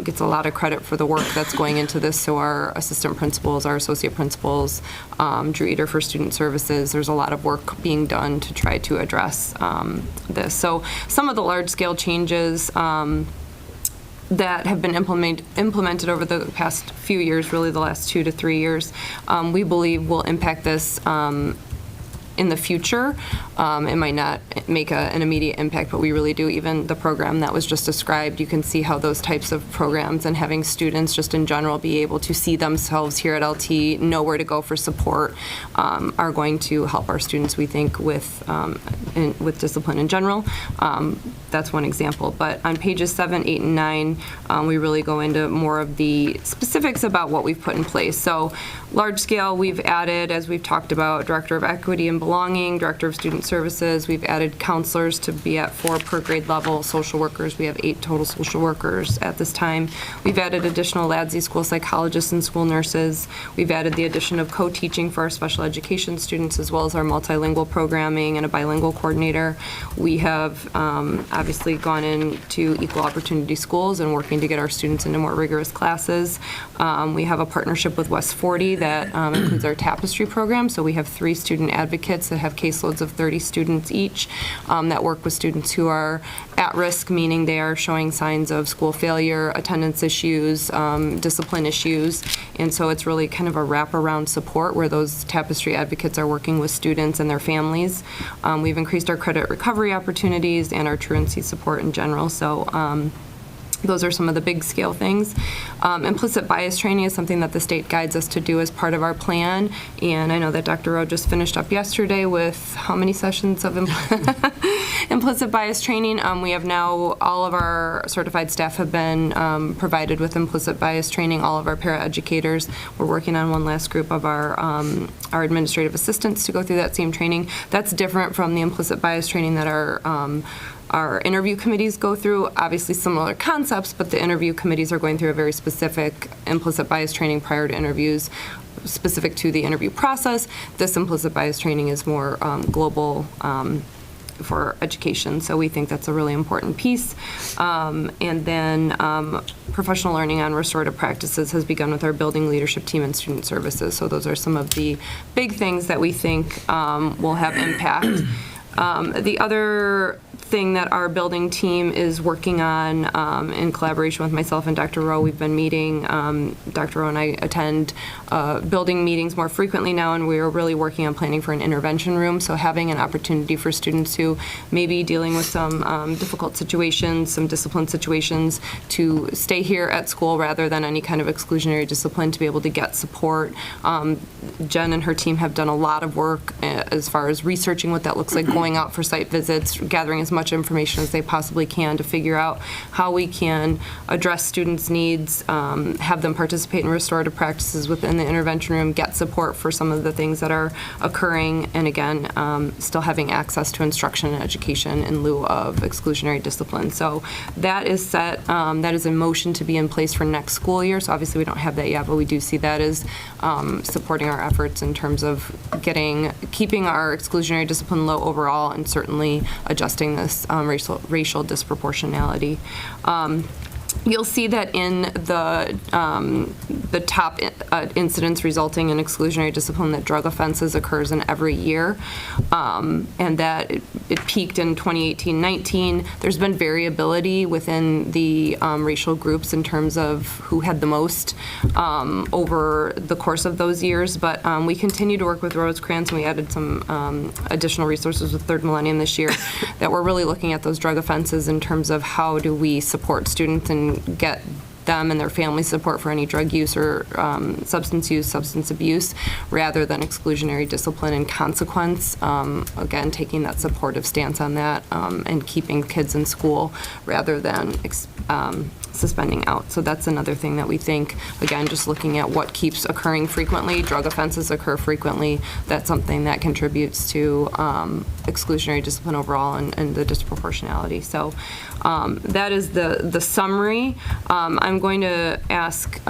gets a lot of credit for the work that's going into this. So our assistant principals, our associate principals, Drew Eater for student services, there's a lot of work being done to try to address this. So some of the large scale changes that have been implemented over the past few years, really the last 2 to 3 years, we believe will impact this in the future. It might not make an immediate impact, but we really do. Even the program that was just described, you can see how those types of programs and having students just in general be able to see themselves here at LT, know where to go for support, are going to help our students, we think, with discipline in general. That's one example. But on pages 7, 8, and 9, we really go into more of the specifics about what we've put in place. So large scale, we've added, as we've talked about, Director of Equity and Belonging, Director of Student Services. We've added counselors to be at 4 per grade level, social workers. We have 8 total social workers at this time. We've added additional LADSI school psychologists and school nurses. We've added the addition of co-teaching for our special education students, as well as our multilingual programming and a bilingual coordinator. We have obviously gone into equal opportunity schools and working to get our students into more rigorous classes. We have a partnership with West 40 that includes our Tapestry program. So we have 3 student advocates that have caseloads of 30 students each that work with students who are at risk, meaning they are showing signs of school failure, attendance issues, discipline issues. And so it's really kind of a wraparound support where those Tapestry advocates are working with students and their families. We've increased our credit recovery opportunities and our truancy support in general. So those are some of the big scale things. Implicit bias training is something that the state guides us to do as part of our plan. And I know that Dr. Rowe just finished up yesterday with how many sessions of implicit bias training? We have now, all of our certified staff have been provided with implicit bias training, all of our paraeducators. We're working on one last group of our administrative assistants to go through that same training. That's different from the implicit bias training that our interview committees go through. Obviously similar concepts, but the interview committees are going through a very specific implicit bias training prior to interviews, specific to the interview process. This implicit bias training is more global for education, so we think that's a really important piece. And then professional learning on restorative practices has begun with our building leadership team and student services. So those are some of the big things that we think will have impact. The other thing that our building team is working on in collaboration with myself and Dr. Rowe, we've been meeting. Dr. Rowe and I attend building meetings more frequently now, and we are really working on planning for an intervention room. So having an opportunity for students who may be dealing with some difficult situations, some discipline situations, to stay here at school rather than any kind of exclusionary discipline, to be able to get support. Jen and her team have done a lot of work as far as researching what that looks like, going out for site visits, gathering as much information as they possibly can to figure out how we can address students' needs, have them participate in restorative practices within the intervention room, get support for some of the things that are occurring, and again, still having access to instruction and education in lieu of exclusionary discipline. So that is set, that is in motion to be in place for next school year. So obviously we don't have that yet, but we do see that as supporting our efforts in terms of keeping our exclusionary discipline low overall, and certainly adjusting this racial disproportionality. You'll see that in the top incidents resulting in exclusionary discipline, that drug offenses occurs in every year, and that it peaked in 2018-19. There's been variability within the racial groups in terms of who had the most over the course of those years, but we continue to work with Rosecrans, and we added some additional resources with Third Millennium this year that we're really looking at those drug offenses in terms of how do we support students and get them and their family support for any drug use or substance use, substance abuse, rather than exclusionary discipline and consequence. Again, taking that supportive stance on that and keeping kids in school rather than suspending out. So that's another thing that we think, again, just looking at what keeps occurring frequently. Drug offenses occur frequently. That's something that contributes to exclusionary discipline overall and the disproportionality. So that is the summary. I'm going to ask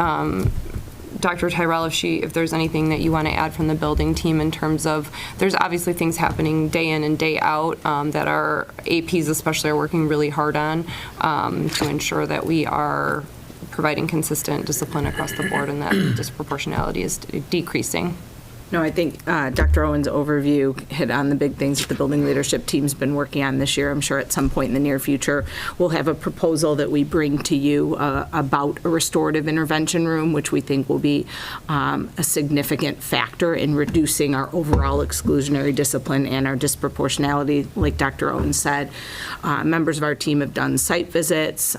Dr. Tyrell if there's anything that you want to add from the building team in terms of, there's obviously things happening day in and day out that our APs especially are working really hard on to ensure that we are providing consistent discipline across the board and that disproportionality is decreasing. No, I think Dr. Owen's overview hit on the big things that the building leadership team's been working on this year. I'm sure at some point in the near future, we'll have a proposal that we bring to you about a restorative intervention room, which we think will be a significant factor in reducing our overall exclusionary discipline and our disproportionality. Like Dr. Owen said, members of our team have done site visits.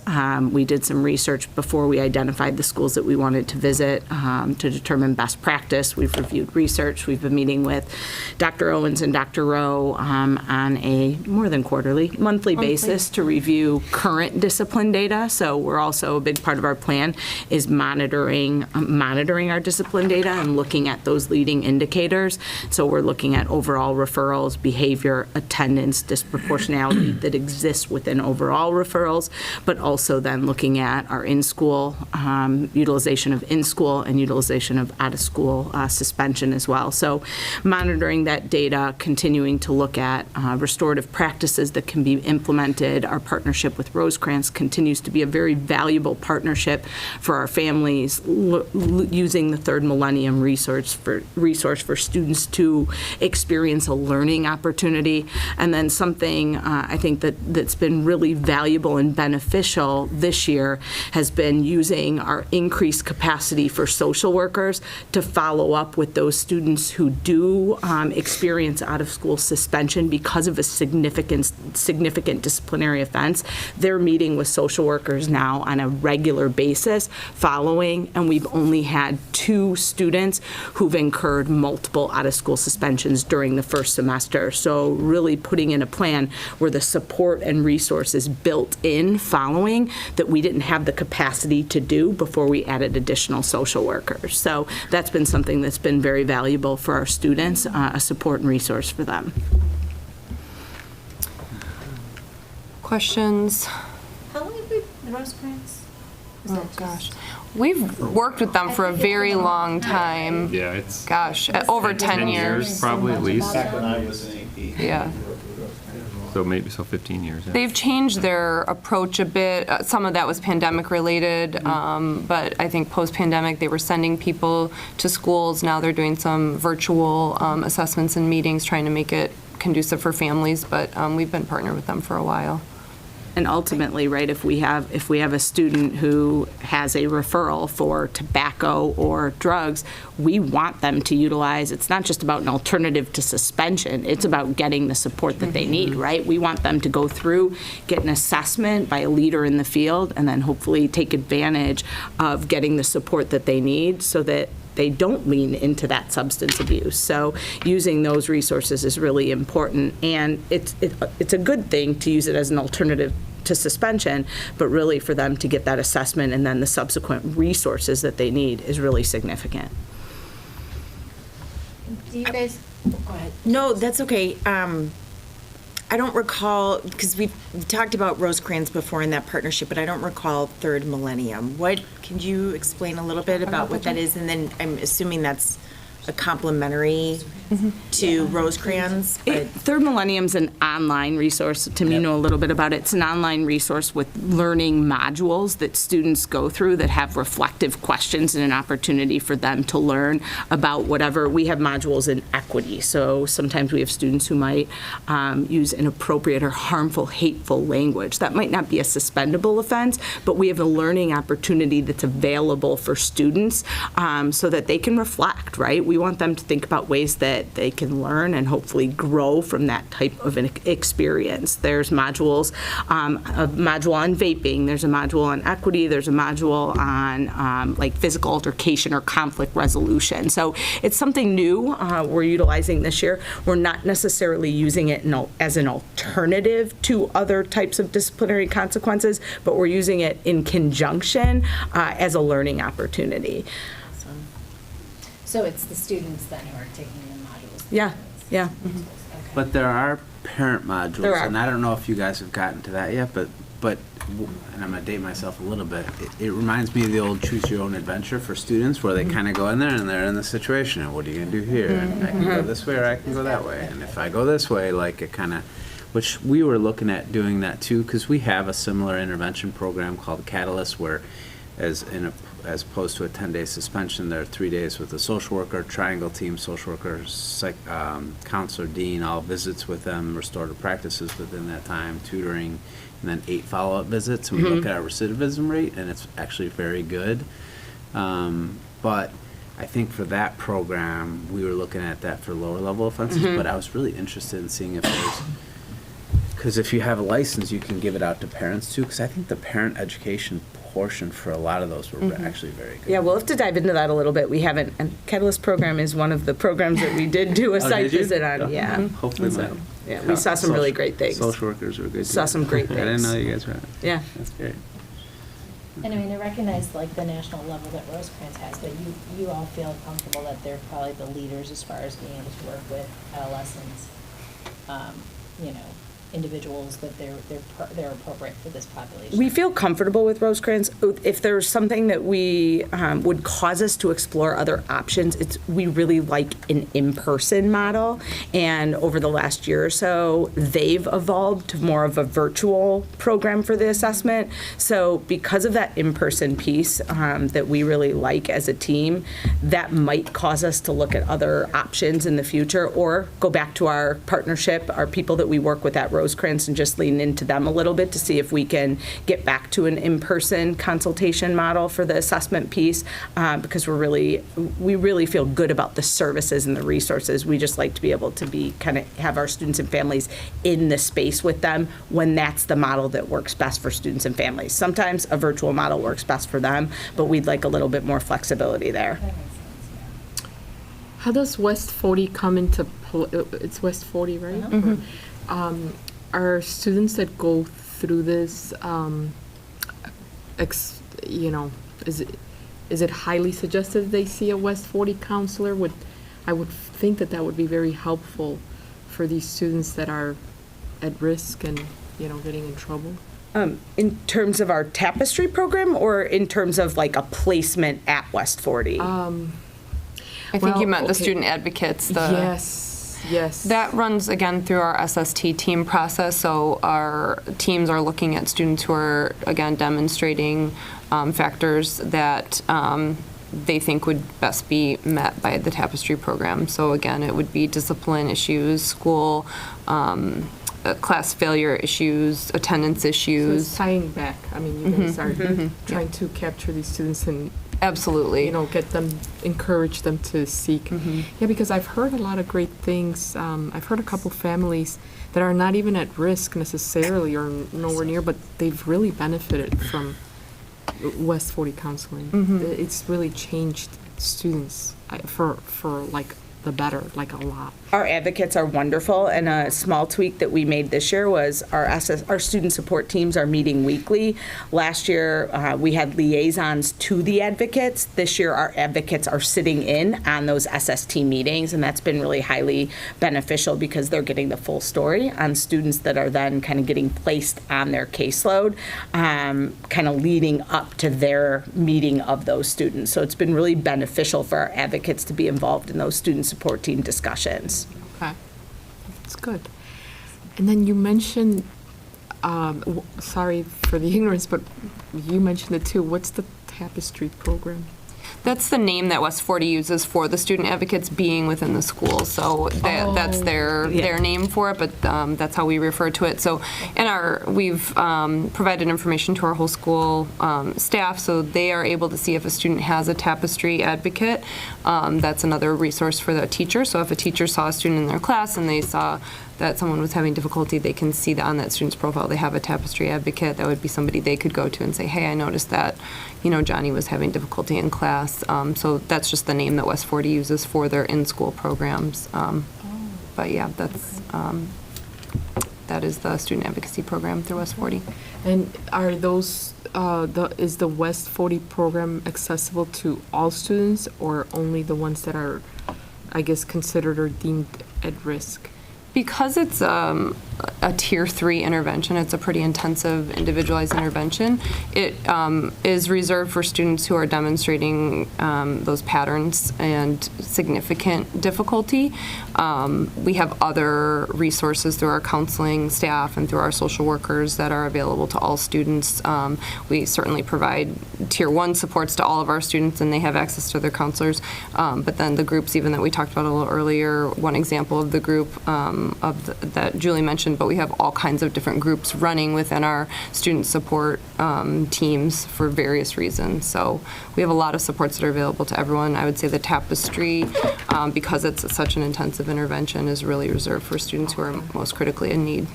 We did some research before we identified the schools that we wanted to visit to determine best practice. We've reviewed research. We've been meeting with Dr. Owens and Dr. Rowe on a more than monthly basis to review current discipline data. So we're also, a big part of our plan is monitoring our discipline data and looking at those leading indicators. So we're looking at overall referrals, behavior, attendance, disproportionality that exists within overall referrals, but also then looking at our in-school, utilization of in-school and utilization of out-of-school suspension as well. So monitoring that data, continuing to look at restorative practices that can be implemented. Our partnership with Rosecrans continues to be a very valuable partnership for our families, using the Third Millennium resource for students to experience a learning opportunity. And then something I think that's been really valuable and beneficial this year has been using our increased capacity for social workers to follow up with those students who do experience out-of-school suspension because of a significant disciplinary offense. They're meeting with social workers now on a regular basis following, and we've only had 2 students who've incurred multiple out-of-school suspensions during the first semester. So really putting in a plan where the support and resources built in following that we didn't have the capacity to do before we added additional social workers. So that's been something that's been very valuable for our students, a support and resource for them. Questions? How long have we, the Rosecrans? Oh, gosh. We've worked with them for a very long time. Yeah, it's. Gosh, over 10 years. Probably at least. Back when I was in AP. Yeah. So maybe 15 years. Yeah. They've changed their approach a bit. Some of that was pandemic related, but I think post-pandemic they were sending people to schools. Now they're doing some virtual assessments and meetings, trying to make it conducive for families, but we've been partnered with them for a while. And ultimately, right, if we have a student who has a referral for tobacco or drugs, we want them to utilize, it's not just about an alternative to suspension, it's about getting the support that they need, right? We want them to go through, get an assessment by a leader in the field, and then hopefully take advantage of getting the support that they need so that they don't lean into that substance abuse. So using those resources is really important, and it's a good thing to use it as an alternative to suspension, but really for them to get that assessment and then the subsequent resources that they need is really significant. Do you guys, go ahead. No, that's okay. I don't recall, because we've talked about Rosecrans before in that partnership, but I don't recall Third Millennium. Can you explain a little bit about what that is? And then I'm assuming that's a complementary to Rosecrans. Third Millennium's an online resource. Tim, you know a little bit about it. It's an online resource with learning modules that students go through that have reflective questions and an opportunity for them to learn about whatever. We have modules in equity. So sometimes we have students who might use inappropriate or harmful, hateful language. That might not be a suspendable offense, but we have a learning opportunity that's available for students so that they can reflect, right? We want them to think about ways that they can learn and hopefully grow from that type of an experience. There's modules, a module on vaping, there's a module on equity, there's a module on like physical altercation or conflict resolution. So it's something new we're utilizing this year. We're not necessarily using it as an alternative to other types of disciplinary consequences, but we're using it in conjunction as a learning opportunity. So it's the students then who are taking the modules? Yeah. But there are parent modules, There are. and I don't know if you guys have gotten to that yet, but and I'm gonna date myself a little bit. It reminds me of the old choose your own adventure for students, where they kind of go in there and they're in the situation, and what are you gonna do here? And I can go this way or I can go that way, and if I go this way, like it kind of, which we were looking at doing that too, because we have a similar intervention program called Catalyst, where as opposed to a 10-day suspension, there are 3 days with a social worker, triangle team, social worker, counselor, dean, all visits with them, restorative practices within that time, tutoring, and then 8 follow-up visits. And we look at our recidivism rate, and it's actually very good. But I think for that program, we were looking at that for lower level offenses, but I was really interested in seeing if there's, because if you have a license, you can give it out to parents too, because I think the parent education portion for a lot of those were actually very good. Yeah, we'll have to dive into that a little bit. We haven't, and Catalyst program is one of the programs that we did do a site did you? visit on, yeah. Hopefully, So, yeah, we saw some really great things. Social workers were good. Saw too. some great I didn't things. know you guys were. Yeah. That's great. And I mean, I recognize like the national level that Rosecrans has, but you all feel comfortable that they're probably the leaders as far as being able to work with adolescents, you know, individuals that they're appropriate for this population. We feel comfortable with Rosecrans. If there's something that we would cause us to explore other options, we really like an in-person model. And over the last year or so, they've evolved to more of a virtual program for the assessment. So because of that in-person piece that we really like as a team, that might cause us to look at other options in the future or go back to our partnership, our people that we work with at Rosecrans, and just lean into them a little bit to see if we can get back to an in-person consultation model for the assessment piece, because we really feel good about the services and the resources. We just like to be able to have our students and families in the space with them when that's the model that works best for students and families. Sometimes a virtual model works best for them, but we'd like a little bit more flexibility there. That makes sense, yeah. How does West 40 come into play? It's West 40, right? Are students that go through this, is it highly suggested they see a West 40 counselor? I would think that would be very helpful for these students that are at risk and, getting in trouble. In terms of our tapestry program, or in terms of like a placement at West 40? I think you meant the student advocates. Yes. That runs, again, through our SST team process. So our teams are looking at students who are, again, demonstrating factors that they think would best be met by the tapestry program. So again, it would be discipline issues, school, class failure issues, attendance issues. So it's tying back. I mean, you guys are trying to capture these students and absolutely, encourage them to seek. Yeah, because I've heard a lot of great things. I've heard a couple families that are not even at risk necessarily or nowhere near, but they've really benefited from West 40 counseling. It's really changed students for like the better, like a lot. Our advocates are wonderful, and a small tweak that we made this year was our student support teams are meeting weekly. Last year, we had liaisons to the advocates. This year, our advocates are sitting in on those SST meetings, and that's been really highly beneficial because they're getting the full story on students that are then kind of getting placed on their caseload, kind of leading up to their meeting of those students. So it's been really beneficial for our advocates to be involved in those student support team discussions. Okay, that's good. And then you mentioned, sorry for the ignorance, but you mentioned it too. What's the tapestry program? That's the name that West 40 uses for the student advocates being within the school. So that's their name for it, but that's how we refer to it. So we've provided information to our whole school staff, so they are able to see if a student has a tapestry advocate. That's another resource for the teacher. So if a teacher saw a student in their class and they saw that someone was having difficulty, they can see that on that student's profile they have a tapestry advocate. That would be somebody they could go to and say, hey, I noticed that, Johnny was having difficulty in class. So that's just the name that West 40 uses for their in-school programs. But yeah, that is the student advocacy program through West 40. And are those, is the West 40 program accessible to all students or only the ones that are, I guess, considered or deemed at risk? Because it's a tier 3 intervention. It's a pretty intensive individualized intervention. It is reserved for students who are demonstrating those patterns and significant difficulty. We have other resources through our counseling staff and through our social workers that are available to all students. We certainly provide tier 1 supports to all of our students, and they have access to their counselors. But then the groups even that we talked about a little earlier, one example of the group that Julie mentioned, but we have all kinds of different groups running within our student support teams for various reasons. So we have a lot of supports that are available to everyone. I would say the tapestry, because it's such an intensive intervention, is really reserved for students who are most critically in need.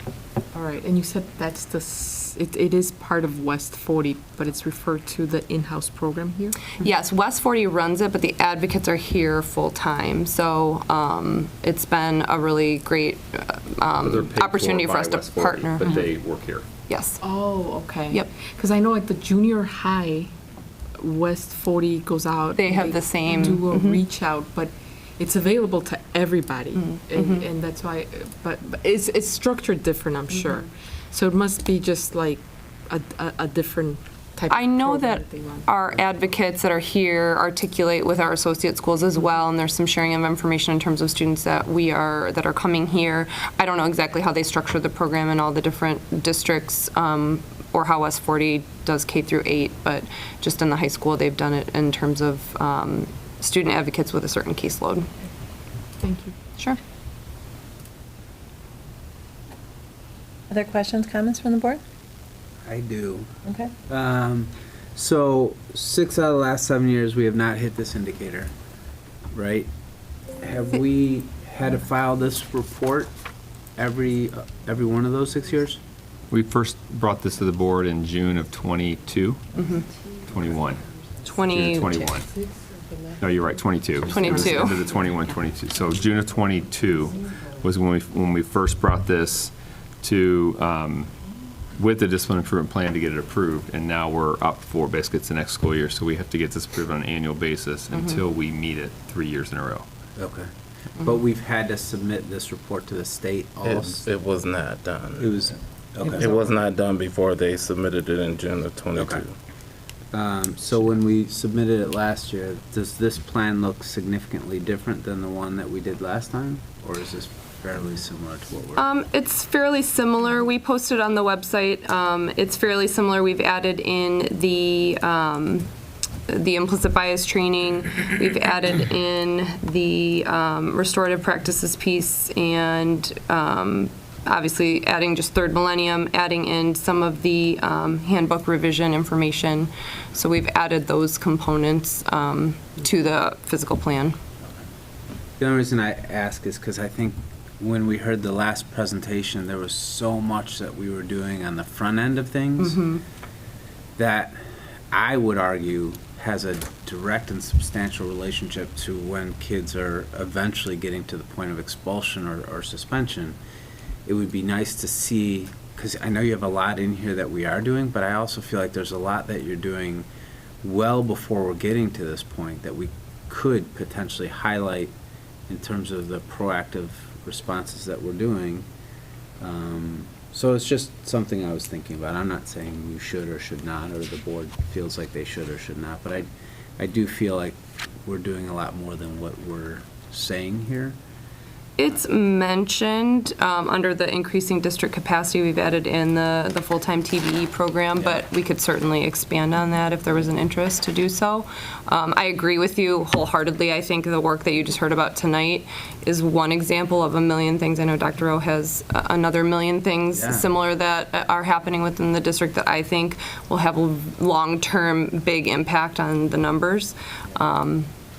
All right, and you said that's it is part of West 40, but it's referred to the in-house program here? Yes, West 40 runs it, but the advocates are here full-time. So it's been a really great opportunity for us to partner. But they work here. Yes. Oh, okay. Yep. Because I know at the junior high, West 40 goes out. They have the same. Do a reach out, but it's available to everybody, and that's why. But it's structured different, I'm sure. So it must be just like a different type of I know program that they run. our advocates that are here articulate with our associate schools as well, and there's some sharing of information in terms of students that are coming here. I don't know exactly how they structure the program in all the different districts, or how West 40 does K through 8, but just in the high school they've done it in terms of student advocates with a certain caseload. Thank you. Sure. Other questions, comments from the board? I do. Okay. So 6 out of the last 7 years, we have not hit this indicator, right? Have we had to file this report every one of those 6 years? We first brought this to the board in June of 22, 21. 21. No, you're right, 22. 22. It was end of the 21, 22. So June of 22 was when we first brought this to, with the discipline improvement plan to get it approved, and now we're up for basically it's the next school year, so we have to get this approved on an annual basis until we meet it 3 years in a row. Okay. But we've had to submit this report to the state also? It was not done. It was, okay. It was not done before they submitted it in June of 22. Okay. So when we submitted it last year, does this plan look significantly different than the one that we did last time? Or is this fairly similar to what we're... It's fairly similar. We posted on the website. It's fairly similar. We've added in the implicit bias training. We've added in the restorative practices piece, and obviously adding just third millennium, adding in some of the handbook revision information. So we've added those components to the physical plan. The only reason I ask is because I think when we heard the last presentation, there was so much that we were doing on the front end of things that I would argue has a direct and substantial relationship to when kids are eventually getting to the point of expulsion or suspension. It would be nice to see, because I know you have a lot in here that we are doing, but I also feel like there's a lot that you're doing well before we're getting to this point that we could potentially highlight in terms of the proactive responses that we're doing. So it's just something I was thinking about. I'm not saying you should or should not, or the board feels like they should or should not, but I do feel like we're doing a lot more than what we're saying here. It's mentioned under the increasing district capacity. We've added in the full-time TBE program, but we could certainly expand on that if there was an interest to do so. I agree with you wholeheartedly. I think the work that you just heard about tonight is one example of a million things. I know Dr. O has another million things similar that are happening within the district that I think will have a long-term big impact on the numbers.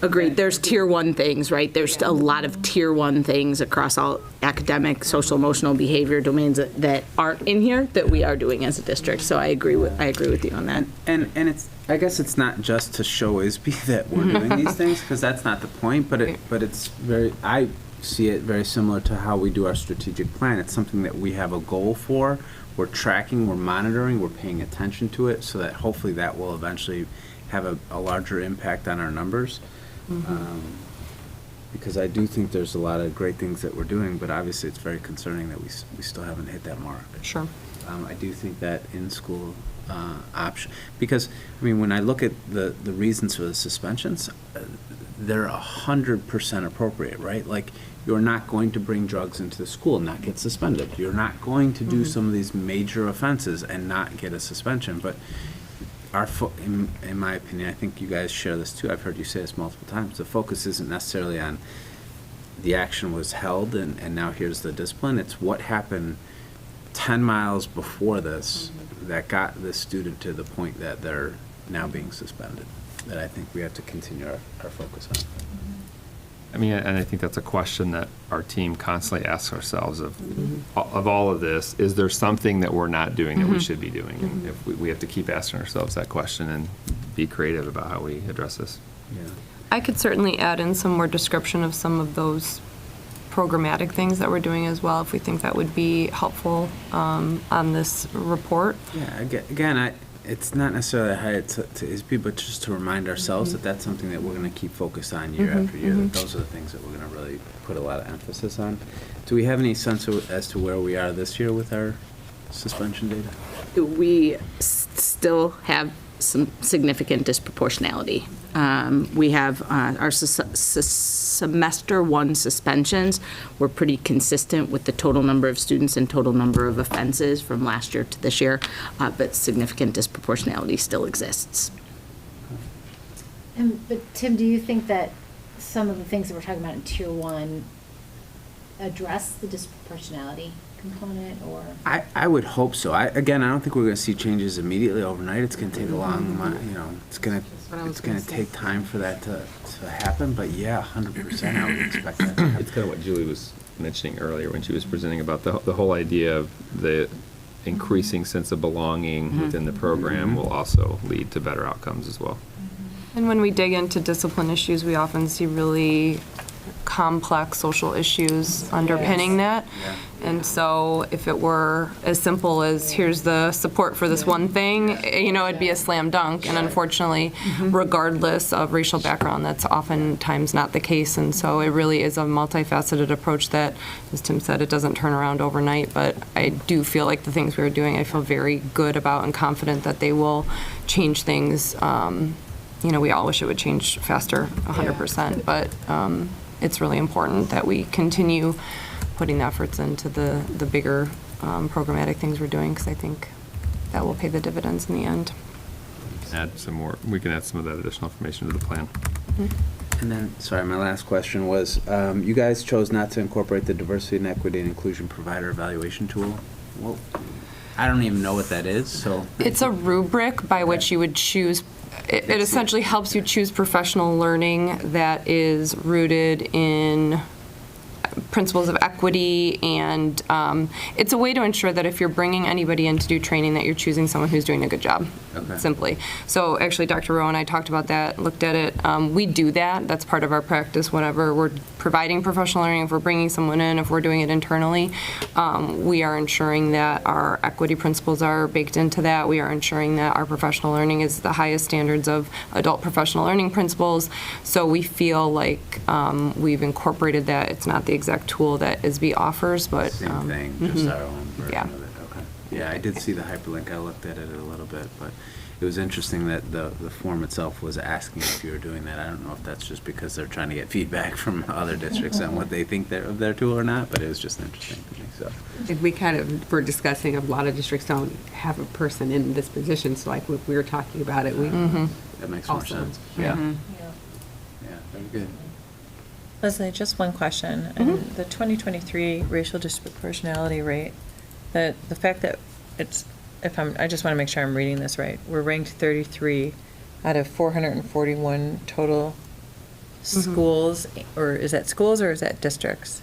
Agreed. There's tier 1 things, right? There's a lot of tier 1 things across all academic, social, emotional, behavior domains that aren't in here that we are doing as a district. So I agree with you on that. And it's, I guess it's not just to show ISB that we're doing these things, because that's not the point, but it's very, I see it very similar to how we do our strategic plan. It's something that we have a goal for, we're tracking, we're monitoring, we're paying attention to it, so that hopefully that will eventually have a larger impact on our numbers. because I do think there's a lot of great things that we're doing, but obviously it's very concerning that we still haven't hit that mark. Sure. I do think that in-school option, because, I mean, when I look at the reasons for the suspensions, they're 100% appropriate, right? Like, you're not going to bring drugs into the school and not get suspended. You're not going to do some of these major offenses and not get a suspension. But in my opinion, I think you guys share this too, I've heard you say this multiple times, the focus isn't necessarily on the action was held and now here's the discipline. It's what happened 10 miles before this that got this student to the point that they're now being suspended, that I think we have to continue our focus on. I mean, and I think that's a question that our team constantly asks ourselves of all of this, is there something that we're not doing that we should be doing? And if we have to keep asking ourselves that question and be creative about how we address this. Yeah. I could certainly add in some more description of some of those programmatic things that we're doing as well, if we think that would be helpful on this report. Yeah, again, it's not necessarily a hire to ISB, but just to remind ourselves that that's something that we're going to keep focused on year after year. That those are the things that we're going to really put a lot of emphasis on. Do we have any sense as to where we are this year with our suspension data? We still have some significant disproportionality. We have our semester one suspensions were pretty consistent with the total number of students and total number of offenses from last year to this year, but significant disproportionality still exists. But Tim, do you think that some of the things that we're talking about in Tier 1 address the disproportionality component, or? I would hope so. Again, I don't think we're going to see changes immediately overnight. It's going to take a long, it's going to take time for that to happen. But yeah, 100%, I would expect that to happen. It's kind of what Julie was mentioning earlier when she was presenting about the whole idea of the increasing sense of belonging within the program will also lead to better outcomes as well. And when we dig into discipline issues, we often see really complex social issues underpinning that. Yeah. And so if it were as simple as here's the support for this one thing, it'd be a slam dunk. And unfortunately, regardless of racial background, that's oftentimes not the case. And so it really is a multifaceted approach that, as Tim said, it doesn't turn around overnight. But I do feel like the things we're doing, I feel very good about and confident that they will change things. We all wish it would change faster, 100%. But it's really important that we continue putting the efforts into the bigger programmatic things we're doing, because I think that will pay the dividends in the end. We can add some of that additional information to the plan. And then, sorry, my last question was, you guys chose not to incorporate the diversity and equity and inclusion provider evaluation tool. Well, I don't even know what that is, so. It's a rubric by which you would choose. It essentially helps you choose professional learning that is rooted in principles of equity, and it's a way to ensure that if you're bringing anybody in to do training, that you're choosing someone who's doing a good job, simply. So actually, Dr. Rowe and I talked about that, looked at it. We do that. That's part of our practice whenever we're providing professional learning. If we're bringing someone in, if we're doing it internally, we are ensuring that our equity principles are baked into that. We are ensuring that our professional learning is the highest standards of adult professional learning principles. So we feel like we've incorporated that. It's not the exact tool that ISB offers, but same thing, just our own version of it. Okay. Yeah, I did see the hyperlink. I looked at it a little bit, but it was interesting that the form itself was asking if you were doing that. I don't know if that's just because they're trying to get feedback from other districts on what they think of their tool or not, but it was just interesting to me. So we kind of were discussing a lot of districts don't have a person in this position, so like when we were talking about it, we that makes more sense. Yeah. Yeah, very good. Leslie, just one question. And the 2023 racial disproportionality rate, the fact that it's, I just want to make sure I'm reading this right. We're ranked 33 out of 441 total schools, or is that schools or is that districts?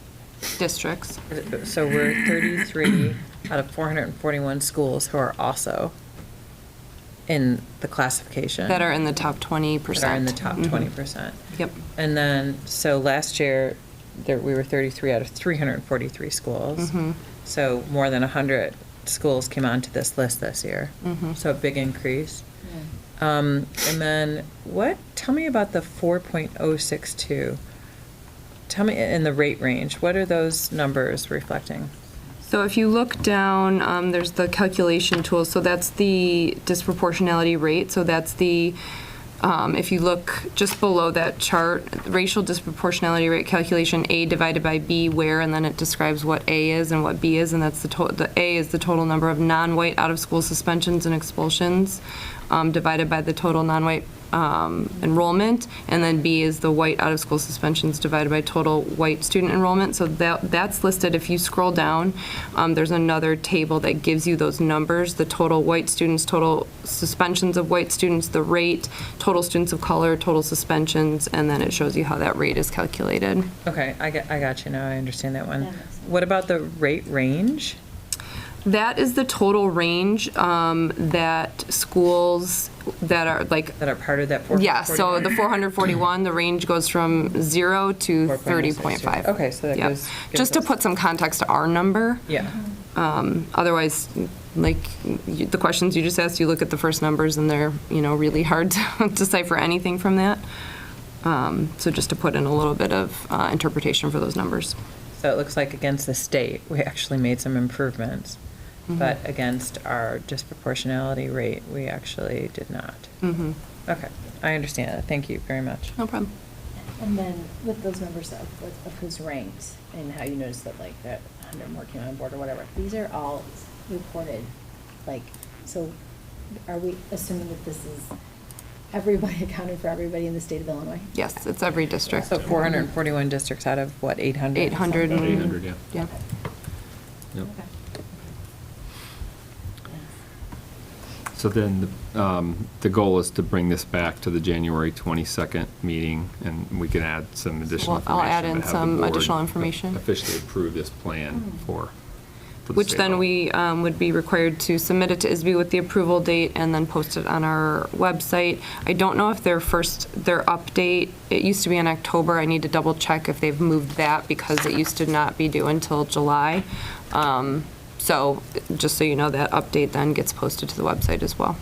Districts. So we're 33 out of 441 schools who are also in the classification. That are in the top 20%. That are in the top 20%. Yep. And then, so last year, we were 33 out of 343 schools. So more than 100 schools came onto this list this year. So a big increase. And then tell me about the 4.062 tell me, in the rate range, what are those numbers reflecting? So if you look down, there's the calculation tool, so that's the disproportionality rate, so that's the, if you look just below that chart, racial disproportionality rate calculation, A divided by B where, and then it describes what A is and what B is, and that's the A is the total number of non-white out-of-school suspensions and expulsions, divided by the total non-white enrollment, and then B is the white out-of-school suspensions divided by total white student enrollment. So that's listed. If you scroll down, there's another table that gives you those numbers, the total white students, total suspensions of white students, the rate, total students of color, total suspensions, and then it shows you how that rate is calculated. Okay, I got you now, I understand that one. What about the rate range? That is the total range that schools that are like... That are part of that 441? Yeah, so the 441, the range goes from 0 to 30.5. Okay, so that gives Just to us- put some context to our number. Yeah. Otherwise, like the questions you just asked, you look at the first numbers and they're, really hard to decipher anything from that. So just to put in a little bit of interpretation for those numbers. So it looks like against the state, we actually made some improvements. But against our disproportionality rate, we actually did not. Okay, I understand that. Thank you very much. No problem. And then with those numbers of who's ranked and how you notice that like that 100 working on board or whatever, these are all reported. So are we assuming that this is everybody accounted for everybody in the state of Illinois? Yes, it's every district. So 441 districts out of what, 800? 800. 800, yeah. Yep. Yep. So then the goal is to bring this back to the January 22nd meeting, and we can add some additional Well, I'll information. add in to have the some board additional information. Officially approve this plan for the Which state then level. we would be required to submit it to ISB with the approval date and then post it on our website. I don't know if their update, it used to be in October. I need to double check if they've moved that because it used to not be due until July. So just so you know, that update then gets posted to the website as well.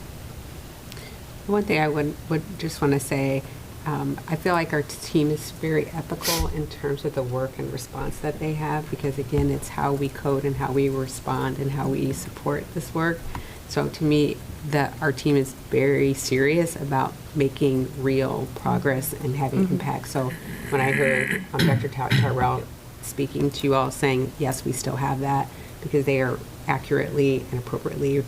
One thing I would just want to say, I feel like our team is very ethical in terms of the work and response that they have, because again, it's how we code and how we respond and how we support this work. So to me, our team is very serious about making real progress and having impact. So when I heard Dr. Tyrell speaking to you all saying, yes, we still have that, because they are accurately and appropriately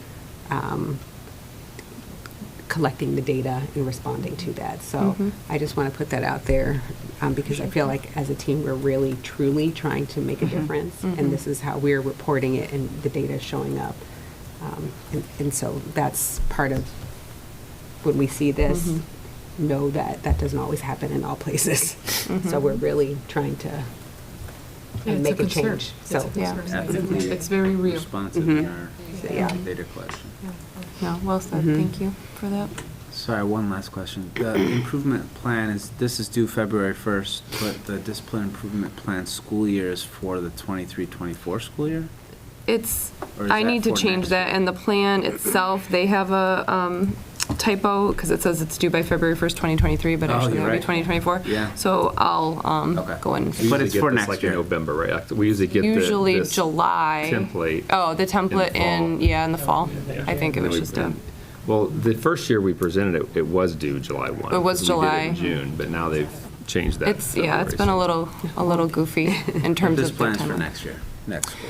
collecting the data and responding to that. So I just want to put that out there because I feel like as a team we're really truly trying to make a difference, and this is how we're reporting it and the data is showing up. And so that's part of when we see this, know that that doesn't always happen in all places. So we're really trying to make a change. So Ethically it's very real. responsive in our data collection. No, well said. Thank you for that. Sorry, one last question. The improvement plan this is due February 1st, but the discipline improvement plan school year is for the 23-24 school year? Or is I that need to for change next that, year? and the plan itself, they have a typo, because it says it's due by February 1st, 2023, but Oh, actually you're it'll be right. 2024. Yeah. So I'll go in. We But usually it's get for this next like year. in November, right? We usually get Usually this July. template. Oh, the template in in the fall. I think it And was then just a, Well, the first year we presented it, it was due July 1. It was because we did it in July. June, but now they've changed that. it's to February, been a little goofy in terms This of the plan's for timeline. next year, next school.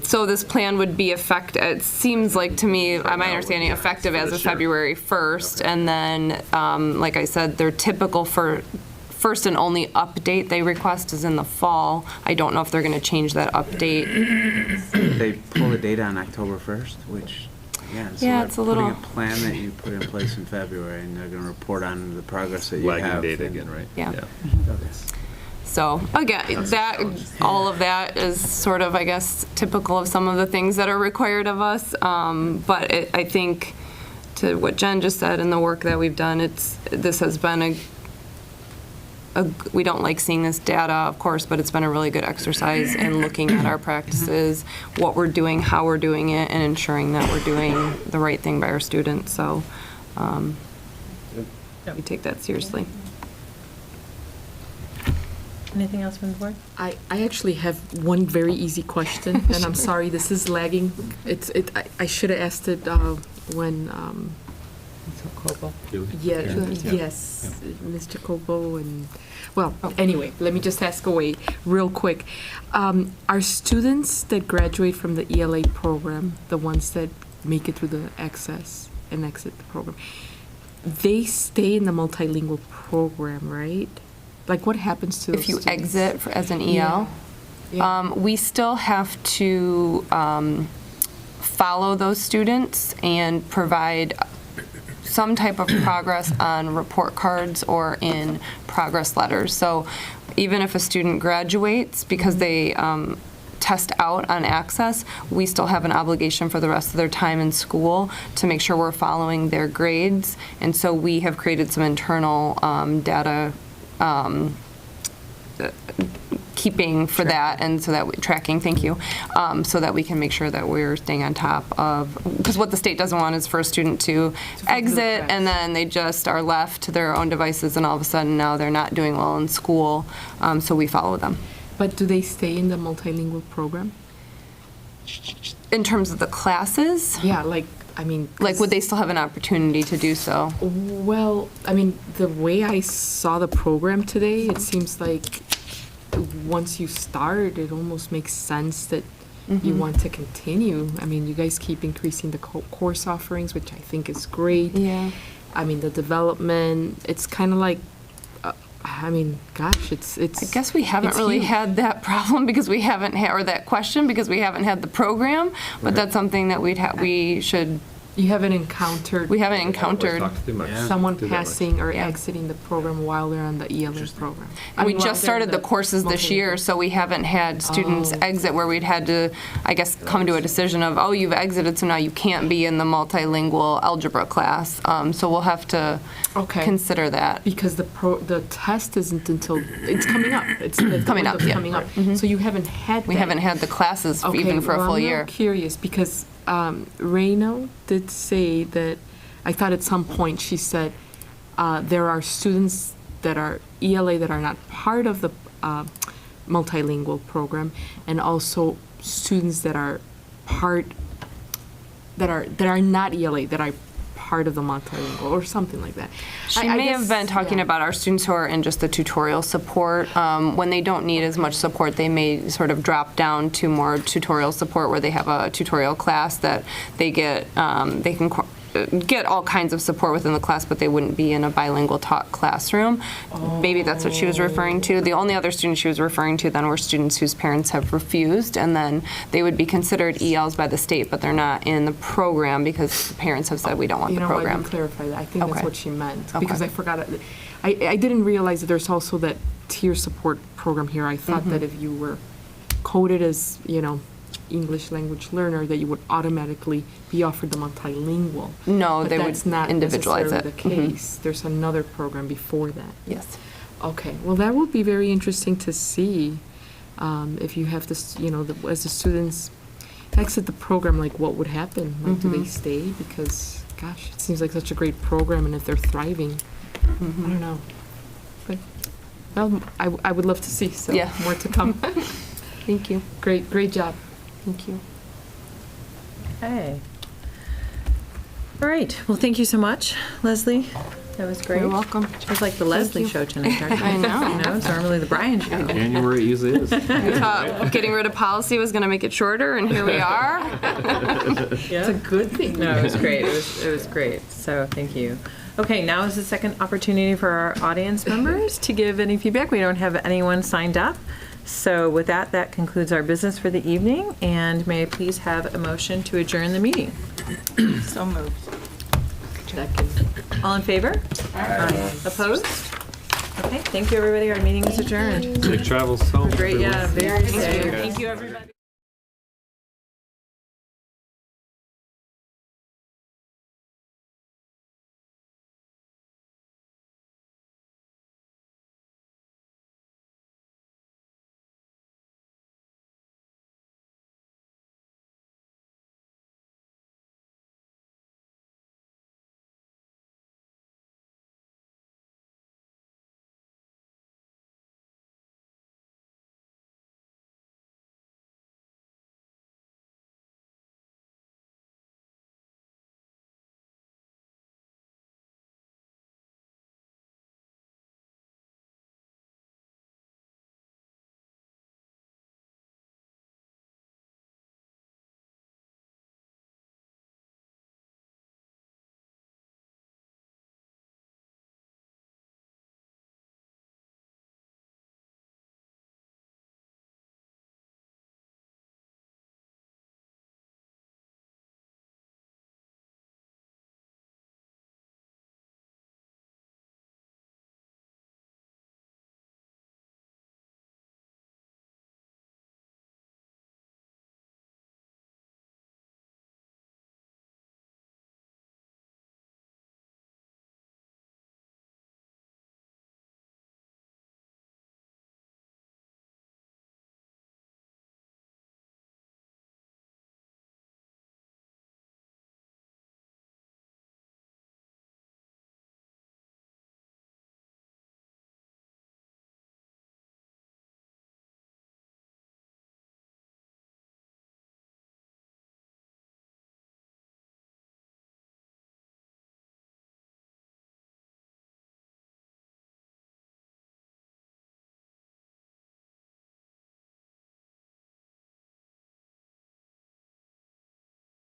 So this plan would be it seems like to me, my understanding, effective as of February 1st. And then, like I said, their typical first and only update they request is in the fall. I don't know if they're going to change that update. They pull the data on October 1st, which, again, so Yeah, they're it's a little- putting a plan that you put in place in February, and they're going to report on the progress that you Lagging have. data and- again, right? Yeah. Okay. So again, all of that is sort of, I guess, typical of some of the things that are required of us. But I think to what Jen just said and the work that we've done, this has been we don't like seeing this data, of course, but it's been a really good exercise in looking at our practices, what we're doing, how we're doing it, and ensuring that we're doing the right thing by our students. So we take that seriously. Anything else from the board? I actually have one very easy question, and I'm sorry, this is lagging. I should have asked it when, yeah, yes, Mr. Kobo and, well, anyway, let me just ask away real quick. Are students that graduate from the ELA program, the ones that make it through the access and exit the program, they stay in the multilingual program, right? Like, what happens to those If you students? exit as an EL, we still have to follow those students and provide some type of progress on report cards or in progress letters. So even if a student graduates because they test out on access, we still have an obligation for the rest of their time in school to make sure we're following their grades. And so we have created some internal data keeping for that, and so that tracking, thank you, so that we can make sure that we're staying on top of, because what the state doesn't want is for a student to exit and then they just are left to their own devices and all of a sudden now they're not doing well in school, so we follow them. But do they stay in the multilingual program? In terms of the classes? Yeah, like, I mean... Like, would they still have an opportunity to do so? Well, I mean, the way I saw the program today, it seems like once you start, it almost makes sense that you want to continue. I mean, you guys keep increasing the course offerings, which I think is great. Yeah. I mean, the development, it's kind of like, I mean, gosh, it's. I guess we haven't really had that problem because we haven't had, or that question because we haven't had the program, but that's something that we should. You haven't encountered. We haven't encountered someone passing or exiting the program while they're on the ELA program. We just started the courses this year, so we haven't had students exit where we'd had to, I guess, come to a decision of, oh, you've exited, so now you can't be in the multilingual algebra class. So we'll have to consider that. Because the test isn't until, it's coming up. It's coming up, yeah. Coming up. So you haven't had that. We haven't had the classes even for a full year. I'm curious because Reno did say that, I thought at some point she said there are students that are ELA that are not part of the multilingual program, and also students that are not ELA, that are part of the multilingual or something like that. She may have been talking about our students who are in just the tutorial support. When they don't need as much support, they may sort of drop down to more tutorial support where they have a tutorial class that they get, they can get all kinds of support within the class, but they wouldn't be in a bilingual taught classroom. Maybe that's what she was referring to. The only other students she was referring to then were students whose parents have refused, and then they would be considered ELs by the state, but they're not in the program because the parents have said we don't want the program. I can clarify that. I think that's what she meant, because I forgot it. I didn't realize that there's also that tier support program here. I thought that if you were coded as, English language learner, that you would automatically be offered the multilingual. No, but they would that's not individualize necessarily it. the case. There's another program before that. Yes. Okay. Well, that would be very interesting to see if you have this, as the students exit the program, like what would happen? Like, do they stay? Because, gosh, it seems like such a great program, and if they're thriving, I don't know. But, well, I would love to see. So more to come. Thank you. Great job. Thank you. Okay. All right. Well, thank you so much, Leslie. That was great. You're welcome. It was like the Leslie show tonight. I know. It's normally the Brian show. January usually is. We thought getting rid of policy was going to make it shorter, and here we are. It's a good thing. No, it was great. It was great. So thank you. Okay, now is the second opportunity for our audience members to give any feedback. We don't have anyone signed up. So with that, that concludes our business for the evening. And may I please have a motion to adjourn the meeting? So moved. All in favor? Aye. Opposed? Okay, thank you, everybody. Our meeting is adjourned. Safe travels home. Great, yeah, very Thank safe. you. Thank you, everybody.